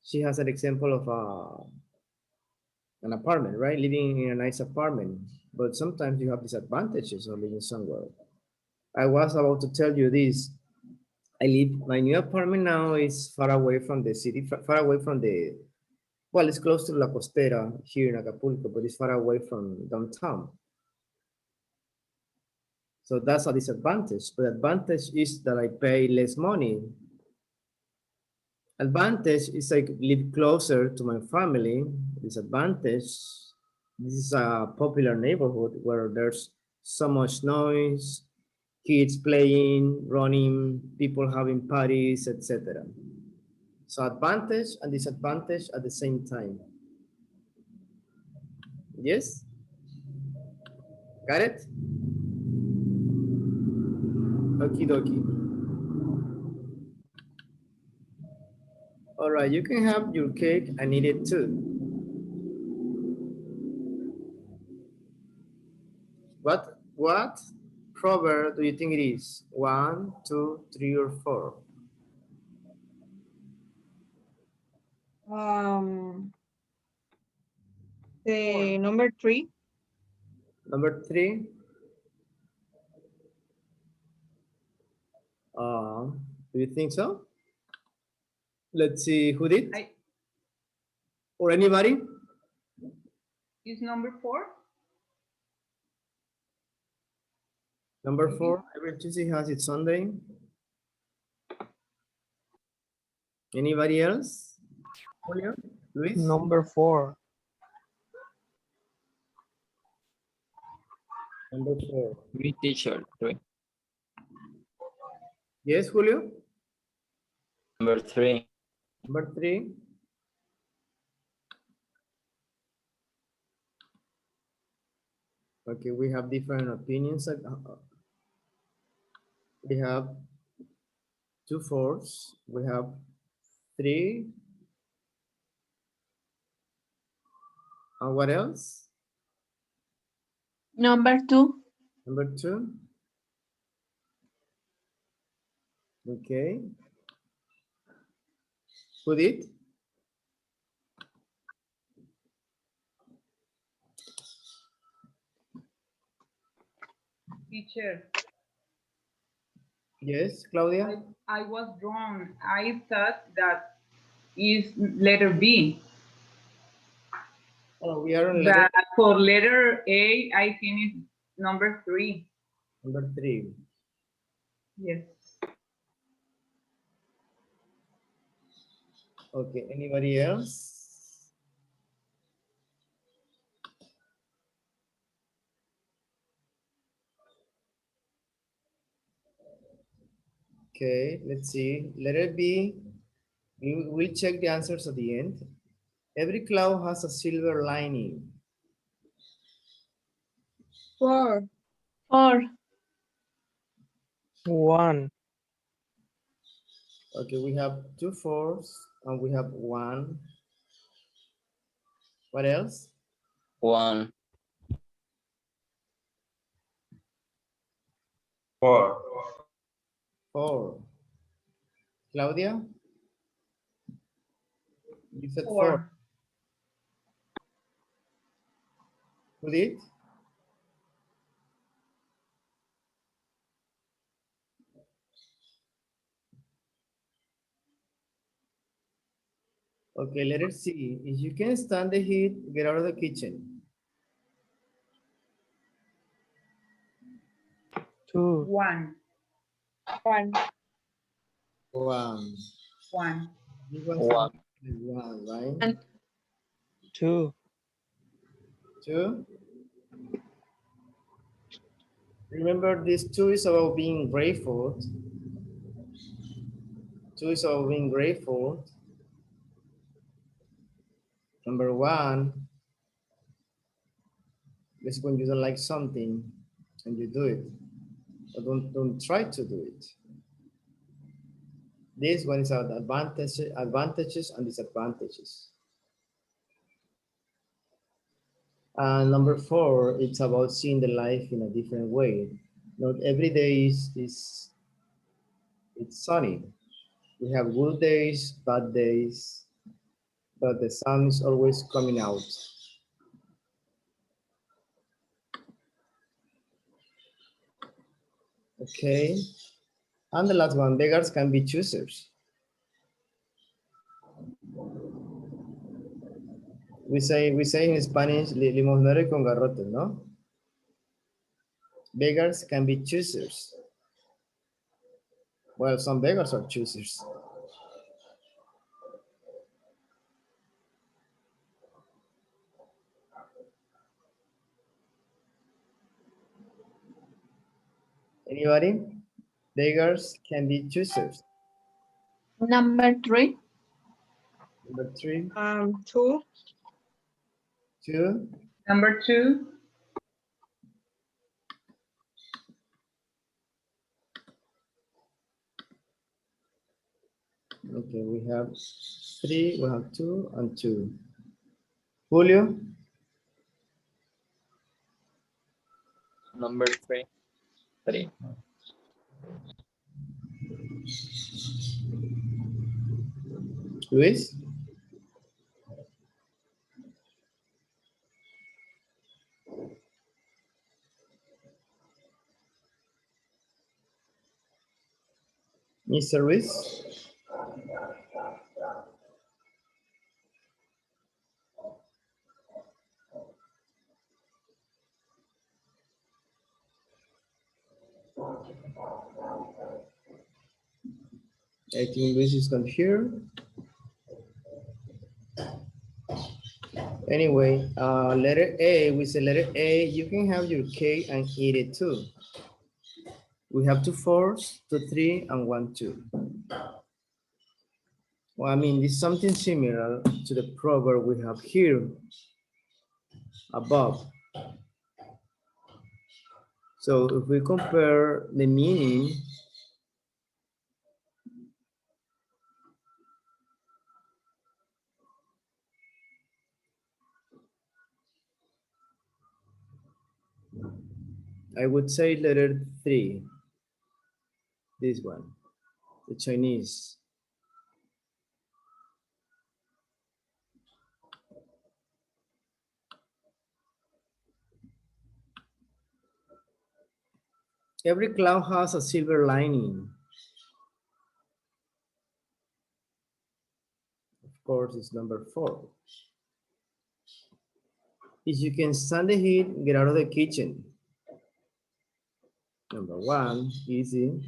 S1: She has an example of an apartment, right? Living in a nice apartment. But sometimes you have disadvantages of living somewhere. I was about to tell you this. My new apartment now is far away from the city, far away from well, it's close to La Costera here in Acapulco, but it's far away from downtown. So that's a disadvantage. But advantage is that I pay less money. Advantage is I live closer to my family. Disadvantage, this is a popular neighborhood where there's so much noise, kids playing, running, people having parties, etc. So advantage and disadvantage at the same time. Yes? Got it? Okie dokie. All right. right, you can have your cake and eat it too. What proverb do you think it is? 1, 2, 3, or 4?
S2: The number 3.
S1: Number 3. Do you think so? Let's see who did. Or anybody?
S4: Is number 4?
S1: Number 4. Every Tuesday has its Sunday. Anybody else? Julio? Luis?
S5: Number 4.
S1: Number 4.
S9: Me, teacher. 3.
S1: Yes, Julio?
S9: Number 3.
S1: Number 3. Okay, we have different opinions. We have 2 4s. We have 3. And what else?
S3: Number 2.
S1: Number 2. Okay. Who did?
S4: Teacher.
S1: Yes, Claudia?
S4: I was wrong. I thought that is letter B.
S1: Oh, we are on letter.
S4: But for letter A, I think it's number 3.
S1: Number 3.
S4: Yes.
S1: Okay, anybody else? Okay, let's see. Letter B. We'll check the answers at the end. Every cloud has a silver lining.
S2: 4.
S3: 4.
S5: 1.
S1: Okay, we have 2 4s and we have 1. What else?
S9: 1.
S11: 4.
S1: 4. Claudia? You said 4.
S4: 4.
S1: Who did? Okay, letter C. If you can stand the heat, get out of the kitchen.
S5: 2.
S4: 1.
S2: 1.
S1: 1.
S4: 1.
S1: You want
S9: 1.
S1: 1, right?
S3: And
S5: 2.
S1: 2. Remember, this 2 is about being grateful. 2 is about being grateful. Number 1 is when you don't like something and you do it. Or don't try to do it. This one is about advantages and disadvantages. And number 4, it's about seeing the life in a different way. Not every day it's sunny. We have good days, bad days, but the sun is always coming out. Okay. And the last one, beggars can be choosers. We say in Spanish, limosnero con garrote, no? Beggars can be choosers. Well, some beggars are choosers. Anybody? Beggars can be choosers.
S3: number 3.
S1: Number 3.
S2: 2.
S1: 2.
S4: Number 2.
S1: Okay, we have 3, we have 2 and 2. Julio,
S9: Number 3. 3.
S1: Luis, Mr. Luis. I think Luis is not here. Anyway, letter A, with the letter A, you can have your cake and eat it too. We have 2 4s, 2 3, and 1 2. Well, I mean, it's something similar to the proverb we have here above. So if we compare the meaning, I would say letter 3, this one, the Chinese. Every cloud has a silver lining. Of course, it's number 4. If you can stand the heat, get out of the kitchen. Number 1, easy.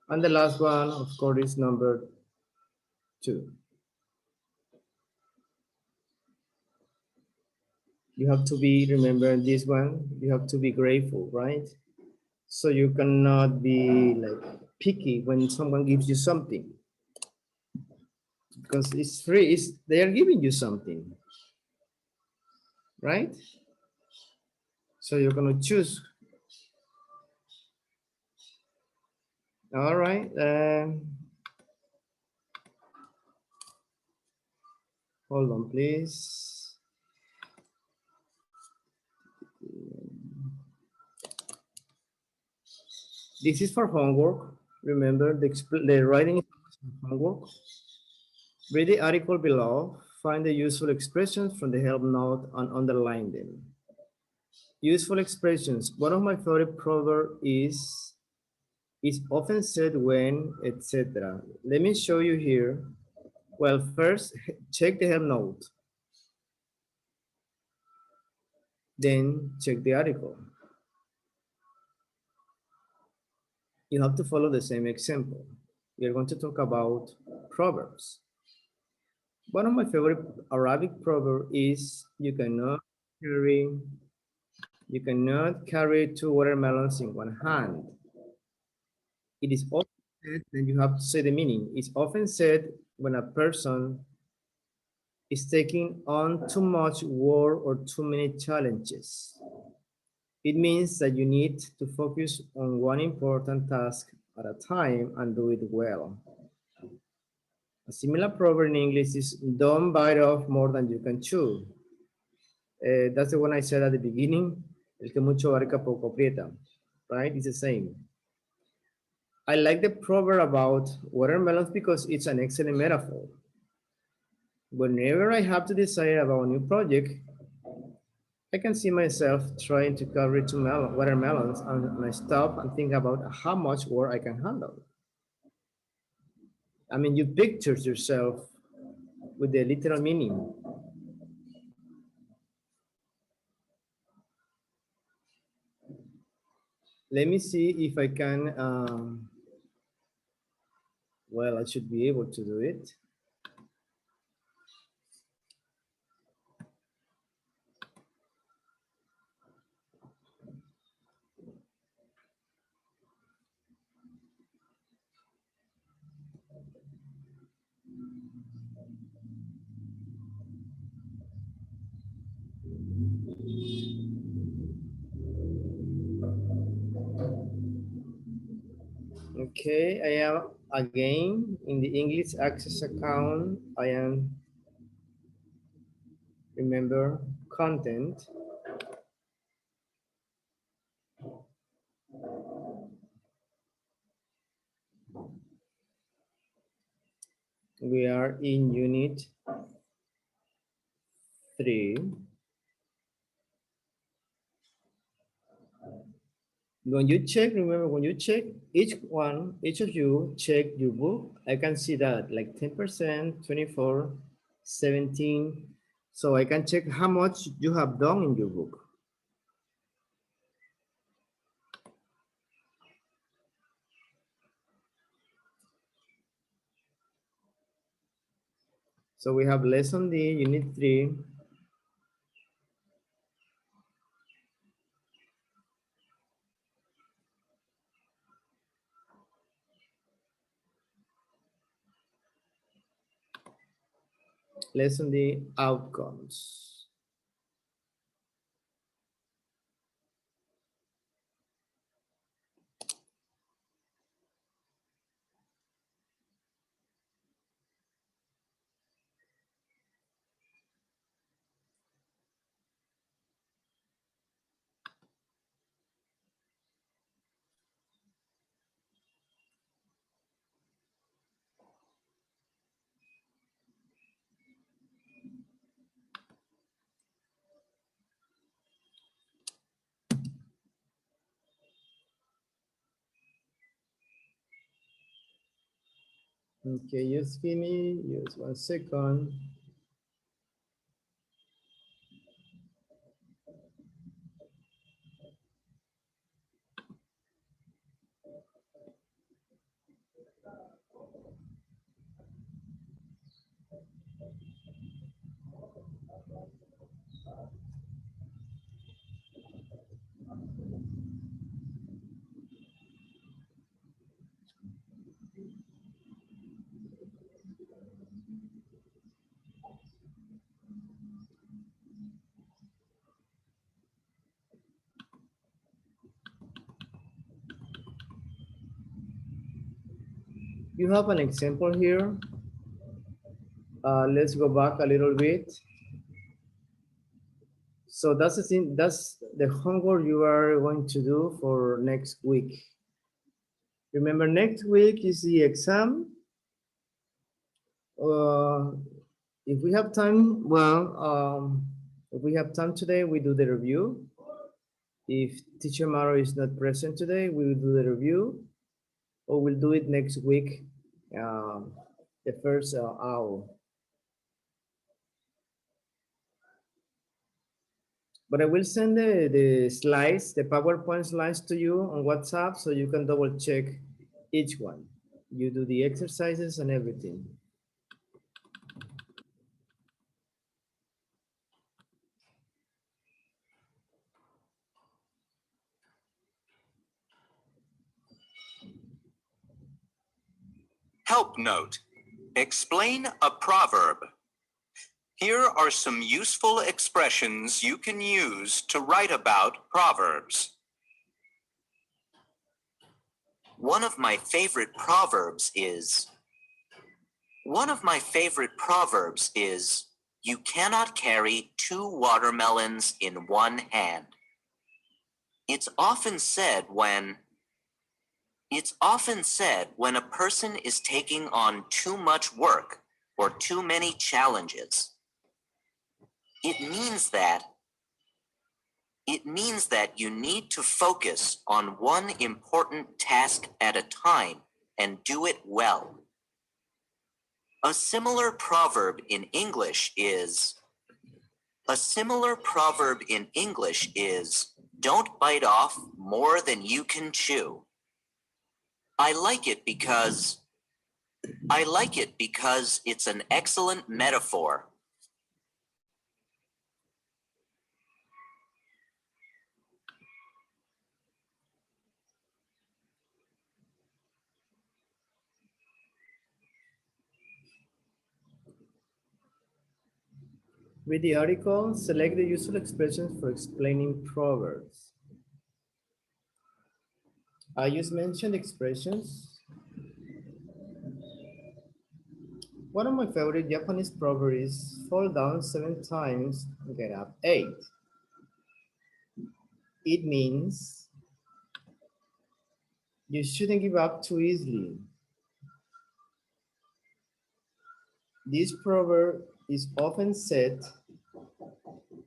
S1: And the last one, of course, is number 2. You have to be, remember this one, you have to be grateful, right? So you cannot be like picky when someone gives you something. Because it's free, they are giving you something, right? So you're gonna choose. All right. Hold on, please. This is for homework. Remember, the writing is homework. Read the article below. Find the useful expressions from the help note and underline them. Useful expressions. One of my favorite proverbs is often said when, etc. Let me show you here. Well, first, check the help note. Then check the article. You have to follow the same example. We are going to talk about Proverbs. One of my favorite Arabic proverbs is you cannot carry 2 watermelons in one hand. It is often said, and you have to say the meaning. It's often said when a person is taking on too much work or too many challenges. It means that you need to focus on one important task at a time and do it well. A similar proverb in English is don't bite off more than you can chew. That's the one I said at the beginning. El que mucho abarca poco aprieta, right? It's the same. I like the proverb about watermelons because it's an excellent metaphor. Whenever I have to decide about a new project, I can see myself trying to carry 2 watermelons and I stop and think about how much work I can handle. I mean, you picture yourself with the literal meaning. Let me see if I can, well, I should be able to do it. Okay, Again, in the English Access account, I am, remember, content. We are in unit 3. When you check, remember, when you check each of you check your book, I can see that like 10%, 24, 17. So I can check how much you have done in your book. So we have lesson D, unit 3. Lesson D, outcomes. Okay, just give me just 1 second. You have an example here. Let's go back a little bit. So that's the thing, that's the homework you are going to do for next week. Remember, next week is the exam. If we have time, well, if we have time today, we do the review. If teacher Maro is not present today, we will do the review, or we'll do it next week, the first hour. But I will send the slides, the PowerPoint slides to you on WhatsApp so you can double check each one. You do the exercises and everything.
S7: Help note. Explain a proverb. Here are some useful expressions you can use to write about proverbs. One of my favorite proverbs is, you cannot carry 2 watermelons in one hand. It's often said when a person is taking on too much work or too many challenges. It means that you need to focus on one important task at a time and do it well. A similar proverb in English is, don't bite off more than you can chew. I like it because it's an excellent metaphor.
S1: Read the article, select the useful expressions for explaining proverbs. I just mentioned expressions. One of my favorite Japanese proverbs is fall down 7 times, get up 8. It means you shouldn't give up too easily. This proverb is often said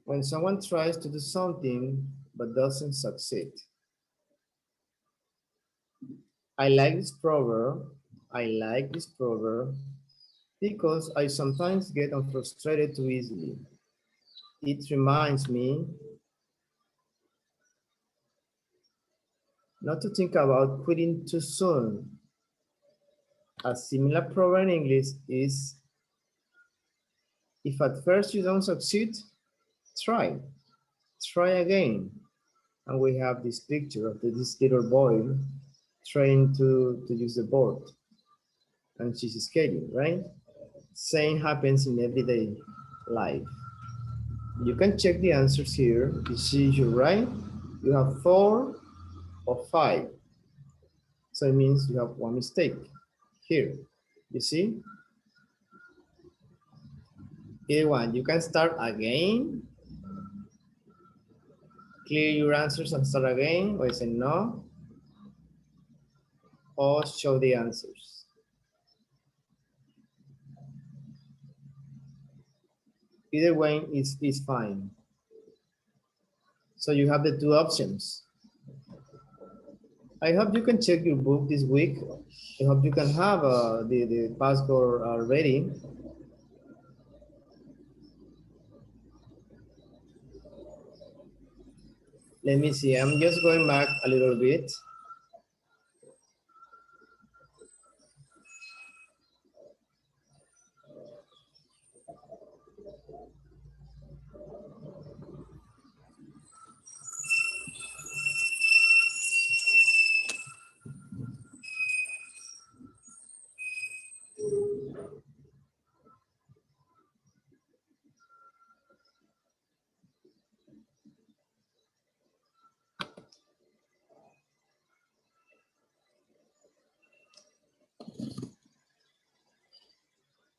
S1: when someone tries to do something but doesn't succeed. I like this proverb. I like this proverb because I sometimes get frustrated too easily. It reminds me not to think about quitting too soon. A similar proverb in English is, if at first you don't succeed, try. Try again. And we have this picture of this little boy trying to use the board. And she's skating, right? Same happens in everyday life. You can check the answers here. You see you're right. You have 4 or 5. So it means you have one mistake here. You see? Either one, you can start again, clear your answers and start again, or say no, or show the answers. Either way is fine. So you have the 2 options. I hope you can check your book this week. I hope you can have the password ready. Let me see, I'm just going back a little bit.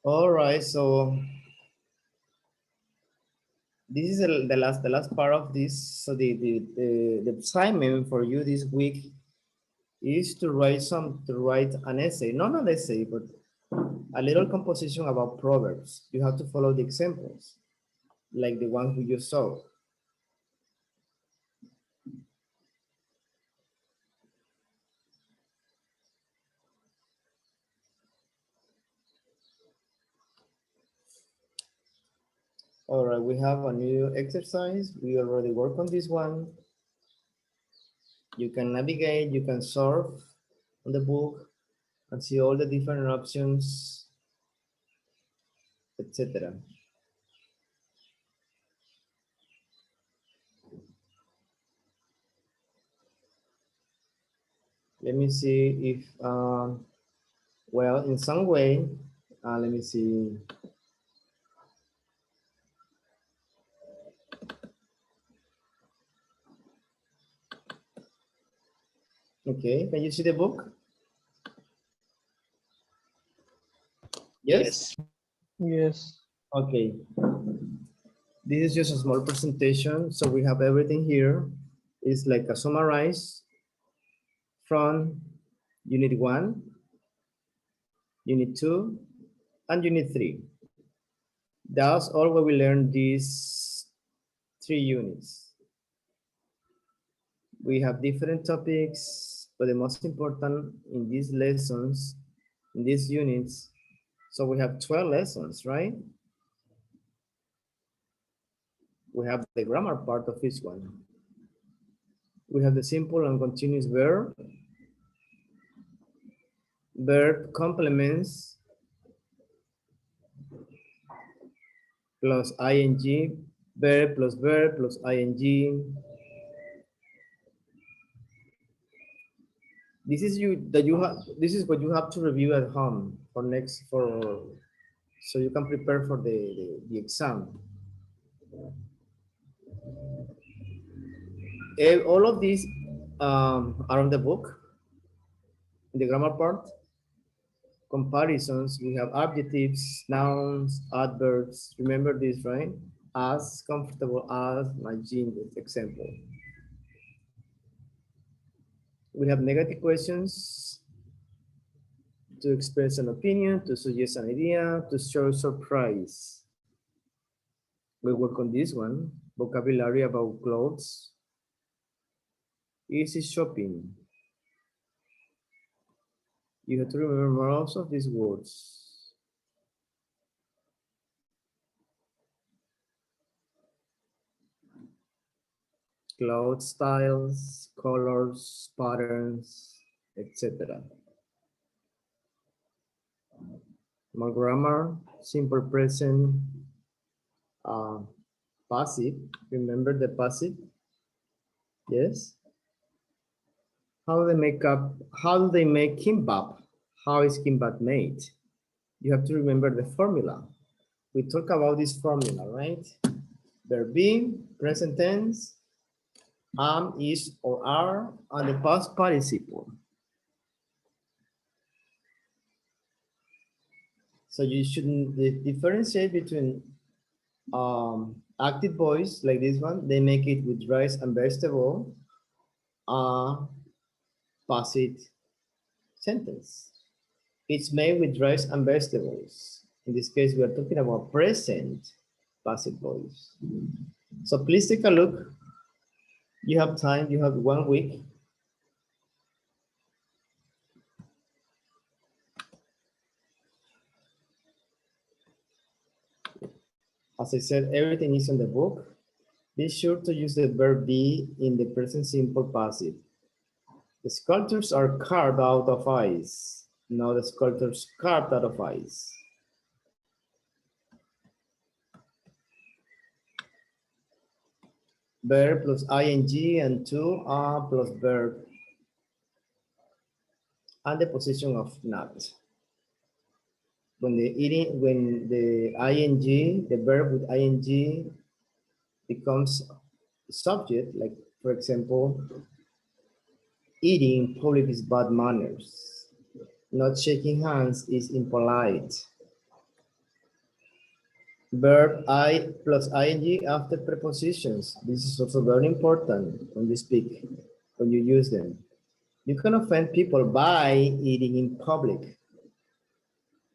S1: All right, so this is the last part of this. So the assignment for you this week is to write an essay, not an essay, but a little composition about proverbs. You have to follow the examples, like the one we just saw. All right, we have a new exercise. We already worked on this one. You can navigate, you can surf on the book and see all the different options, etc. Let me see if, well, in some way, let me see. Okay, can you see the book? Yes?
S5: Yes.
S1: Okay. This is just a small presentation. So we have everything here. It's like a summarize from Unit 1, Unit 2, and Unit 3. That's all what we learned these 3 units. We have different topics, but the most important in these lessons, in these units, so we have 12 lessons, right? We have the grammar part of each one. We have the simple and continuous verb, verb complements, plus ing, verb plus ing. This is this is what you have to review at home so you can prepare for the exam. All of these are on the book, in the grammar part. Comparisons, we have adjectives, nouns, adverbs. Remember this, right? As comfortable as, my jeans, example. We have negative questions to express an opinion, to suggest an idea, to show surprise. We work on this one. Vocabulary about clothes. Easy shopping. You have to remember most of these words. Cloth styles, colors, patterns, etc. More grammar, simple present, passive. Remember the passive? Yes. How do they make up? How do they make kimbap? How is kimbap made? You have to remember the formula. We talk about this formula, right? Verb be, present tense, am, is, or are, and the past participle. So you shouldn't differentiate between active voice like this one. They make it with rice and vegetable. Passive sentence. It's made with rice and vegetables. In this case, we are talking about present passive voice. So please take a look. You have time, you have 1 week. As I said, everything is in the book. Be sure to use the verb be in the present simple passive. The sculptures are carved out of ice. No, the sculptures carved out of ice. Verb plus ing and to are plus verb. And the position of not. When the ing, the verb with ing becomes subject, like for example, eating in public is bad manners. Not shaking hands is impolite. Verb I plus ing after prepositions. This is also very important when you speak, when you use them. You can offend people by eating in public.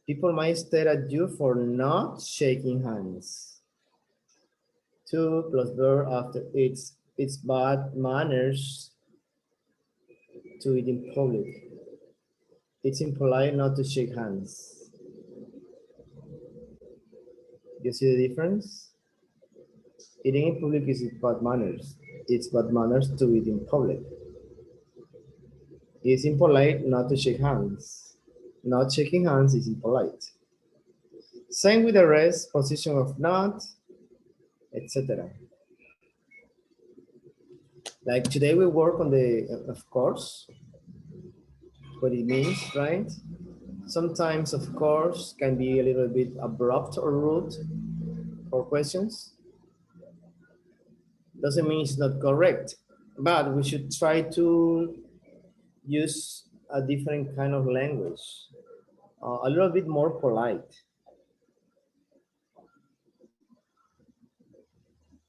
S1: People might stare at you for not shaking hands. To plus verb after it's bad manners to eat in public. It's impolite not to shake hands. You see the difference? Eating in public is bad manners. It's bad manners to eat in public. It's impolite not to shake hands. Not shaking hands is impolite. Same with the rest, position of not, etc. Like today we work on the, of course, what it means, right? Sometimes, of course, can be a little bit abrupt or rude for questions. Doesn't mean it's not correct, but we should try to use a different kind of language, a little bit more polite.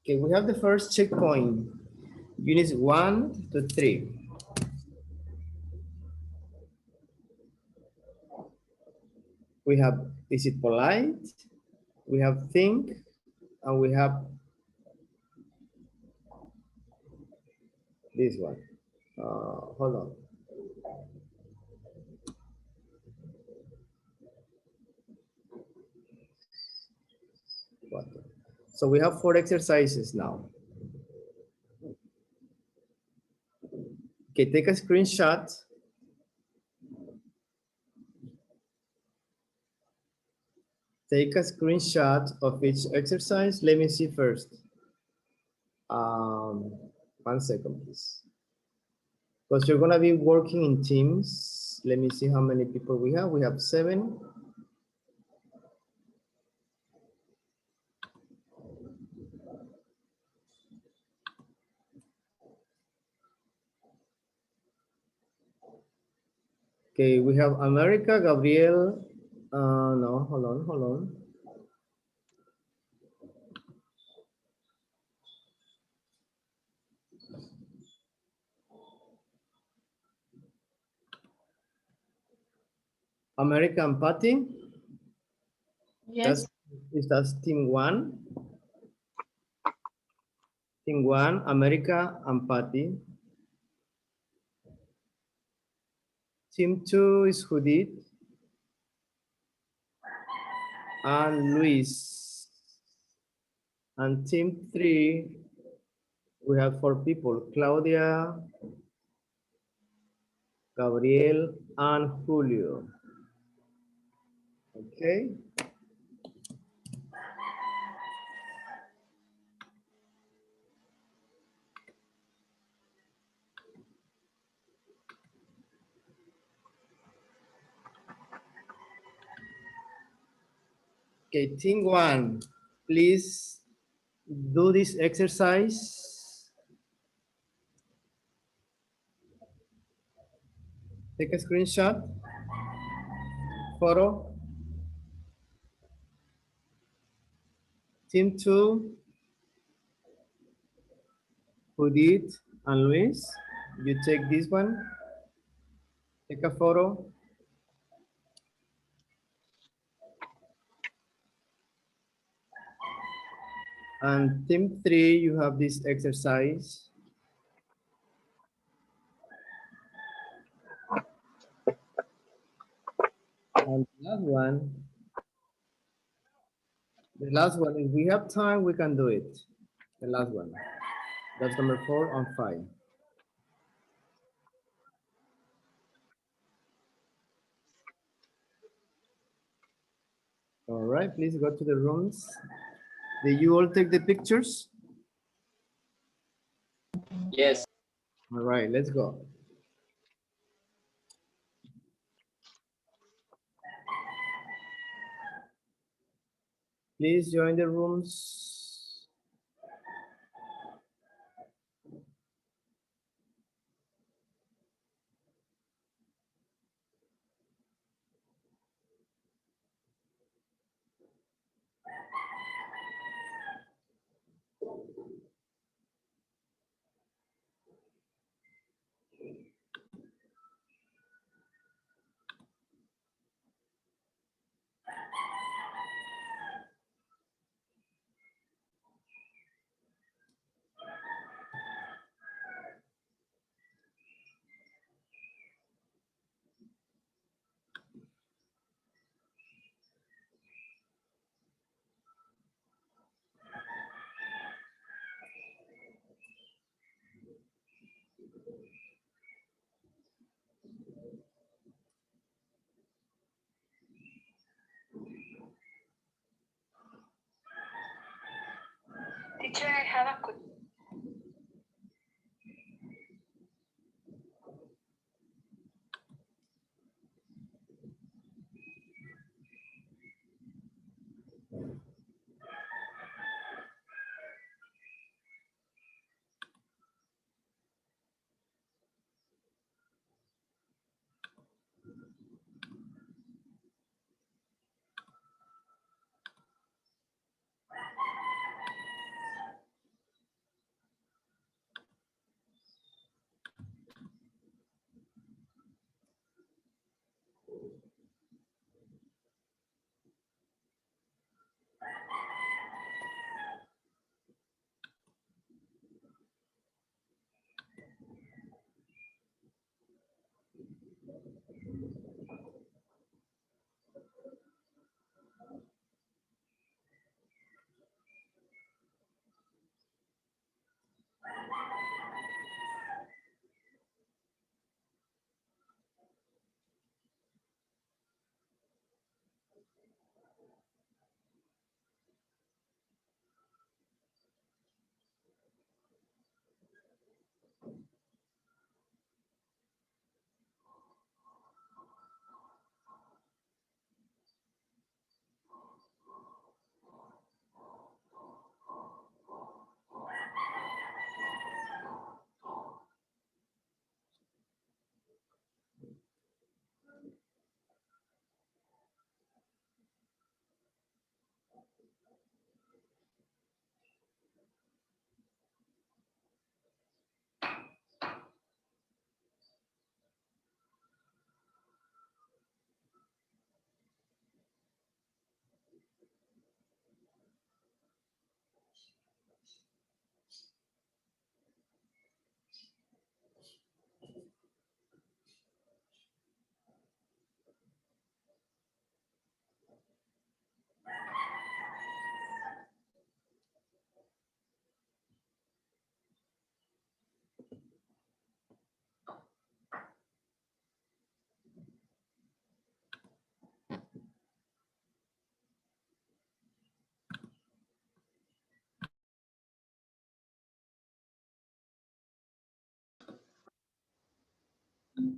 S1: Okay, we have the first checkpoint, units 1 to 3. We have, is it polite? We have think, and we have this one. Hold on. So we have 4 exercises now. Okay, take a screenshot. Take a screenshot of each exercise. Let me see first. 1 second, please. Because you're gonna be working in teams. Let me see how many people we have. We have 7. Okay, we have America, Gabriel. No, hold on, hold on. American Patty.
S3: Yes.
S1: That's team one. Team one, America and Patty. Team two is Judith and Luis. And team three, we have 4 people, Claudia, Gabriel, and Julio. Okay. Okay, team one, please do this exercise. Take a screenshot, photo. Team two, Judith and Luis, you take this one, take a photo. And team three, you have this exercise. And the last one, if we have time, we can do it. The last one. That's number 4 and 5. All right, please go to the rooms. Did you all take the pictures?
S9: Yes.
S1: All right, let's go. Please join the rooms.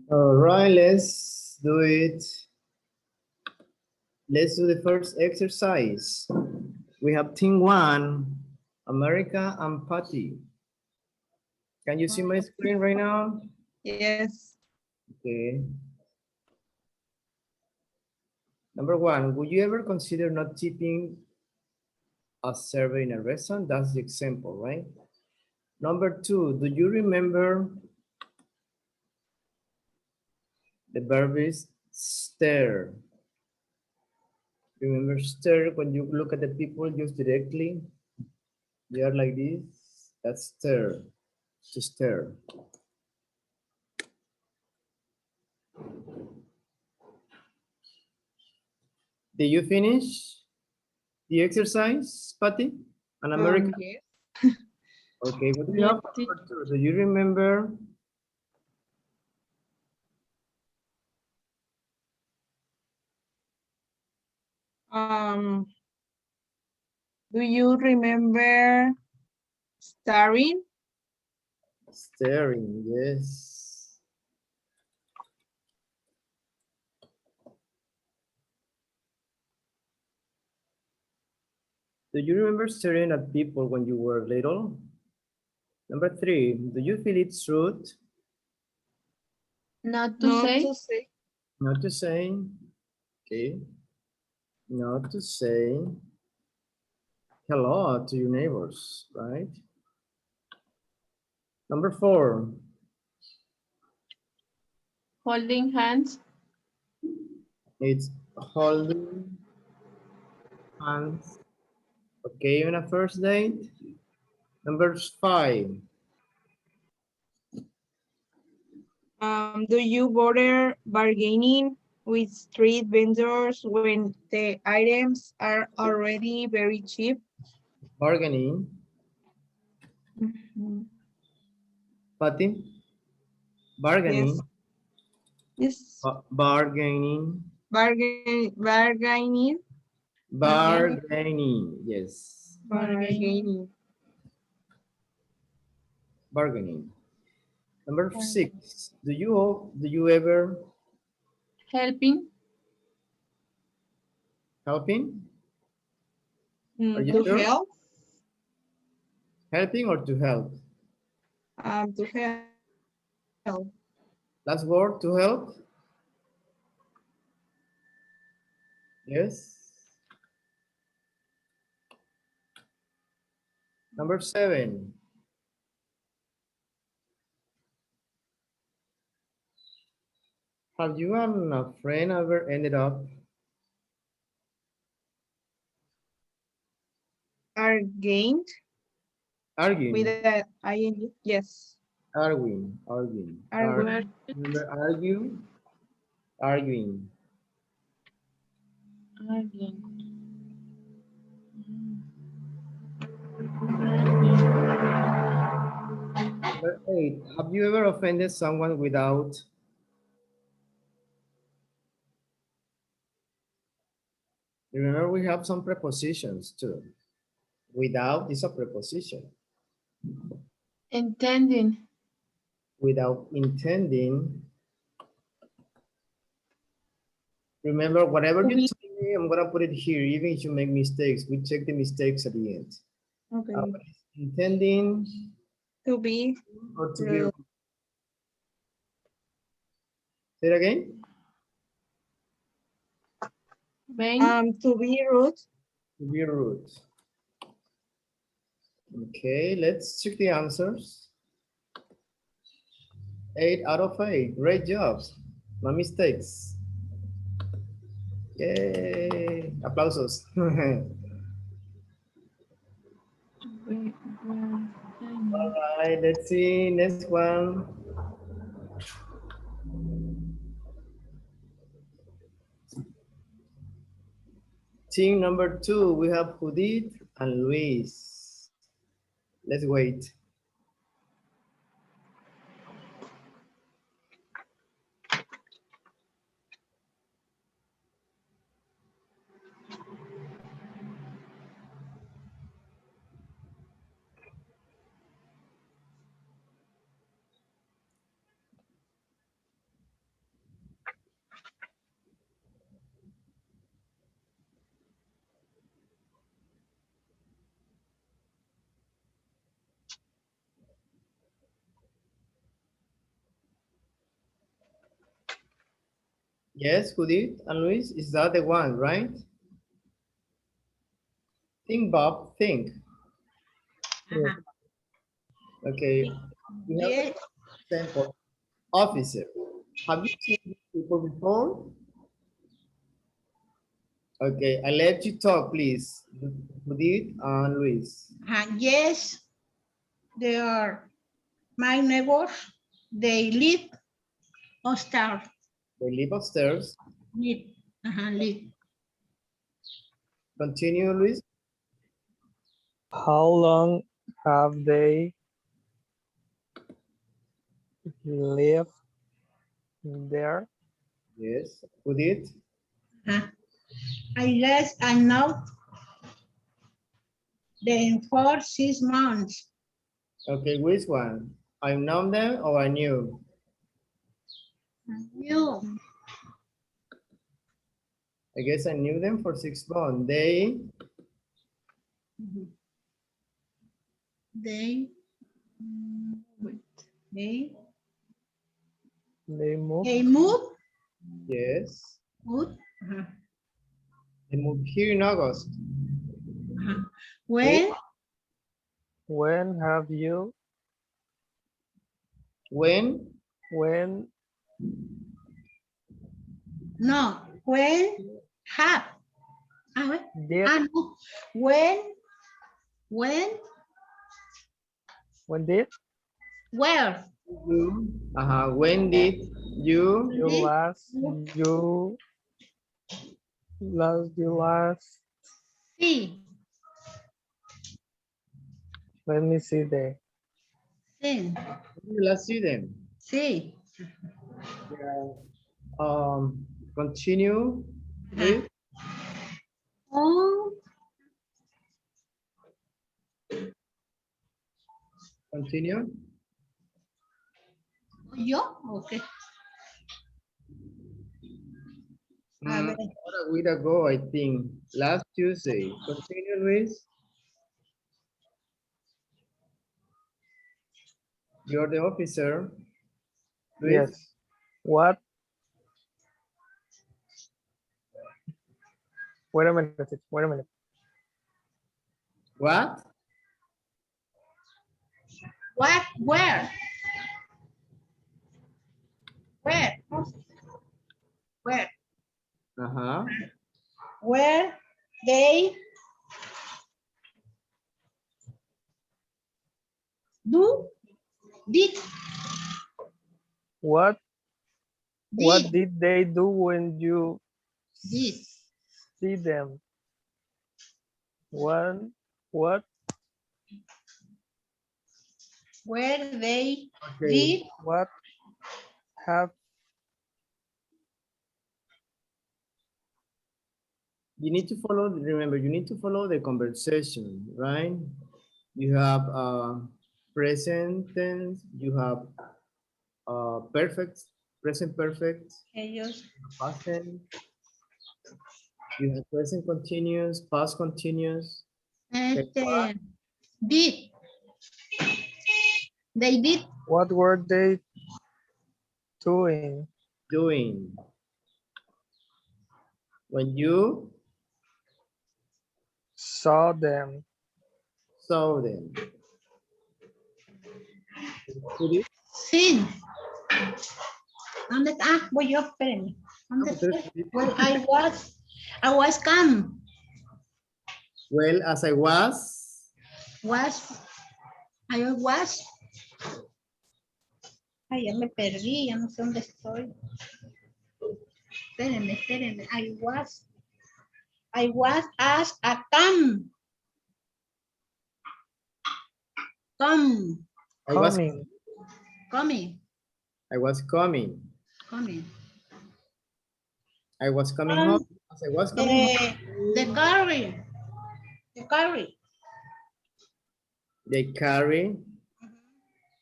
S1: All right, let's do it. Let's do the first exercise. We have team one, America and Patty. Can you see my screen right now?
S2: Yes.
S1: Okay. Number one, would you ever consider not tipping a server in a restaurant? That's the example, right? Number two, do you remember the verb is stare? Remember stare when you look at the people just directly? They are like this. That's stare, to stare. Did you finish the exercise, Patty? An American?
S2: Yes.
S1: Okay, what do you
S3: Yes,
S1: have for number two? Do you remember?
S2: Um, do you remember starring?
S1: Staring, yes. Do you remember staring at people when you were little? Number three, do you feel it's rude
S3: not to
S2: Not
S3: say.
S2: to say.
S1: not to say? Okay, not to say hello to your neighbors, right? Number four,
S3: Holding hands.
S1: it's holding hands. Okay, on a first date. Number five,
S2: Do you bother bargaining with street vendors when the items are already very cheap?
S1: bargaining.
S2: Mhm.
S1: Patty,
S2: Yes.
S1: bargaining,
S2: Yes.
S1: bargaining,
S2: Bargaining.
S1: bargaining, yes,
S3: Bargaining.
S2: Bargaining.
S1: bargaining. Number six, do you ever
S3: Helping.
S1: helping? Are you
S2: To
S1: sure?
S2: help.
S1: Helping or to help?
S2: To help.
S1: Last word, to help? Yes. Number seven, have you and a friend ever ended up
S2: Arguing with
S1: arguing?
S2: a ing. Yes.
S1: Arguing.
S3: Were
S1: Remember argue? Arguing.
S3: arguing.
S1: Number eight, have you ever offended someone without? Remember we have some prepositions too. Without is a preposition.
S3: Intending.
S1: Without intending. Remember, whatever
S2: To
S1: you
S2: be.
S1: tell me, I'm gonna put it here. Even if you make mistakes, we check the mistakes at the end.
S2: Okay.
S1: Intending
S2: To be
S1: or to be.
S2: rude.
S1: Say it again.
S3: Vain.
S2: To be rude.
S1: To be rude. Okay, let's check the answers. 8 out of 8. Great job. No mistakes. Yay. Aplausos. All right, let's see. Next one. Team number 2, we have Judith and Luis. Let's wait. Yes, Judith and Luis, is that the one, right? Think, Bob, think.
S6: Ajá.
S1: Okay, we have
S6: Yes.
S1: an example. Officer. Have you seen these people before? Okay, I let you talk, please. Judith and Luis.
S6: Yes, they are my neighbors. They live upstairs.
S1: They live upstairs.
S6: Live. Live.
S1: Continue, Luis.
S5: How long have they lived there?
S1: Yes, Judith.
S6: I guess I know them for 6 months.
S1: Okay, which one? I know them or I knew?
S6: You.
S1: I guess I knew them for 6 months. They
S6: They. Wait. They.
S5: They moved.
S6: They move.
S1: yes.
S6: Good.
S1: They moved here in August.
S6: When.
S5: When have you?
S1: When?
S5: When
S6: No. When. Have. Wait.
S5: did?
S6: No. When. When.
S5: When did
S6: Where.
S1: When did you?
S5: you
S6: Did.
S5: last? You last.
S6: See.
S5: Let me see there.
S6: See.
S1: Let's see them.
S6: See.
S1: Yeah. Continue. Luis.
S6: Oh.
S1: Continue.
S6: Yo. Okay. A ver.
S1: About a week ago, I think. Last Tuesday. Continue, Luis. You're the officer. Luis.
S5: Yes. What? Wait a minute. Wait a minute.
S1: What?
S6: What? Where? Where? Where? Where they did
S5: What did they do when you
S6: did
S5: see them? What
S6: where they
S1: Okay.
S6: did
S5: what have
S1: You need to follow, remember, you need to follow the conversation, right? You have present tense, you have perfect, present perfect,
S6: ellos
S1: past tense, you have present continuous, past continuous.
S6: did they did
S5: what were they doing?
S1: Doing. When you
S5: Saw them.
S1: saw them. Could you?
S6: sin. ¿Dónde está? Voy yo, espérenme. ¿Dónde está? Well, I was come.
S1: Well, as I was.
S6: I was. Ay, ya me perdí, ya no sé dónde estoy. Espérenme. I was as a come. Come.
S1: I was
S5: Coming.
S1: I was coming.
S6: Coming.
S1: I was coming home. As I was coming home.
S6: The carry.
S1: They carry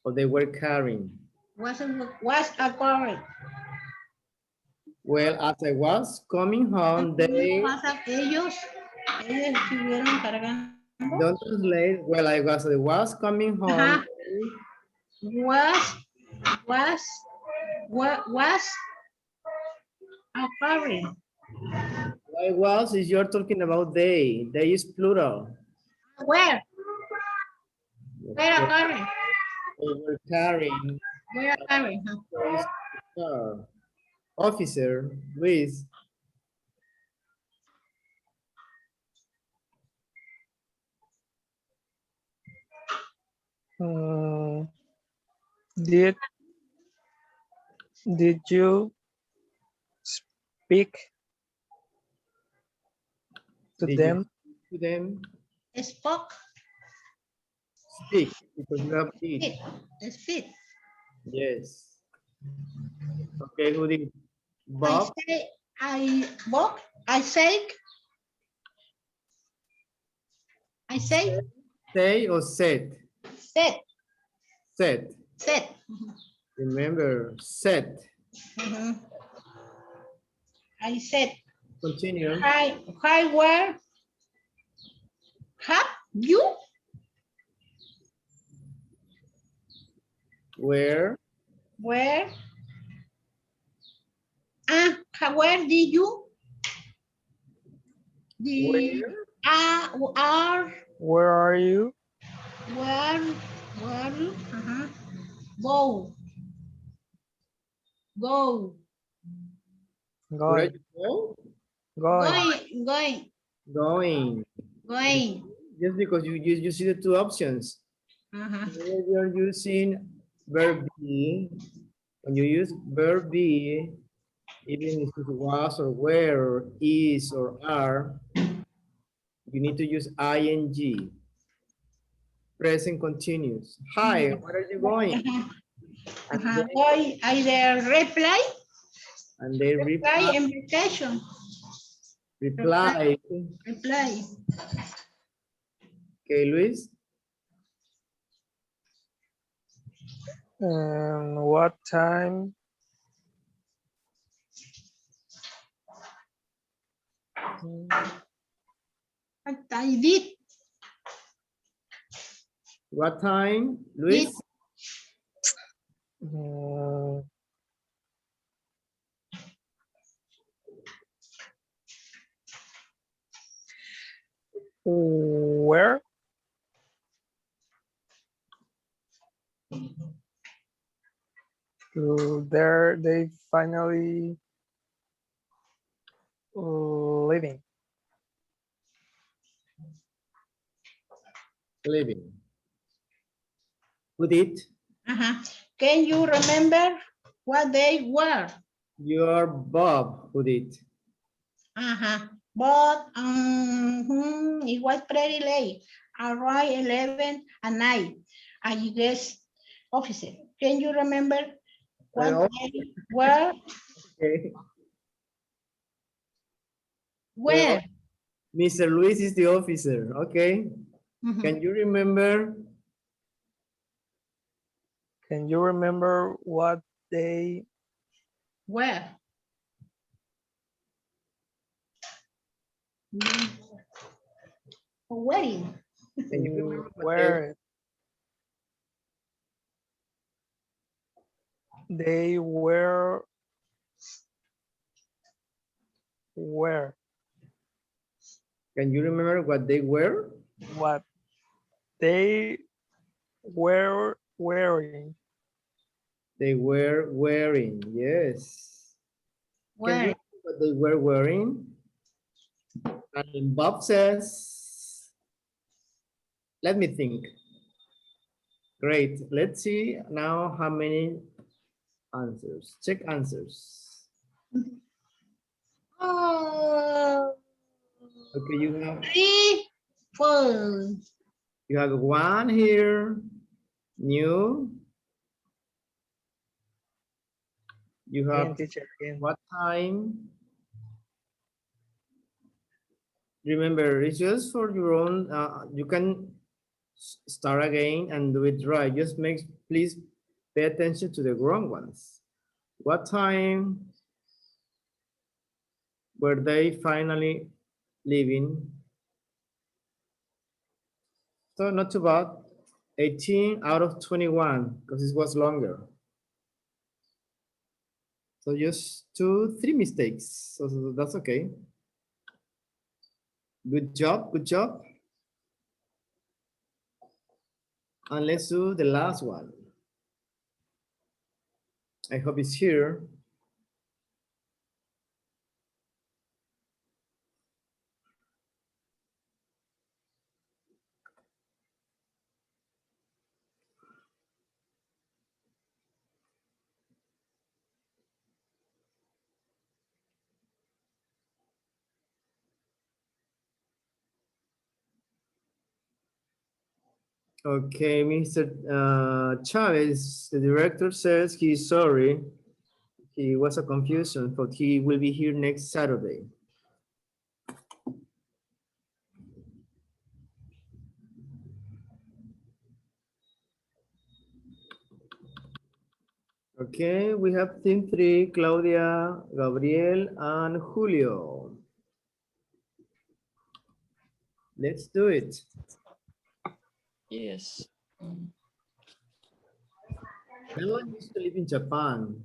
S1: or they were carrying.
S6: Was a carry.
S1: Well, as I was coming home, they
S6: Ellos estuvieron cargando.
S1: don't translate. Well, I was coming home.
S6: Was Carry.
S1: Likewise, if you're talking about they is plural.
S6: Where? Where a carry?
S1: They were carrying
S6: Where a carry?
S1: police car. Officer, Luis.
S5: Mm, did you speak to
S1: Did you
S5: them?
S1: speak to them?
S6: Spoke.
S1: Speak, because you have did.
S6: Speak. Speak.
S1: Yes. Okay, who did?
S6: I
S1: Bob?
S6: say, walk. I say. I say.
S1: Say or said?
S6: Said.
S1: Said.
S6: Said.
S1: Remember, said.
S6: Mhm. I said.
S1: Continue.
S6: Hi, where? Have you?
S1: Where?
S6: Where? Where did you?
S5: Where are you?
S6: Where? Go. Go.
S1: Where are
S5: Going.
S1: you go?
S5: Going.
S6: Going.
S1: Going.
S6: Going.
S1: Just because you see the two options. When you're using verb be, when you use verb be, even if it was or were or is or are, you need to use ing. Present continuous. Hi, where are you going?
S6: Going. Either reply.
S1: And they
S6: Reply
S1: reply.
S6: invitation.
S1: Reply.
S6: Reply.
S1: Okay, Luis.
S5: What time?
S6: I did.
S1: What time, Luis?
S5: Where? There they finally living.
S1: Living. Who did?
S6: Can you remember what they were?
S1: Your Bob. Who did?
S6: But it was pretty late, around 11 at night. I guess, officer, can you remember what they were?
S1: Okay.
S6: Where?
S1: Mr. Luis is the officer. Okay. Can you remember?
S5: Can you remember what they
S6: Where? Wedding.
S1: Can you remember
S5: where they were? Where?
S1: Can you remember what they were?
S5: What they were wearing.
S1: They were wearing. Yes. Can you remember what they were wearing? And Bob says, let me think. Great. Let's see now how many answers. Check answers. Okay, you have
S6: 3, 4.
S1: You have one here, new. You have what time? Remember, it's just for your own, you can start again and do it right. Just please pay attention to the wrong ones. What time were they finally leaving? So not too bad. 18 out of 21, because it was longer. So just 3 mistakes. So that's okay. Good job, good job. And let's do the last one. I hope it's here. Okay, Mr. Chavez, the director says he's sorry. He was a confusion, but he will be here next Saturday. Okay, we have team 3, Claudia, Gabriel, and Julio. Let's do it.
S9: Yes.
S1: Bella used to live in Japan.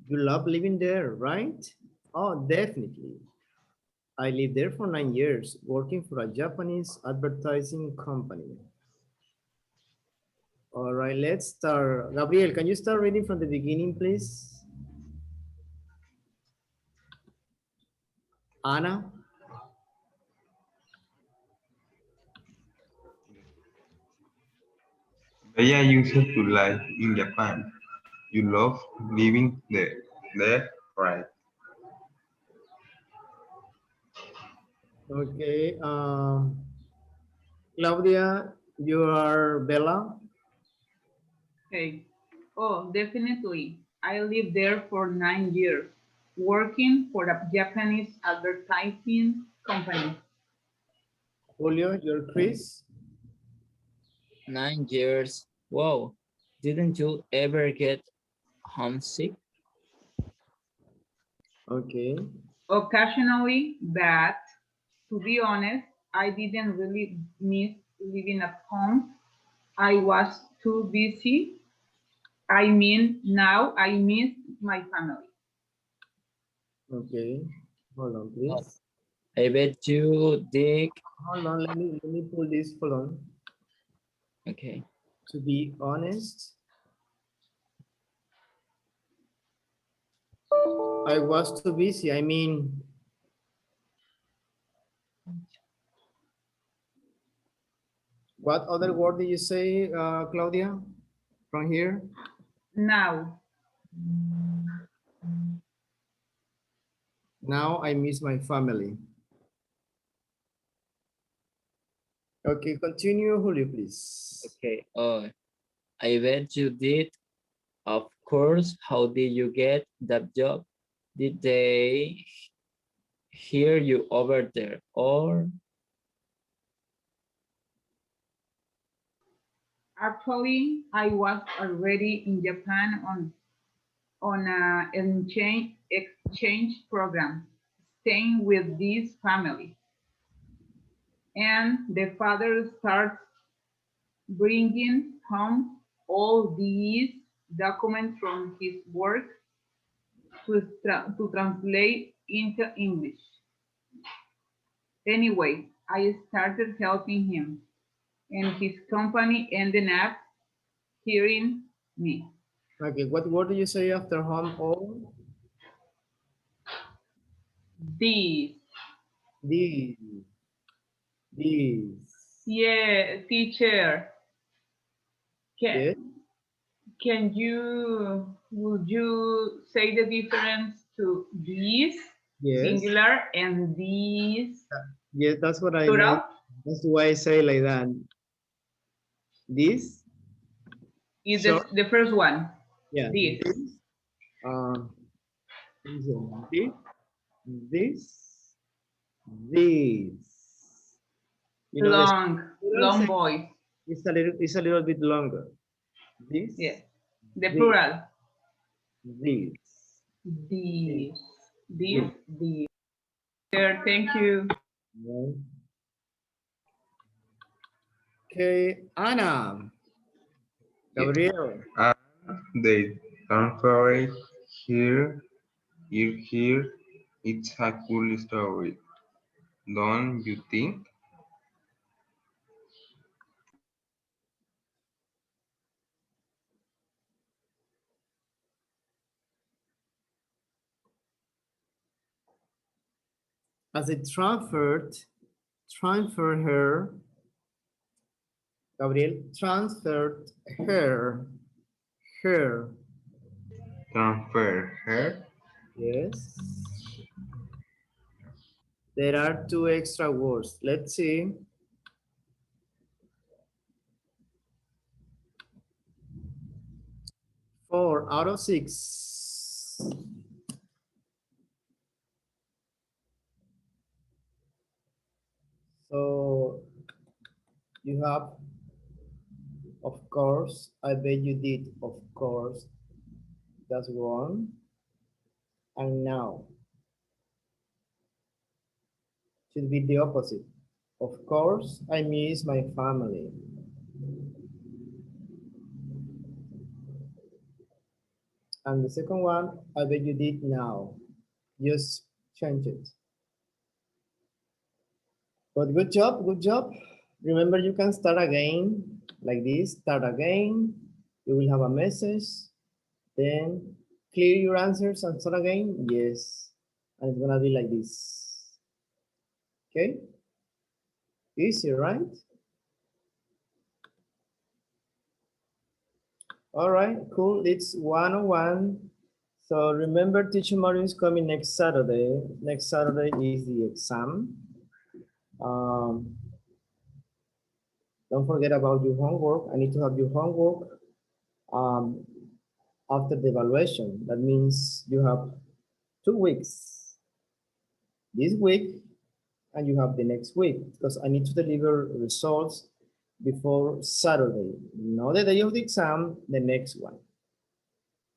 S1: You love living there, right? Oh, definitely. I lived there for 9 years, working for a Japanese advertising company. All right, let's start. Gabriel, can you start reading from the beginning, please? Anna?
S11: Bella used to live in Japan. You love living there, right?
S1: Okay. Claudia, you are Bella.
S4: Okay. Oh, definitely. I lived there for 9 years, working for a Japanese advertising company.
S1: Julio, you're Chris.
S9: 9 years. Wow. Didn't you ever get homesick?
S1: Okay.
S4: Occasionally, but to be honest, I didn't really miss living at home. I was too busy. I mean, now I miss my family.
S1: Okay. Hold on,
S9: Oh,
S1: please.
S9: I bet you dig.
S1: Hold on, let me pull this. Hold on.
S9: Okay.
S1: To be honest, I was too busy. I mean, what other word did you say, Claudia, from here?
S4: Now,
S1: Now I miss my family. Okay, continue, Julio, please.
S9: Okay. Oh, I bet you did. Of course. How did you get that job? Did they hear you over there or?
S4: actually, I was already in Japan on an exchange program, staying with this family. And the father starts bringing home all these documents from his work to translate into English. Anyway, I started helping him, and his company ended up hiring me.
S1: Okay, what word did you say after home? Oh,
S4: This,
S1: this, this.
S4: yeah, teacher,
S1: Yes,
S4: can you, would you say the difference to this
S1: yes.
S4: singular and this
S1: Yes, that's what I
S4: plural?
S1: meant. That's why I say like that. This,
S4: Is
S1: short,
S4: the first one,
S1: yeah,
S4: this.
S1: this, uh, this, this, this. You know, the plural
S4: Long
S1: say
S4: voice.
S1: it's a little bit longer. This,
S4: Yes. The
S1: this,
S4: plural.
S1: this, this.
S4: This. This.
S1: This.
S4: This. There, thank you.
S1: Right. Okay, Anna,
S11: Yes.
S1: Gabriel.
S11: And they transferred Here, it's a cool story. Don't you think?
S1: As I transfer her, Gabriel, transferred her,
S11: Transfer her.
S1: yes. There are two extra words. Let's see. 4 out of 6. So you have, of course, I bet you did, of course. That's one. And now should be the opposite. Of course, I miss my family. And the second one, I bet you did now. Just change it. But good job, good job. Remember, you can start again like this, start again. You will have a message. Then clear your answers and start again. Yes. And it's gonna be like this. Okay? Easy, right? All right, cool. It's 101. So remember, teacher Mario is coming next Saturday. Next Saturday is the exam. Don't forget about your homework. I need to have your homework after the evaluation. That means you have 2 weeks. This week, and you have the next week, because I need to deliver results before Saturday. Not the day of the exam, the next one.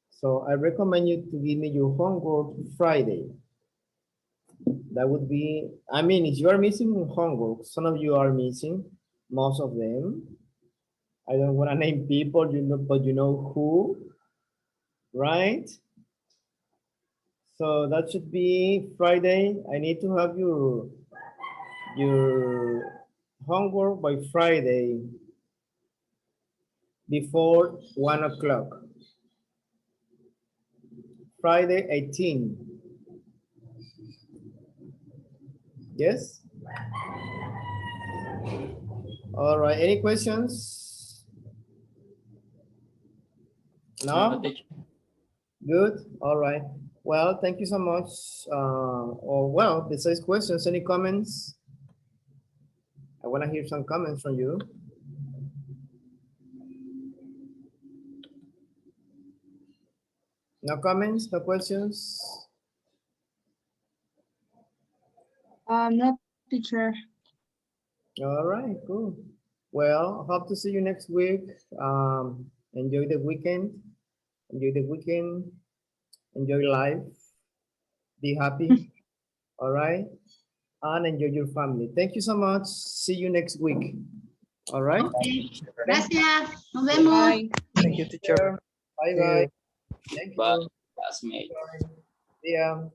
S1: So I recommend you to give me your homework Friday. That would be, I mean, if you are missing homework, some of you are missing, most of them. I don't want to name people, you know, but you know who, right? So that should be Friday. I need to have your homework by Friday before 1 o'clock. Friday 18. Yes? All right, any questions? No? Good, all right. Well, thank you so much. Well, besides questions, any comments? I want to hear some comments from you. No comments, no questions?
S2: No, teacher.
S1: All right, cool. Well, hope to see you next week. Enjoy the weekend. Enjoy the weekend. Enjoy life. Be happy. All right. And enjoy your family. Thank you so much. See you next week. All right.
S6: Okay. Gracias. Nos vemos.
S2: Bye.
S5: Thank you, teacher.
S1: Bye
S5: See
S1: bye.
S5: you.
S1: Thank
S9: Bye,
S1: you.
S9: classmate.
S1: See ya.